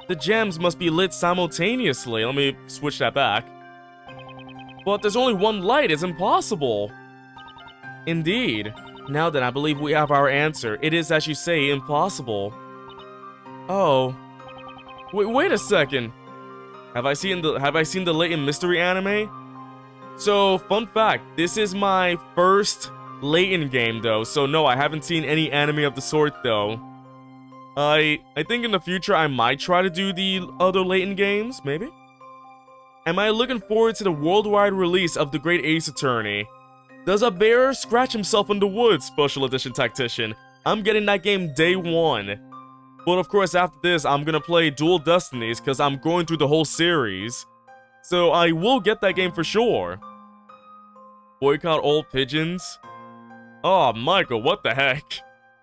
A: The gems must be lit simultaneously. Let me switch that back. But there's only one light. It's impossible. Indeed. Now then, I believe we have our answer. It is, as you say, impossible. Oh. Wait a second. Have I seen the Layton mystery anime? So, fun fact, this is my first Layton game though. So no, I haven't seen any anime of the sort though. I think in the future I might try to do the other Layton games, maybe? Am I looking forward to the worldwide release of The Great Ace Attorney? Does a bear scratch himself in the woods, Special Edition Tactician? I'm getting that game day one. But of course after this, I'm gonna play Dual Destinies because I'm going through the whole series. So I will get that game for sure. Boycott all pigeons? Oh, Michael, what the heck?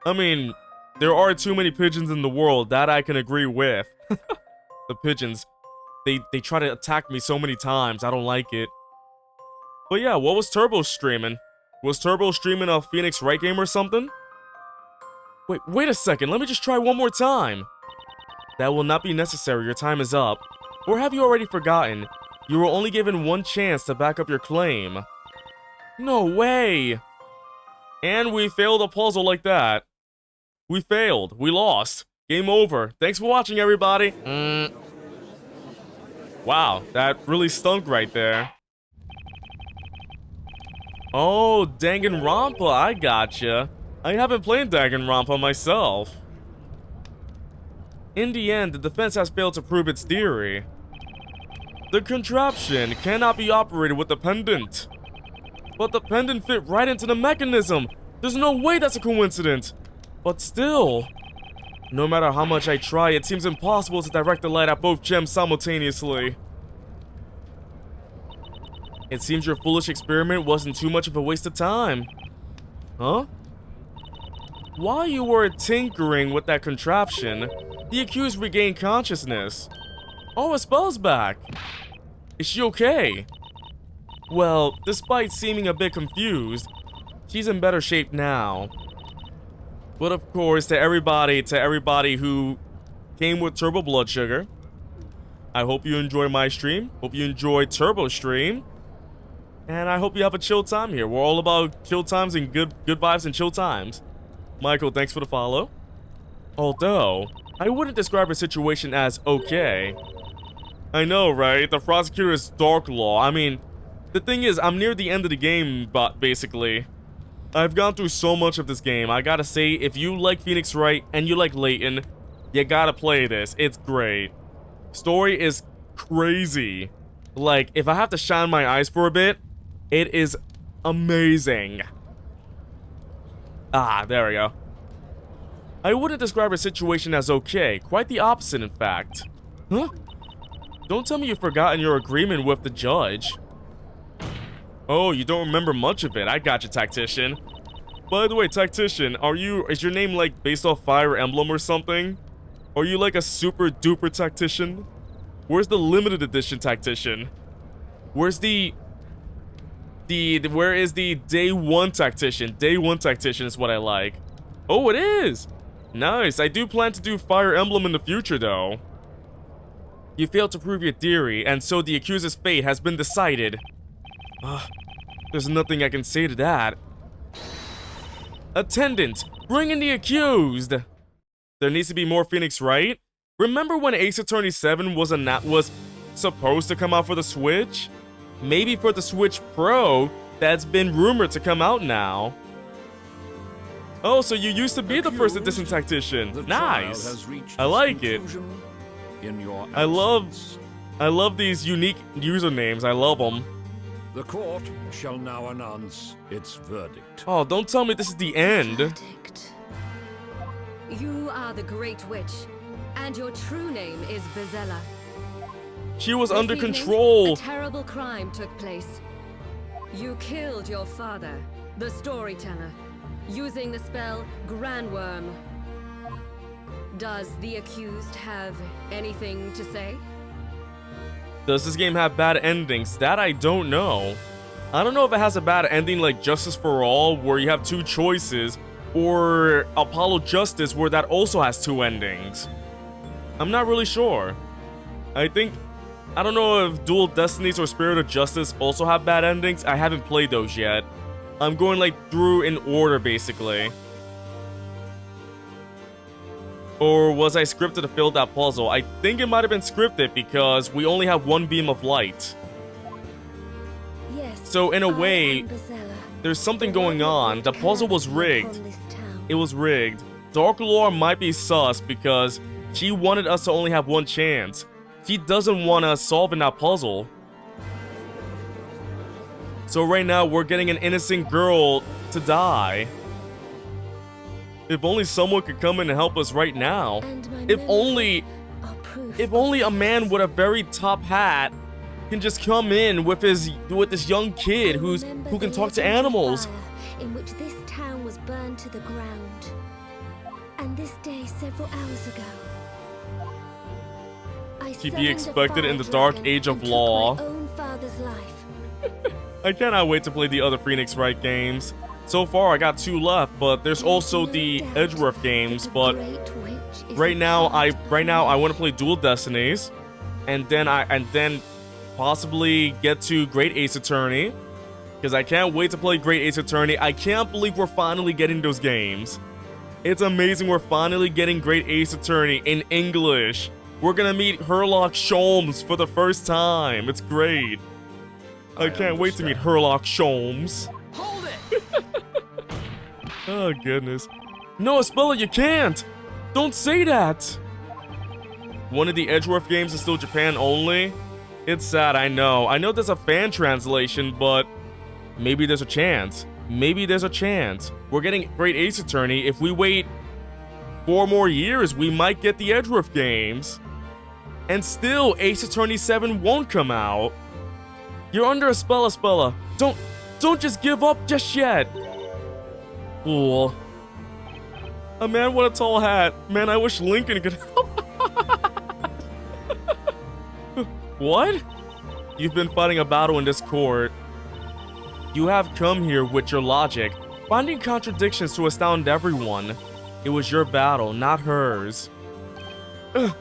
A: I mean, there are too many pigeons in the world, that I can agree with. The pigeons, they try to attack me so many times, I don't like it. But yeah, what was Turbo streaming? Was Turbo streaming a Phoenix Wright game or something? Wait a second, let me just try one more time. That will not be necessary, your time is up. Or have you already forgotten? You were only given one chance to back up your claim. No way! And we failed a puzzle like that. We failed. We lost. Game over. Thanks for watching, everybody. Wow, that really stunk right there. Oh, Danganronpa, I gotcha. I haven't played Danganronpa myself. In the end, the defense has failed to prove its theory. The contraption cannot be operated with the pendant. But the pendant fit right into the mechanism. There's no way that's a coincidence. But still, no matter how much I try, it seems impossible to direct the light at both gems simultaneously. It seems your foolish experiment wasn't too much of a waste of time. Huh? While you were tinkering with that contraption, the accused regained consciousness. Oh, Espelle's back. Is she okay? Well, despite seeming a bit confused, she's in better shape now. But of course, to everybody who came with Turbo Blood Sugar, I hope you enjoy my stream. Hope you enjoy Turbo stream. And I hope you have a chill time here. We're all about chill times and good vibes and chill times. Michael, thanks for the follow. Although, I wouldn't describe her situation as okay. I know, right? The prosecutor is Dark Law. I mean, the thing is, I'm near the end of the game, but basically. I've gone through so much of this game. I gotta say, if you like Phoenix Wright and you like Layton, you gotta play this. It's great. Story is crazy. Like, if I have to shine my eyes for a bit, it is amazing. Ah, there we go. I wouldn't describe her situation as okay. Quite the opposite, in fact. Huh? Don't tell me you've forgotten your agreement with the judge. Oh, you don't remember much of it. I got you, Tactician. By the way, Tactician, is your name like based off Fire Emblem or something? Are you like a super duper Tactician? Where's the limited edition Tactician? Where's where is the day one Tactician? Day one Tactician is what I like. Oh, it is! Nice, I do plan to do Fire Emblem in the future though. You failed to prove your theory, and so the accuser's fate has been decided. There's nothing I can say to that. Attendant, bring in the accused! There needs to be more Phoenix Wright? Remember when Ace Attorney 7 was supposed to come out for the Switch? Maybe for the Switch Pro, that's been rumored to come out now. Oh, so you used to be the first edition Tactician. Nice. I like it. I love these unique usernames. I love them.
D: The court shall now announce its verdict.
A: Oh, don't tell me this is the end.
B: Verdict. You are the Great Witch, and your true name is Bezella.
A: She was under
B: This evening,
A: control.
B: A terrible crime took place. You killed your father, the storyteller, using the spell Grandworm. Does the accused have anything to say?
A: Does this game have bad endings? That I don't know. I don't know if it has a bad ending like Justice for All, where you have two choices, or Apollo Justice, where that also has two endings. I'm not really sure. I don't know if Dual Destinies or Spirit of Justice also have bad endings. I haven't played those yet. I'm going like through in order basically. Or was I scripted to fill that puzzle? I think it might have been scripted because we only have one beam of light.
B: Yes.
A: So in a way, there's something going on. The puzzle was rigged. It was rigged. Dark Lore might be sus because she wanted us to only have one chance. She doesn't want us solving that puzzle. So right now, we're getting an innocent girl to die. If only someone could come in and help us right now. If only a man with a very top hat can just come in with this young kid who can talk to animals.
F: In which this town was burned to the ground.
B: And this day several hours ago, I
A: To be
B: summoned a
A: expected in the
B: fire
A: dark
B: dragon
A: age of
B: and took
A: law.
B: my own father's life.
A: I cannot wait to play the other Phoenix Wright games. So far, I got 2 left, but there's also the Edgeworth games. But right now, I want to play Dual Destinies, and then possibly get to Great Ace Attorney, because I can't wait to play Great Ace Attorney. I can't believe we're finally getting those games. It's amazing we're finally getting Great Ace Attorney in English. We're gonna meet Herlock Sholmes for the first time. It's great. I can't wait to meet Herlock Sholmes.
C: Hold it!
A: Oh, goodness. No, Espella, you can't! Don't say that! One of the Edgeworth games is still Japan only? It's sad, I know. I know there's a fan translation, but maybe there's a chance. Maybe there's a chance. We're getting Great Ace Attorney. If we wait 4 more years, we might get the Edgeworth games. And still, Ace Attorney 7 won't come out. You're under a spell, Espella. Don't just give up just yet. Fool. A man with a tall hat. Man, I wish Lincoln could help. What? You've been fighting a battle in this court. You have come here with your logic, finding contradictions to astound everyone. It was your battle, not hers. Ugh.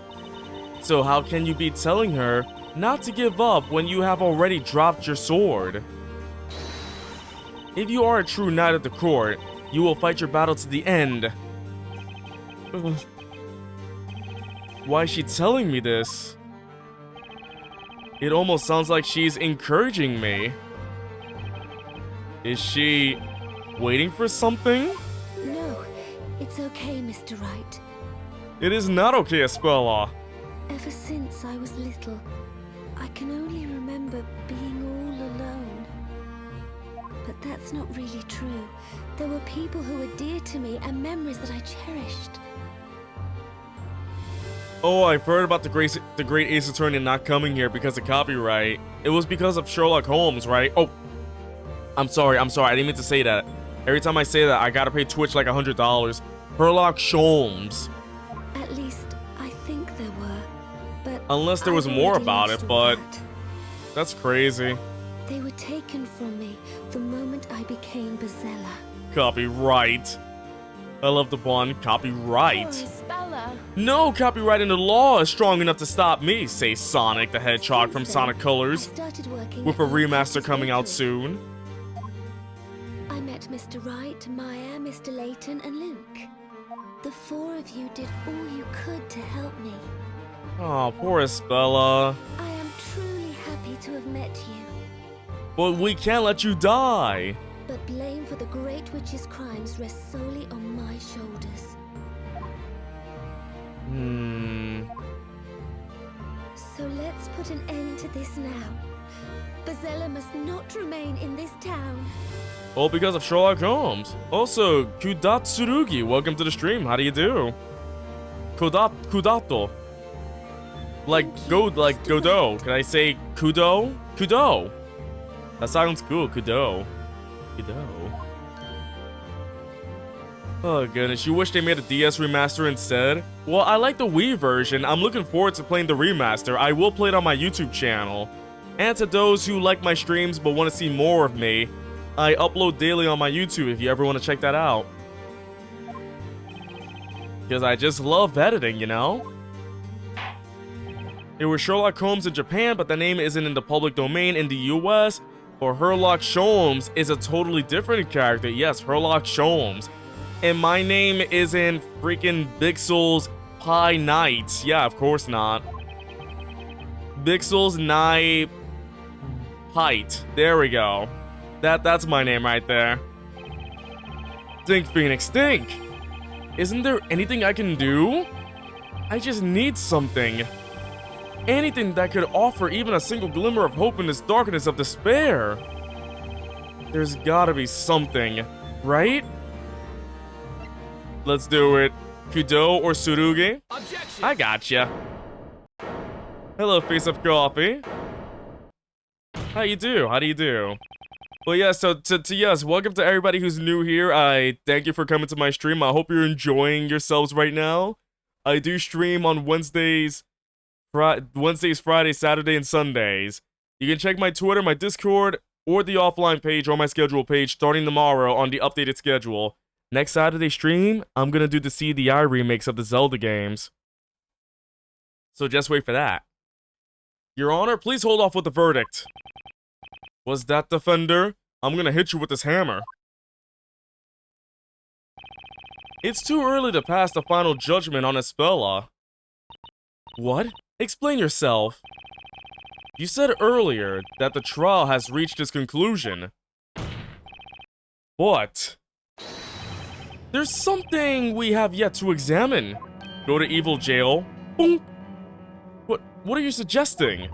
A: So how can you be telling her not to give up when you have already dropped your sword? If you are a true knight of the court, you will fight your battle to the end. Ugh. Why is she telling me this? It almost sounds like she's encouraging me. Is she waiting for something?
B: No, it's okay, Mr. Wright.
A: It is not okay, Espella.
B: Ever since I was little, I can only remember being all alone. But that's not really true. There were people who were dear to me and memories that I cherished.
A: Oh, I've heard about the Great Ace Attorney not coming here because of copyright. It was because of Sherlock Holmes, right? Oh, I'm sorry. I didn't mean to say that. Every time I say that, I gotta pay Twitch like $100. Herlock Sholmes.
B: At least, I think there were. But
A: unless there was more about it, but that's crazy.
B: They were taken from me the moment I became Bezella.
A: Copyright. I love the pun. Copyright.
B: Espella.
A: No copyright in the law is strong enough to stop me, says Sonic the Hedgehog from
B: Since
A: Sonic
B: then,
A: Colors,
B: I started working
A: with a
B: at
A: remaster
B: Artist
A: coming out
B: Bakery.
A: soon.
B: I met Mr. Wright, Maya, Mr. Layton, and Luke. The 4 of you did all you could to help me.
A: Oh, poor Espella.
B: I am truly happy to have met you.
A: But we can't let you die.
B: But blame for the Great Witch's crimes rests solely on my shoulders. So let's put an end to this now. Bezella must not remain in this town.
A: All because of Sherlock Holmes. Also, Kudatsurugi, welcome to the stream. How do you do? Kudato. Like Godot. Can I say Kudo? Kudo. That sounds cool. Kudo. Oh goodness, you wish they made a DS remaster instead? Well, I like the Wii version. I'm looking forward to playing the remaster. I will play it on my YouTube channel. And to those who like my streams but want to see more of me, I upload daily on my YouTube if you ever want to check that out. Because I just love editing, you know? It was Sherlock Holmes in Japan, but the name isn't in the public domain in the US. Or Herlock Sholmes is a totally different character. Yes, Herlock Sholmes. And my name isn't freaking Bixel's Pie Knight. Yeah, of course not. Bixel's Knight Height. There we go. That's my name right there. Stink, Phoenix, stink! Isn't there anything I can do? I just need something. Anything that could offer even a single glimmer of hope in this darkness of despair. There's gotta be something, right? Let's do it. Kudo or Tsurugi?
C: Objection!
A: I gotcha. Hello, Face Up Coffee. How do you do? But yeah, so yes, welcome to everybody who's new here. I thank you for coming to my stream. I hope you're enjoying yourselves right now. I do stream on Wednesdays, Fridays, Saturday, and Sundays. You can check my Twitter, my Discord, or the offline page or my schedule page starting tomorrow on the updated schedule. Next Saturday stream, I'm gonna do the CDI remakes of the Zelda games. So just wait for that. Your Honor, please hold off with the verdict. Was that Defender? I'm gonna hit you with this hammer. It's too early to pass the final judgment on Espella. What? Explain yourself. You said earlier that the trial has reached its conclusion. But there's something we have yet to examine. Go to evil jail? Boom. What are you suggesting?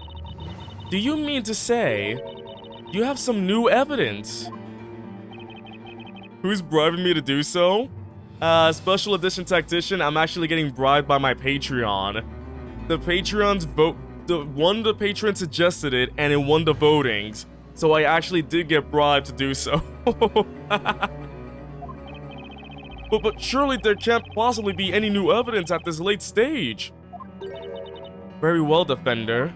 A: Do you mean to say you have some new evidence? Who's bribing me to do so? Special edition tactician, I'm actually getting bribed by my Patreon. The Patreon's vote, one of the patrons suggested it, and it won the votings. So I actually did get bribed to do so. But surely there can't possibly be any new evidence at this late stage. Very well, Defender.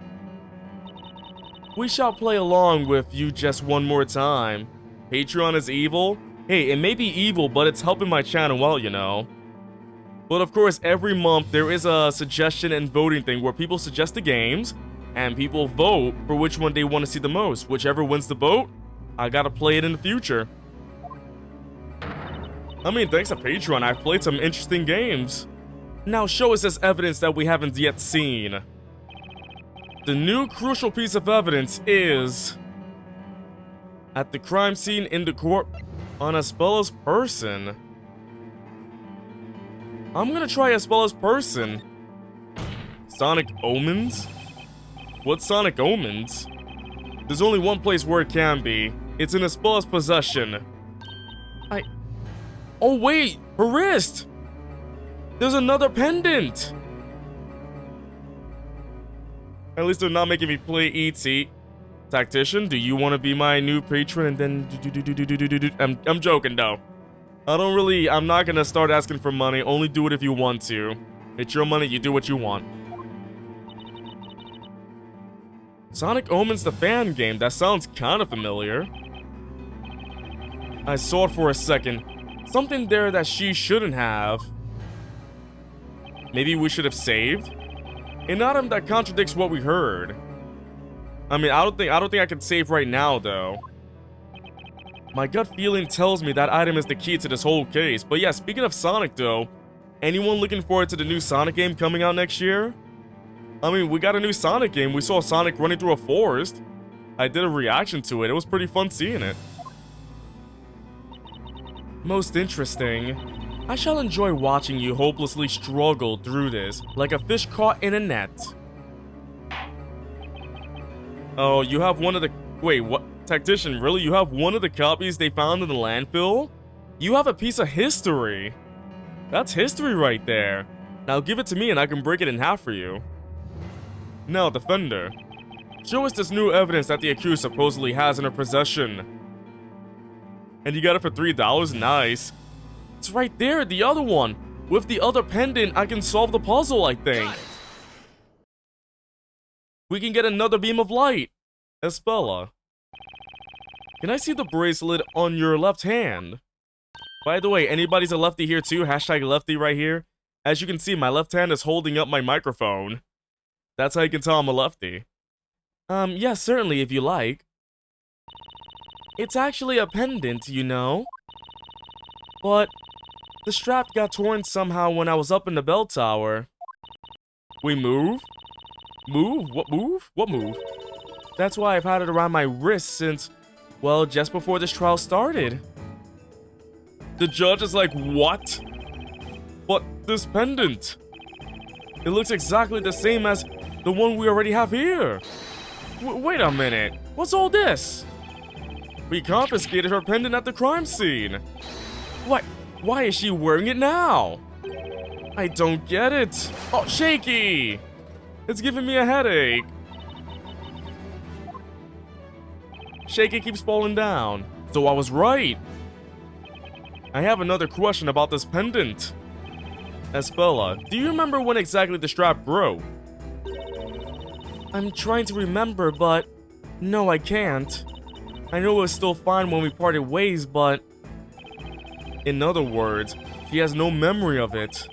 A: We shall play along with you just one more time. Patreon is evil? Hey, it may be evil, but it's helping my channel well, you know. But of course, every month there is a suggestion and voting thing where people suggest the games, and people vote for which one they want to see the most. Whichever wins the vote, I gotta play it in the future. I mean, thanks to Patreon, I've played some interesting games. Now show us this evidence that we haven't yet seen. The new crucial piece of evidence is at the crime scene in the court on Espella's person. I'm gonna try Espella's person. Sonic Omens? What's Sonic Omens? There's only one place where it can be. It's in Espella's possession. Oh wait, her wrist! There's another pendant! At least they're not making me play E.T. Tactician, do you want to be my new patron and then I'm joking though. I'm not gonna start asking for money, only do it if you want to. It's your money, you do what you want. Sonic Omens the fan game, that sounds kinda familiar. I saw it for a second. Something there that she shouldn't have. Maybe we should have saved? An item that contradicts what we heard. I mean, I don't think I can save right now, though. My gut feeling tells me that item is the key to this whole case. But yeah, speaking of Sonic, though, anyone looking forward to the new Sonic game coming out next year? I mean, we got a new Sonic game. We saw Sonic running through a forest. I did a reaction to it. It was pretty fun seeing it. Most interesting. I shall enjoy watching you hopelessly struggle through this, like a fish caught in a net. Oh, you have one of the... Wait, what? Tactician, really? You have one of the copies they found in the landfill? You have a piece of history. That's history right there. Now give it to me and I can break it in half for you. Now, Defender. Show us this new evidence that the accused supposedly has in her possession. And you got it for $3? Nice. It's right there, the other one. With the other pendant, I can solve the puzzle, I think. We can get another beam of light. Espella. Can I see the bracelet on your left hand? By the way, anybody's a lefty here too? Hashtag lefty right here. As you can see, my left hand is holding up my microphone. That's how you can tell I'm a lefty. Yeah, certainly, if you like. It's actually a pendant, you know. But the strap got torn somehow when I was up in the bell tower. We move? Move? What move? What move? That's why I've had it around my wrist since, well, just before this trial started. The judge is like, what? But this pendant. It looks exactly the same as the one we already have here. Wait a minute. What's all this? We confiscated her pendant at the crime scene. What? Why is she wearing it now? I don't get it. Oh, shaky. It's giving me a headache. Shaky keeps falling down. So I was right. I have another question about this pendant. Espella, do you remember when exactly the strap broke? I'm trying to remember, but no, I can't. I know it was still fine when we parted ways, but... In other words, she has no memory of it.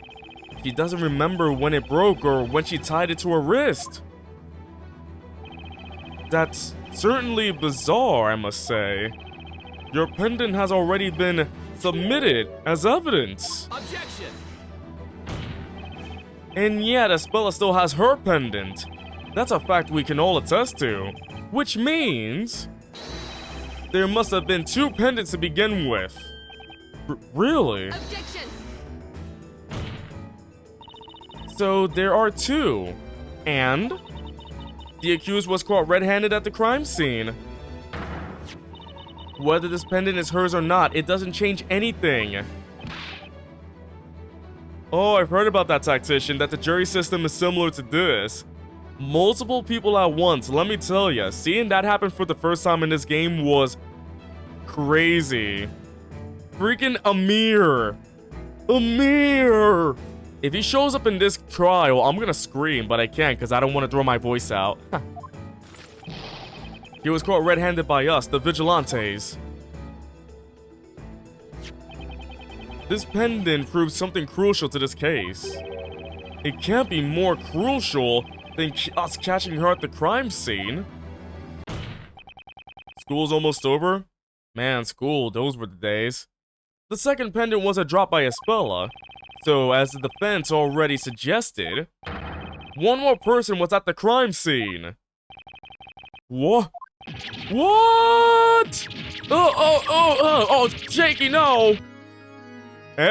A: She doesn't remember when it broke or when she tied it to her wrist. That's certainly bizarre, I must say. Your pendant has already been submitted as evidence.
C: Objection!
A: And yet, Espella still has her pendant. That's a fact we can all attest to. Which means... there must have been 2 pendants to begin with. Really?
B: Objection!
A: So there are 2. And... the accused was caught red-handed at the crime scene. Whether this pendant is hers or not, it doesn't change anything. Oh, I've heard about that, tactician, that the jury system is similar to this. Multiple people at once, let me tell ya, seeing that happen for the first time in this game was crazy. Freaking Amir! Amir! If he shows up in this trial, I'm gonna scream, but I can't because I don't want to throw my voice out. He was caught red-handed by us, the Vigilantes. This pendant proves something crucial to this case. It can't be more crucial than us catching her at the crime scene. School's almost over? Man, school, those were the days. The second pendant was a drop by Espella. So, as the defense already suggested, one more person was at the crime scene. What? What? Oh, Shaky, no!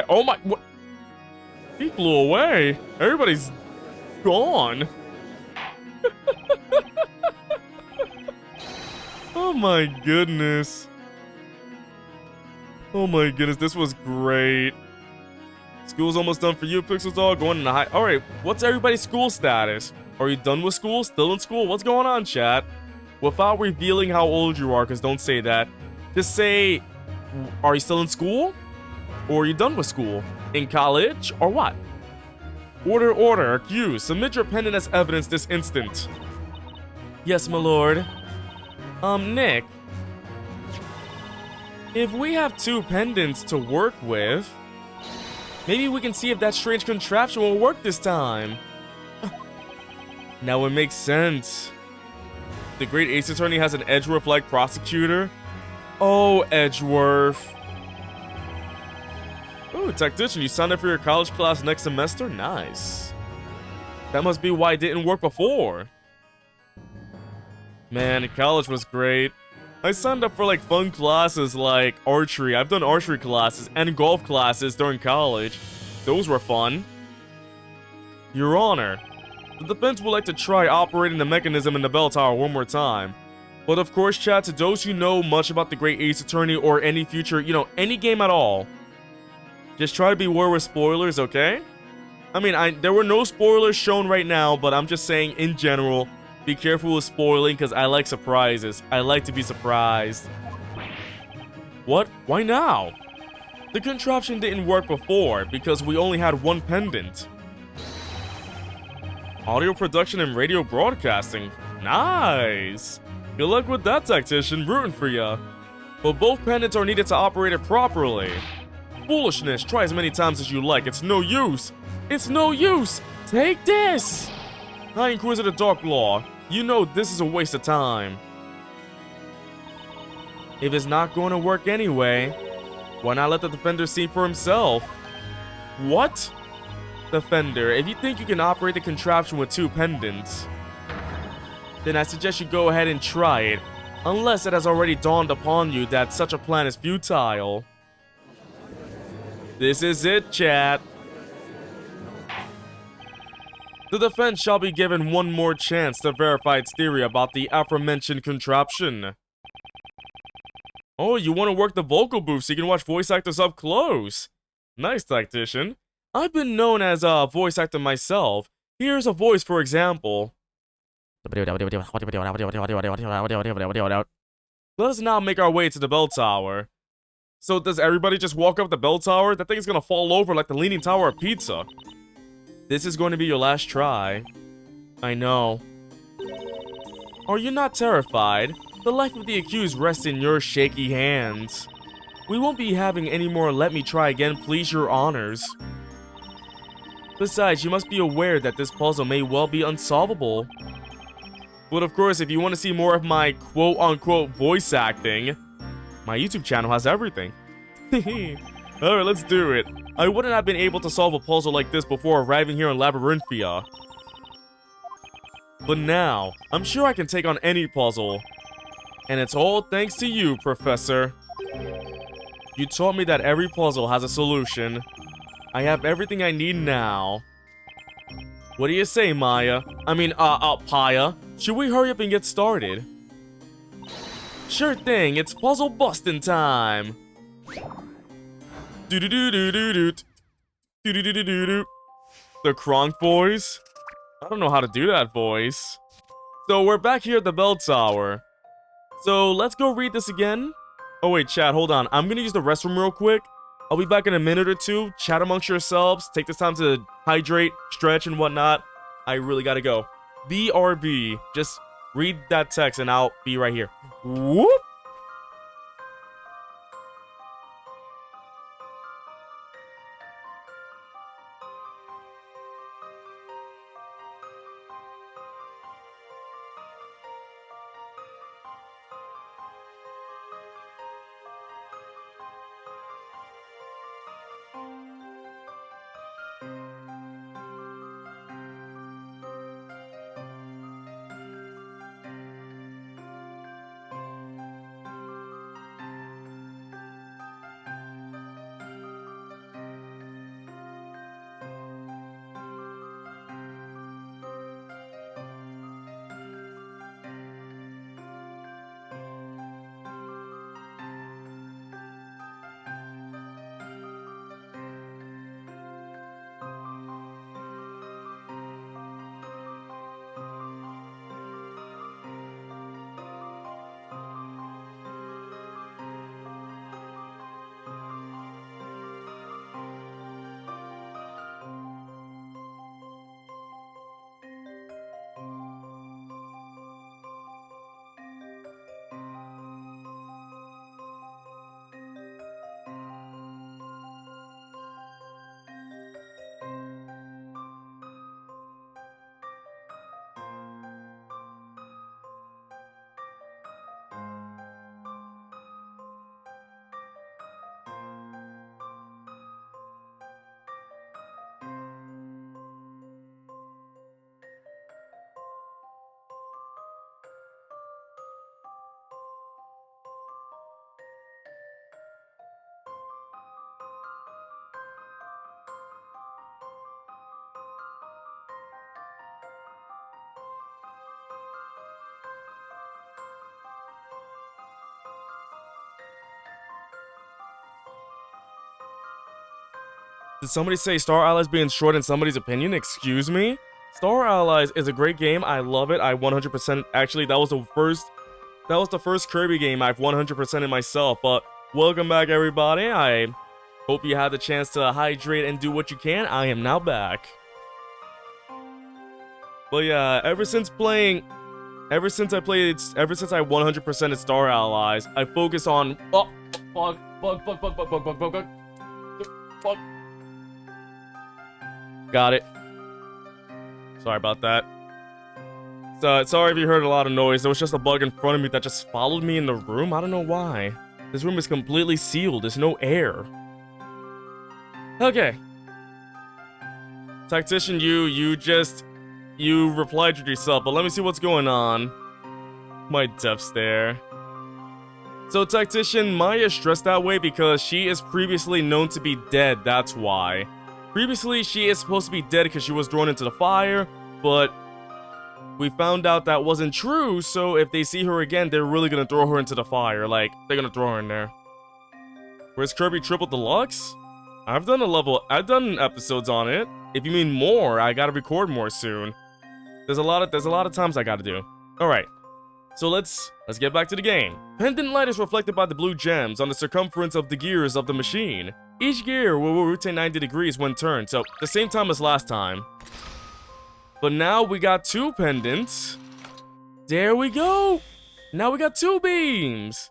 A: Oh my, what? He flew away. Everybody's gone. Oh my goodness. Oh my goodness, this was great. School's almost done for you, Pixel Dog. Going in the high. Alright, what's everybody's school status? Are you done with school? Still in school? What's going on, chat? Without revealing how old you are, because don't say that. Just say, are you still in school? Or are you done with school? In college? Or what? Order, accused. Submit your pendant as evidence this instant. Yes, my lord. Nick. If we have 2 pendants to work with, maybe we can see if that strange contraption will work this time. Now it makes sense. The great Ace Attorney has an Edgeworth-like prosecutor. Oh, Edgeworth. Ooh, tactician, you signed up for your college class next semester? Nice. That must be why it didn't work before. Man, college was great. I signed up for like fun classes like archery. I've done archery classes and golf classes during college. Those were fun. Your Honor, the defense would like to try operating the mechanism in the bell tower one more time. But of course, chat, to those who know much about the Great Ace Attorney or any future, any game at all, just try to be aware with spoilers, okay? I mean, there were no spoilers shown right now, but I'm just saying in general, be careful with spoiling because I like surprises. I like to be surprised. What? Why now? The contraption didn't work before because we only had 1 pendant. Audio production and radio broadcasting. Nice! Good luck with that, tactician. Rooting for ya. But both pendants are needed to operate it properly. Foolishness. Try as many times as you like. It's no use. It's no use. Take this! High Inquisitor Darklaw, you know this is a waste of time. If it's not going to work anyway, why not let the defender see for himself? What? Defender, if you think you can operate the contraption with 2 pendants, then I suggest you go ahead and try it, unless it has already dawned upon you that such a plan is futile. This is it, chat. The defense shall be given one more chance to verify its theory about the aforementioned contraption. Oh, you want to work the vocal booth so you can watch voice actors up close. Nice, tactician. I've been known as a voice actor myself. Here's a voice, for example. Let us now make our way to the bell tower. So does everybody just walk up the bell tower? That thing is gonna fall over like the Leaning Tower of Pizza. This is going to be your last try. I know. Are you not terrified? The life of the accused rests in your shaky hands. We won't be having any more let me try again, please your honors. Besides, you must be aware that this puzzle may well be unsolvable. But of course, if you want to see more of my quote-unquote voice acting, my YouTube channel has everything. Alright, let's do it. I wouldn't have been able to solve a puzzle like this before arriving here in Labyrinthia. But now, I'm sure I can take on any puzzle. And it's all thanks to you, Professor. You taught me that every puzzle has a solution. I have everything I need now. What do you say, Maya? Paya. Should we hurry up and get started? Sure thing, it's puzzle busting time. Do-do-do-do-do-do. Do-do-do-do-do-do. The Kronk voice? I don't know how to do that voice. So we're back here at the bell tower. So let's go read this again. Oh wait, chat, hold on. I'm gonna use the restroom real quick. I'll be back in a minute or two. Chat amongst yourselves. Take this time to hydrate, stretch, and whatnot. I really gotta go. BRB. Just read that text and I'll be right here. Whoop! Did somebody say Star Allies being short in somebody's opinion? Excuse me? Star Allies is a great game. I love it. I 100%. Actually, that was the first Kirby game I've 100%ed myself. But welcome back, everybody. I hope you had the chance to hydrate and do what you can. I am now back. But yeah, ever since I 100%ed Star Allies, I focus on fuck. Got it. Sorry about that. So, sorry if you heard a lot of noise. There was just a bug in front of me that just followed me in the room. I don't know why. This room is completely sealed. There's no air. Okay. Tactician, you replied to yourself, but let me see what's going on. My death stare. So, Tactician, Maya is stressed that way because she is previously known to be dead. That's why. Previously, she is supposed to be dead because she was thrown into the fire, but we found out that wasn't true, so if they see her again, they're really gonna throw her into the fire. Like, they're gonna throw her in there. Where's Kirby Triple Deluxe? I've done episodes on it. If you mean more, I gotta record more soon. There's a lot of times I gotta do. Alright. So let's get back to the game. Pendant light is reflected by the blue gems on the circumference of the gears of the machine. Each gear will rotate 90 degrees when turned, so the same time as last time. But now we got 2 pendants. There we go. Now we got 2 beams.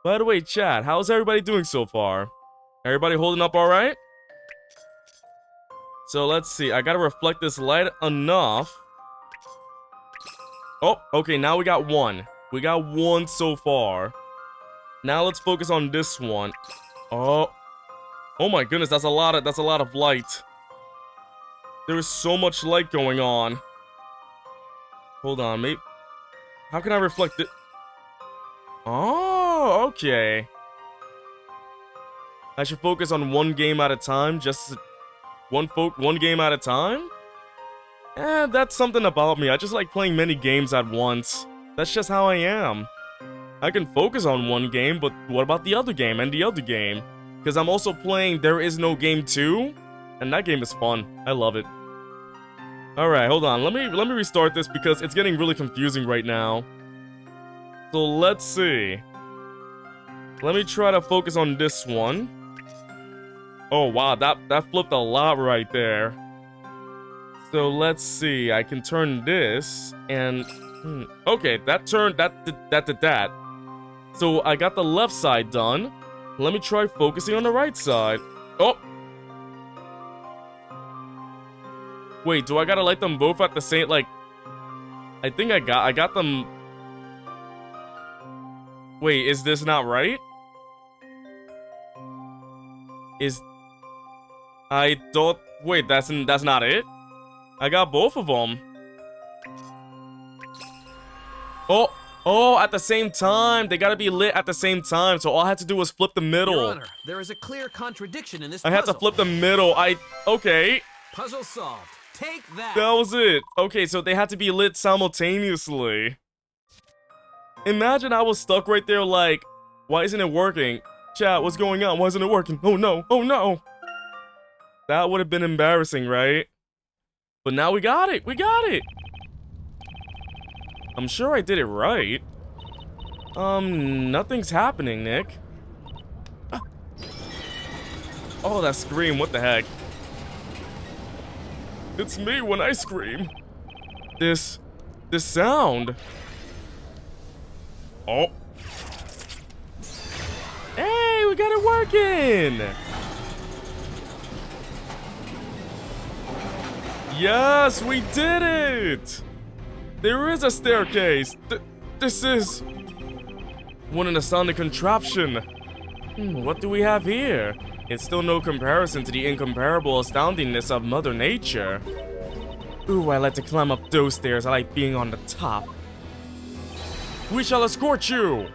A: By the way, chat, how's everybody doing so far? Everybody holding up all right? So let's see. I gotta reflect this light enough. Oh, okay, now we got 1. We got 1 so far. Now let's focus on this one. Oh my goodness, that's a lot of light. There is so much light going on. Hold on, mate. How can I reflect it? Oh, okay. I should focus on 1 game at a time, just one game at a time? That's something about me. I just like playing many games at once. That's just how I am. I can focus on 1 game, but what about the other game and the other game? Because I'm also playing There Is No Game 2, and that game is fun. I love it. Alright, hold on. Let me restart this because it's getting really confusing right now. So let's see. Let me try to focus on this one. Oh wow, that flipped a lot right there. So let's see, I can turn this, and... okay, that did that. So I got the left side done. Let me try focusing on the right side. Oh! Wait, do I gotta light them both at the same, like... I think I got them... Wait, is this not right? I thought... Wait, that's not it? I got both of them. Oh, at the same time. They gotta be lit at the same time, so all I had to do was flip the middle.
C: Your Honor, there is a clear contradiction in this
A: I had to flip the middle. Okay.
C: Puzzle solved. Take that.
A: That was it. Okay, so they had to be lit simultaneously. Imagine I was stuck right there like, why isn't it working? Chat, what's going on? Why isn't it working? Oh no, oh no. That would have been embarrassing, right? But now we got it. We got it. I'm sure I did it right. Nothing's happening, Nick. Oh, that scream. What the heck? It's me when I scream. This sound. Oh. Hey, we got it working. Yes, we did it! There is a staircase. This is... What an astounding contraption. What do we have here? It's still no comparison to the incomparable astoundingness of Mother Nature. Ooh, I like to climb up those stairs. I like being on the top. We shall escort you!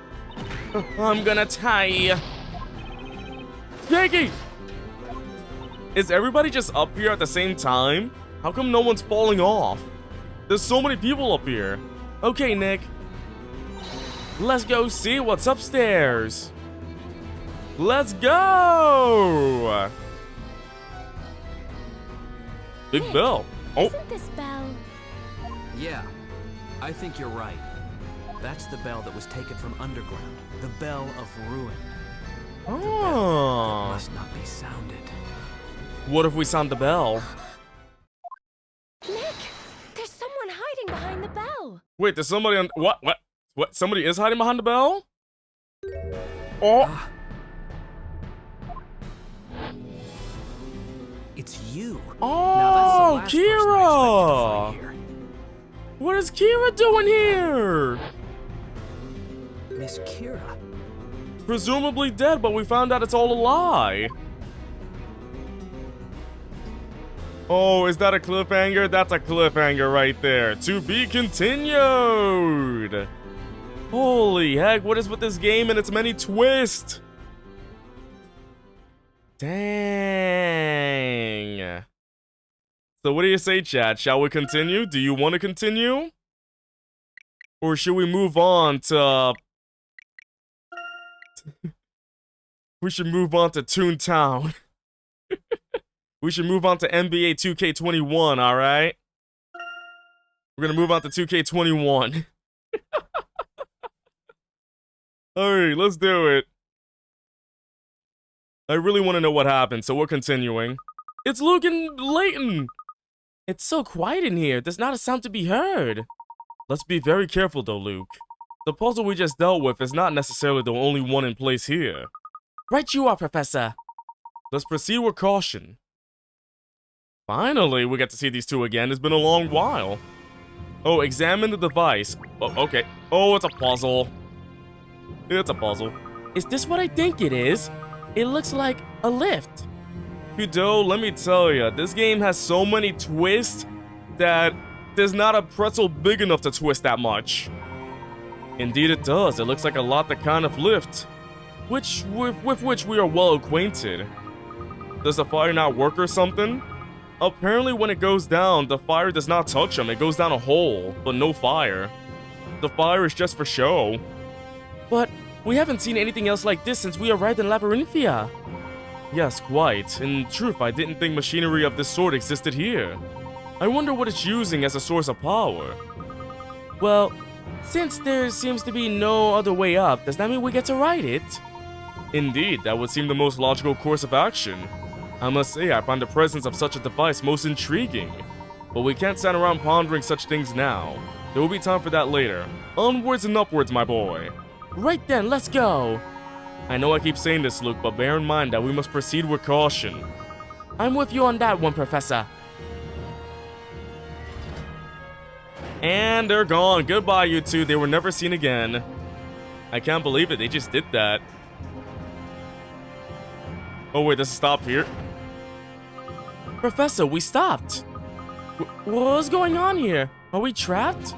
A: I'm gonna tie... Yankee! Is everybody just up here at the same time? How come no one's falling off? There's so many people up here. Okay, Nick. Let's go see what's upstairs. Let's go! Big
B: Nick,
A: bell. Oh.
B: Isn't this bell?
C: Yeah, I think you're right. That's the bell that was taken from underground. The bell of ruin. The bell that
A: Oh.
C: must not be sounded.
A: What if we sound the bell?
B: Nick, there's someone hiding behind the bell.
A: Wait, there's somebody on... What? Somebody is hiding behind the bell? Oh.
C: It's you.
A: Oh,
C: Now, that's the last person I
A: Kira!
C: expected to find
A: What is Kira doing here?
C: here. Miss Kira.
A: Presumably dead, but we found out it's all a lie. Oh, is that a cliffhanger? That's a cliffhanger right there. To be continued. Holy heck, what is with this game and its many twists? Dang. So what do you say, chat? Shall we continue? Do you want to continue? Or should we move on to... We should move on to Toontown. We should move on to NBA 2K21, alright? We're gonna move on to 2K21. Alright, let's do it. I really want to know what happened, so we're continuing. It's Luke and Layton! It's so quiet in here, there's not a sound to be heard. Let's be very careful though, Luke. The puzzle we just dealt with is not necessarily the only one in place here. Right you are, Professor. Let's proceed with caution. Finally, we get to see these two again. It's been a long while. Oh, examine the device. Oh, okay. Oh, it's a puzzle. It's a puzzle. Is this what I think it is? It looks like a lift. Kudo, let me tell ya, this game has so many twists that there's not a pretzel big enough to twist that much. Indeed it does. It looks like a lot that kind of lift, with which we are well acquainted. Does the fire not work or something? Apparently when it goes down, the fire does not touch them. It goes down a hole, but no fire. The fire is just for show. But we haven't seen anything else like this since we arrived in Labyrinthia. Yes, quite. In truth, I didn't think machinery of this sort existed here. I wonder what it's using as a source of power. Well, since there seems to be no other way up, does that mean we get to ride it? Indeed, that would seem the most logical course of action. I must say, I find the presence of such a device most intriguing. But we can't stand around pondering such things now. There will be time for that later. Onwards and upwards, my boy. Right then, let's go! I know I keep saying this, Luke, but bear in mind that we must proceed with caution. I'm with you on that one, Professor. And they're gone. Goodbye, you two. They were never seen again. I can't believe it. They just did that. Oh, wait. Does it stop here? Professor, we stopped. What's going on here? Are we trapped?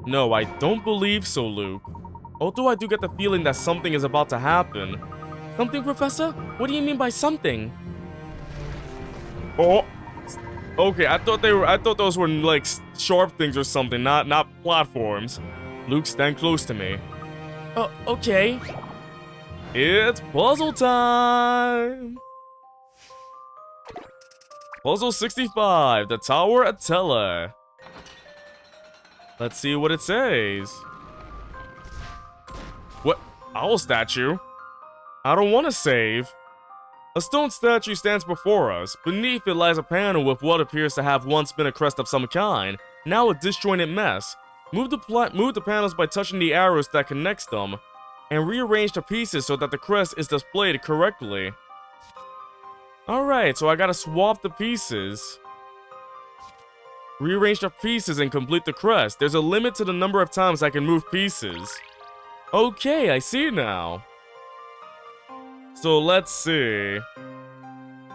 A: No, I don't believe so, Luke. Although I do get the feeling that something is about to happen. Something, Professor? What do you mean by something? Oh. Okay, I thought those were like sharp things or something, not platforms. Luke, stand close to me. Oh, okay. It's puzzle time. Puzzle 65, the Tower Atella. Let's see what it says. What? Owl statue? I don't want to save. A stone statue stands before us. Beneath it lies a panel with what appears to have once been a crest of some kind, now a disjointed mess. Move the panels by touching the arrows that connects them, and rearrange the pieces so that the crest is displayed correctly. Alright, so I gotta swap the pieces. Rearrange the pieces and complete the crest. There's a limit to the number of times I can move pieces. Okay, I see now. So let's see.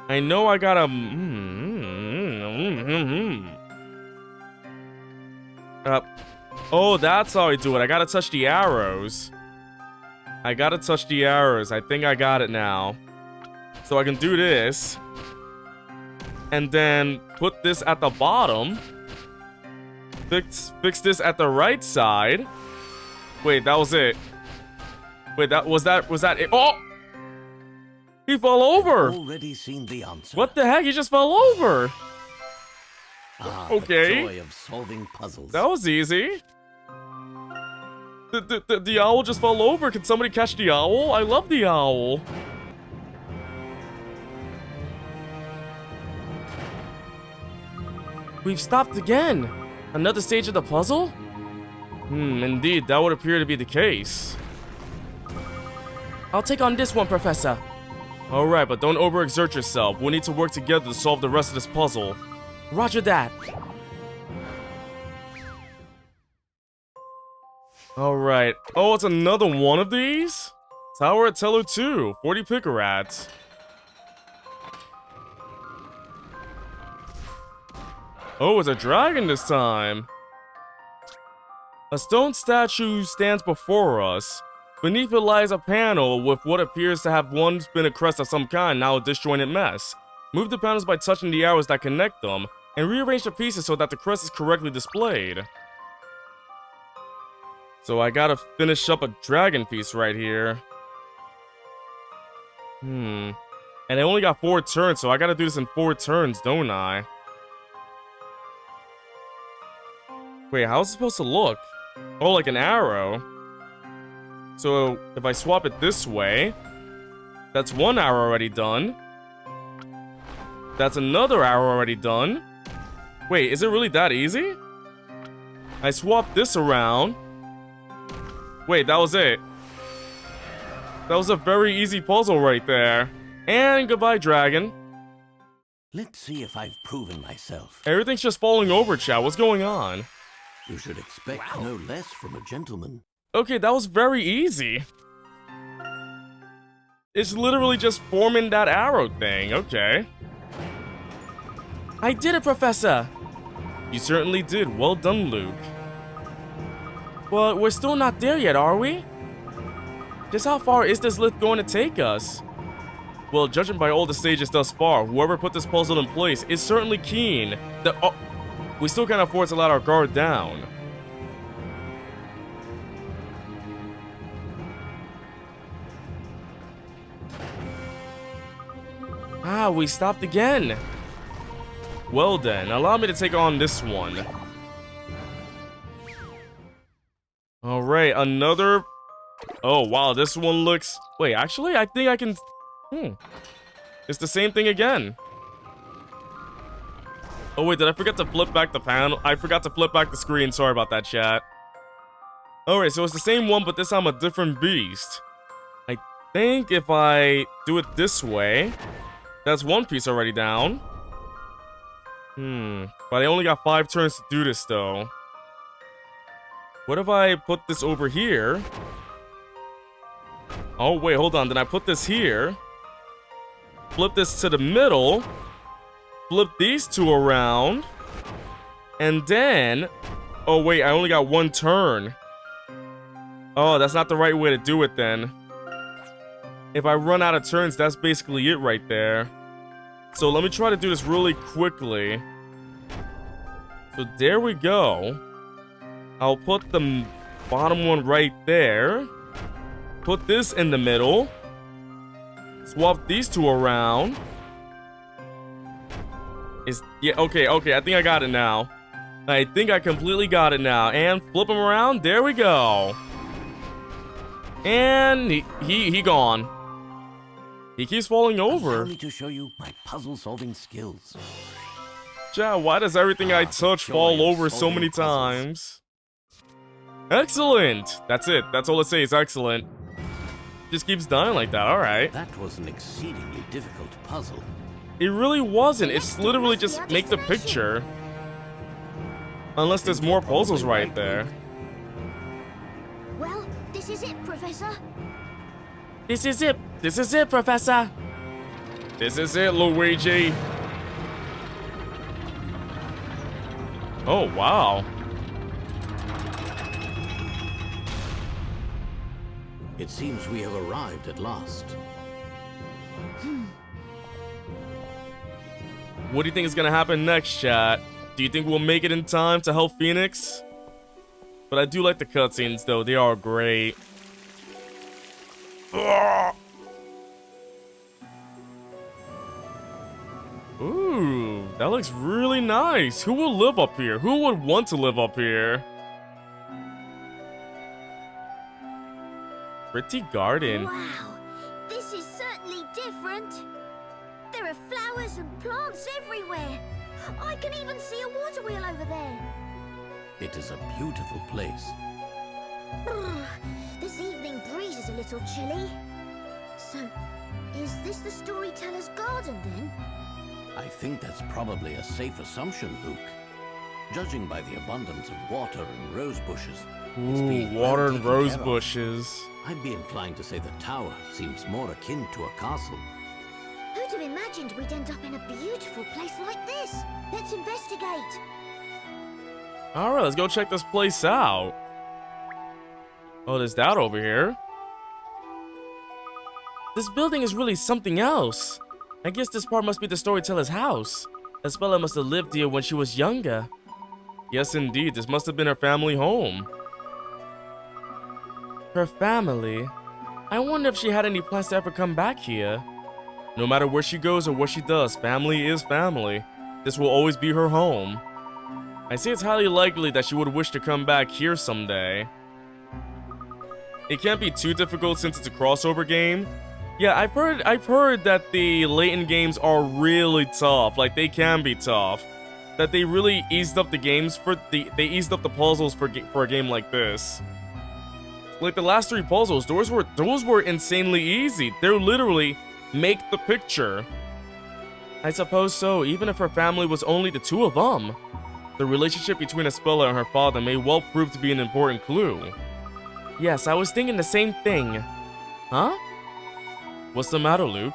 A: I know I gotta... oh, that's how I do it. I gotta touch the arrows. I gotta touch the arrows. I think I got it now. So I can do this. And then put this at the bottom. Fix this at the right side. Wait, that was it. Wait, was that it? Oh! He fell over!
E: Already seen the answer.
A: What the heck? He just fell over!
E: Okay. The joy of solving puzzles.
A: That was easy. The owl just fell over. Can somebody catch the owl? I love the owl. We've stopped again. Another stage of the puzzle? Indeed, that would appear to be the case. I'll take on this one, Professor. Alright, but don't overexert yourself. We'll need to work together to solve the rest of this puzzle. Roger that. Alright. Oh, it's another one of these? Tower Atella 2, 40 Pickerats. Oh, it's a dragon this time. A stone statue stands before us. Beneath it lies a panel with what appears to have once been a crest of some kind, now a disjointed mess. Move the panels by touching the arrows that connect them, and rearrange the pieces so that the crest is correctly displayed. So I gotta finish up a dragon piece right here. And I only got 4 turns, so I gotta do this in 4 turns, don't I? Wait, how's it supposed to look? Oh, like an arrow. So if I swap it this way, that's one arrow already done. That's another arrow already done. Wait, is it really that easy? I swapped this around. Wait, that was it. That was a very easy puzzle right there. And goodbye, dragon.
F: Let's see if I've proven myself.
A: Everything's just falling over, chat. What's going on?
F: You should expect no less from a gentleman.
A: Okay, that was very easy. It's literally just forming that arrow thing. Okay. I did it, Professor! You certainly did. Well done, Luke. But we're still not there yet, are we? Just how far is this lift going to take us? Well, judging by all the stages thus far, whoever put this puzzle in place is certainly keen. We still can't afford to let our guard down. Ah, we stopped again. Well then, allow me to take on this one. Alright, another... Oh, wow, this one looks... Wait, actually, I think I can... It's the same thing again. Oh, wait, did I forget to flip back the panel? I forgot to flip back the screen. Sorry about that, chat. Alright, so it's the same one, but this time a different beast. I think if I do it this way... That's one piece already down. But I only got 5 turns to do this, though. What if I put this over here? Oh, wait, hold on. Then I put this here. Flip this to the middle. Flip these 2 around. And then... Oh, wait, I only got 1 turn. Oh, that's not the right way to do it, then. If I run out of turns, that's basically it right there. So let me try to do this really quickly. So there we go. I'll put the bottom one right there. Put this in the middle. Swap these 2 around. Yeah, okay, I think I got it now. I think I completely got it now. And flip them around. There we go. And he gone. He keeps falling over.
F: Allow me to show you my puzzle-solving skills.
A: Ja, why does everything I touch fall over so many times? Excellent! That's it. That's all it says. Excellent. Just keeps dying like that. Alright.
F: That was an exceedingly difficult puzzle.
A: It really wasn't. It's literally just make the picture. Unless there's more puzzles right there.
G: Well, this is it, Professor.
A: This is it. This is it, Professor. This is it, Luigi. Oh, wow.
F: It seems we have arrived at last.
A: What do you think is gonna happen next, chat? Do you think we'll make it in time to help Phoenix? But I do like the cutscenes, though. They are great. Ooh, that looks really nice. Who will live up here? Who would want to live up here? Pretty garden.
G: Wow, this is certainly different. There are flowers and plants everywhere. I can even see a water wheel over there.
F: It is a beautiful place.
G: This evening breeze is a little chilly. So, is this the storyteller's garden then?
F: I think that's probably a safe assumption, Luke. Judging by the abundance of water and rose bushes.
A: Ooh, water and rose bushes.
F: I'd be inclined to say the tower seems more akin to a castle.
G: Who'd have imagined we'd end up in a beautiful place like this? Let's investigate.
A: Alright, let's go check this place out. Oh, there's that over here. This building is really something else. I guess this part must be the storyteller's house. Espella must have lived here when she was younger. Yes, indeed. This must have been her family home. Her family? I wonder if she had any plans to ever come back here. No matter where she goes or what she does, family is family. This will always be her home. I say it's highly likely that she would wish to come back here someday. It can't be too difficult since it's a crossover game. Yeah, I've heard that the Layton games are really tough. Like, they can be tough. That they really eased up the games they eased up the puzzles for a game like this. Like the last 3 puzzles, those were insanely easy. They're literally make the picture. I suppose so, even if her family was only the 2 of them. The relationship between Espella and her father may well prove to be an important clue. Yes, I was thinking the same thing. Huh? What's the matter, Luke?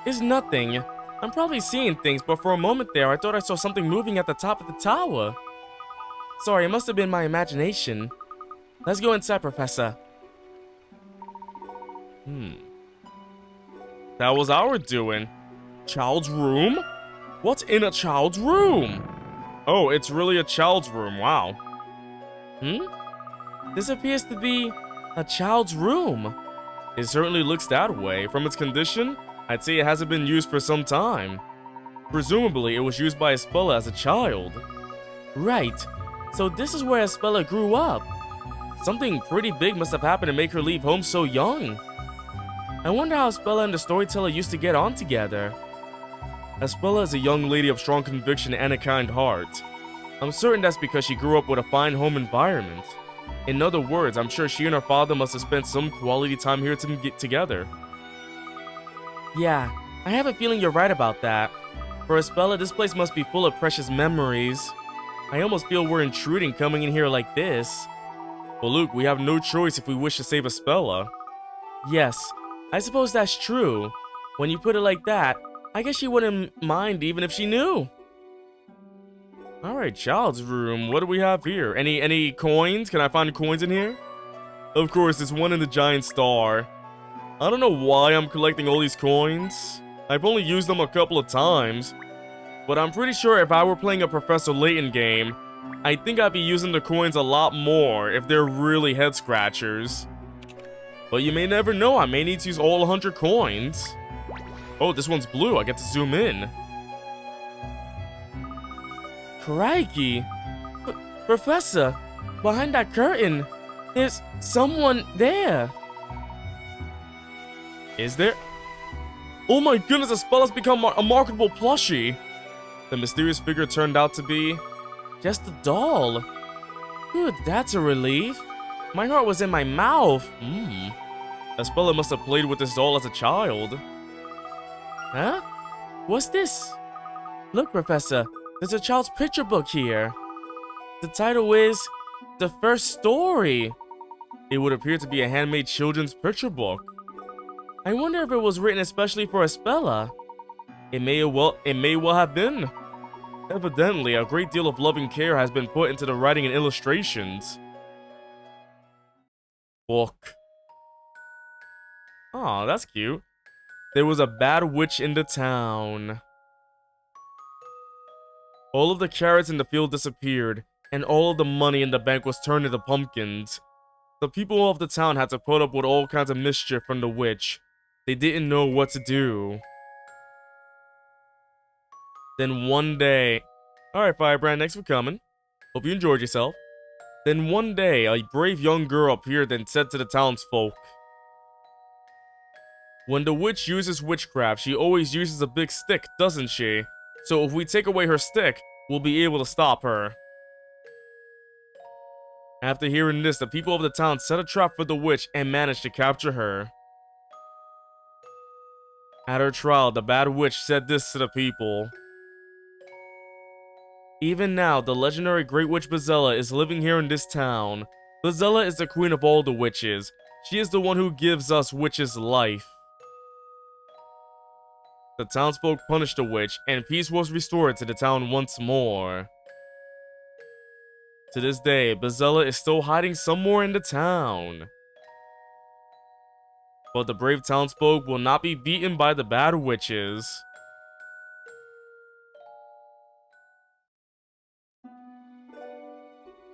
A: It's nothing. I'm probably seeing things, but for a moment there, I thought I saw something moving at the top of the tower. Sorry, it must have been my imagination. Let's go inside, Professor. That was our doing. Child's room? What's in a child's room? Oh, it's really a child's room. Wow. This appears to be a child's room. It certainly looks that way. From its condition, I'd say it hasn't been used for some time. Presumably, it was used by Espella as a child. Right. So this is where Espella grew up. Something pretty big must have happened to make her leave home so young. I wonder how Espella and the storyteller used to get on together. Espella is a young lady of strong conviction and a kind heart. I'm certain that's because she grew up with a fine home environment. In other words, I'm sure she and her father must have spent some quality time here to get together. Yeah, I have a feeling you're right about that. For Espella, this place must be full of precious memories. I almost feel we're intruding coming in here like this. But Luke, we have no choice if we wish to save Espella. Yes, I suppose that's true. When you put it like that, I guess she wouldn't mind even if she knew. Alright, child's room. What do we have here? Any coins? Can I find coins in here? Of course, there's one in the giant star. I don't know why I'm collecting all these coins. I've only used them a couple of times. But I'm pretty sure if I were playing a Professor Layton game, I think I'd be using the coins a lot more if they're really head scratchers. But you may never know, I may need to use all 100 coins. Oh, this one's blue, I get to zoom in. Crikey! Professor, behind that curtain, there's someone there. Is there? Oh my goodness, Espella's become a marketable plushie. The mysterious figure turned out to be just a doll. Good, that's a relief. My heart was in my mouth. Espella must have played with this doll as a child. Huh? What's this? Look, Professor, there's a child's picture book here. The title is The First Story. It would appear to be a handmade children's picture book. I wonder if it was written especially for Espella. It may well have been. Evidently, a great deal of loving care has been put into the writing and illustrations. Book. Aw, that's cute. There was a bad witch in the town. All of the carrots in the field disappeared, and all of the money in the bank was turned into pumpkins. The people of the town had to put up with all kinds of mischief from the witch. They didn't know what to do. Then one day... Alright, Firebrand, thanks for coming. Hope you enjoyed yourself. Then one day, a brave young girl appeared and said to the townsfolk, when the witch uses witchcraft, she always uses a big stick, doesn't she? So if we take away her stick, we'll be able to stop her. After hearing this, the people of the town set a trap for the witch and managed to capture her. At her trial, the bad witch said this to the people. Even now, the legendary Great Witch Bezella is living here in this town. Bezella is the queen of all the witches. She is the one who gives us witches life. The townsfolk punished the witch, and peace was restored to the town once more. To this day, Bezella is still hiding somewhere in the town. But the brave townsfolk will not be beaten by the bad witches.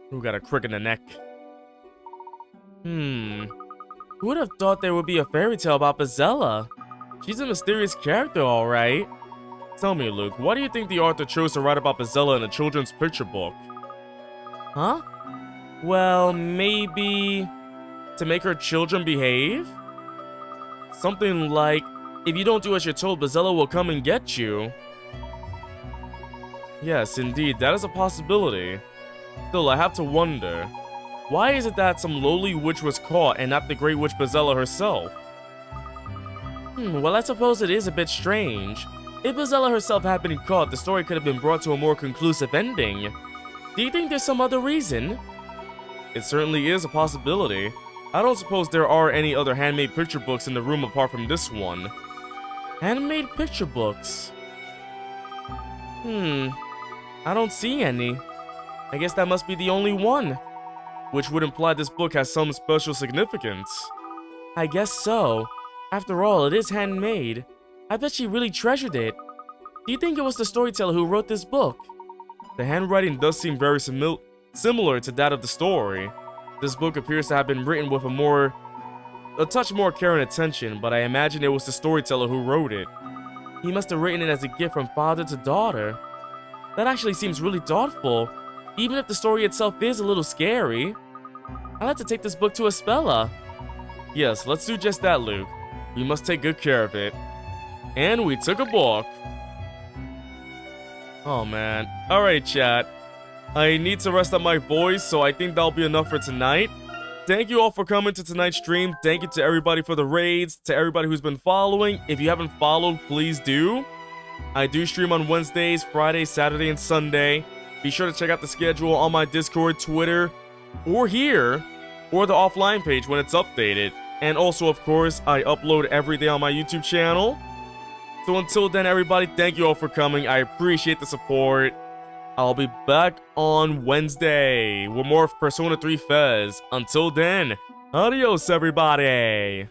A: Who got a crick in the neck? Who would have thought there would be a fairy tale about Bezella? She's a mysterious character, alright. Tell me, Luke, why do you think the author chose to write about Bezella in a children's picture book? Huh? Well, maybe to make her children behave? Something like, if you don't do as you're told, Bezella will come and get you. Yes, indeed, that is a possibility. Still, I have to wonder, why is it that some lowly witch was caught and not the great witch Bezella herself? Well, I suppose it is a bit strange. If Bezella herself had been caught, the story could have been brought to a more conclusive ending. Do you think there's some other reason? It certainly is a possibility. I don't suppose there are any other handmade picture books in the room apart from this one. Handmade picture books? I don't see any. I guess that must be the only one. Which would imply this book has some special significance. I guess so. After all, it is handmade. I bet she really treasured it. Do you think it was the storyteller who wrote this book? The handwriting does seem very similar to that of the story. This book appears to have been written with a touch more care and attention, but I imagine it was the storyteller who wrote it. He must have written it as a gift from father to daughter. That actually seems really thoughtful, even if the story itself is a little scary. I'll have to take this book to Espella. Yes, let's do just that, Luke. We must take good care of it. And we took a book. Oh man. Alright, chat. I need to rest up my voice, so I think that'll be enough for tonight. Thank you all for coming to tonight's stream. Thank you to everybody for the raids, to everybody who's been following. If you haven't followed, please do. I do stream on Wednesdays, Fridays, Saturday, and Sunday. Be sure to check out the schedule on my Discord, Twitter, or here, or the offline page when it's updated. And also, of course, I upload every day on my YouTube channel. So until then, everybody, thank you all for coming. I appreciate the support. I'll be back on Wednesday with more of Persona 3 Fez. Until then, adios, everybody!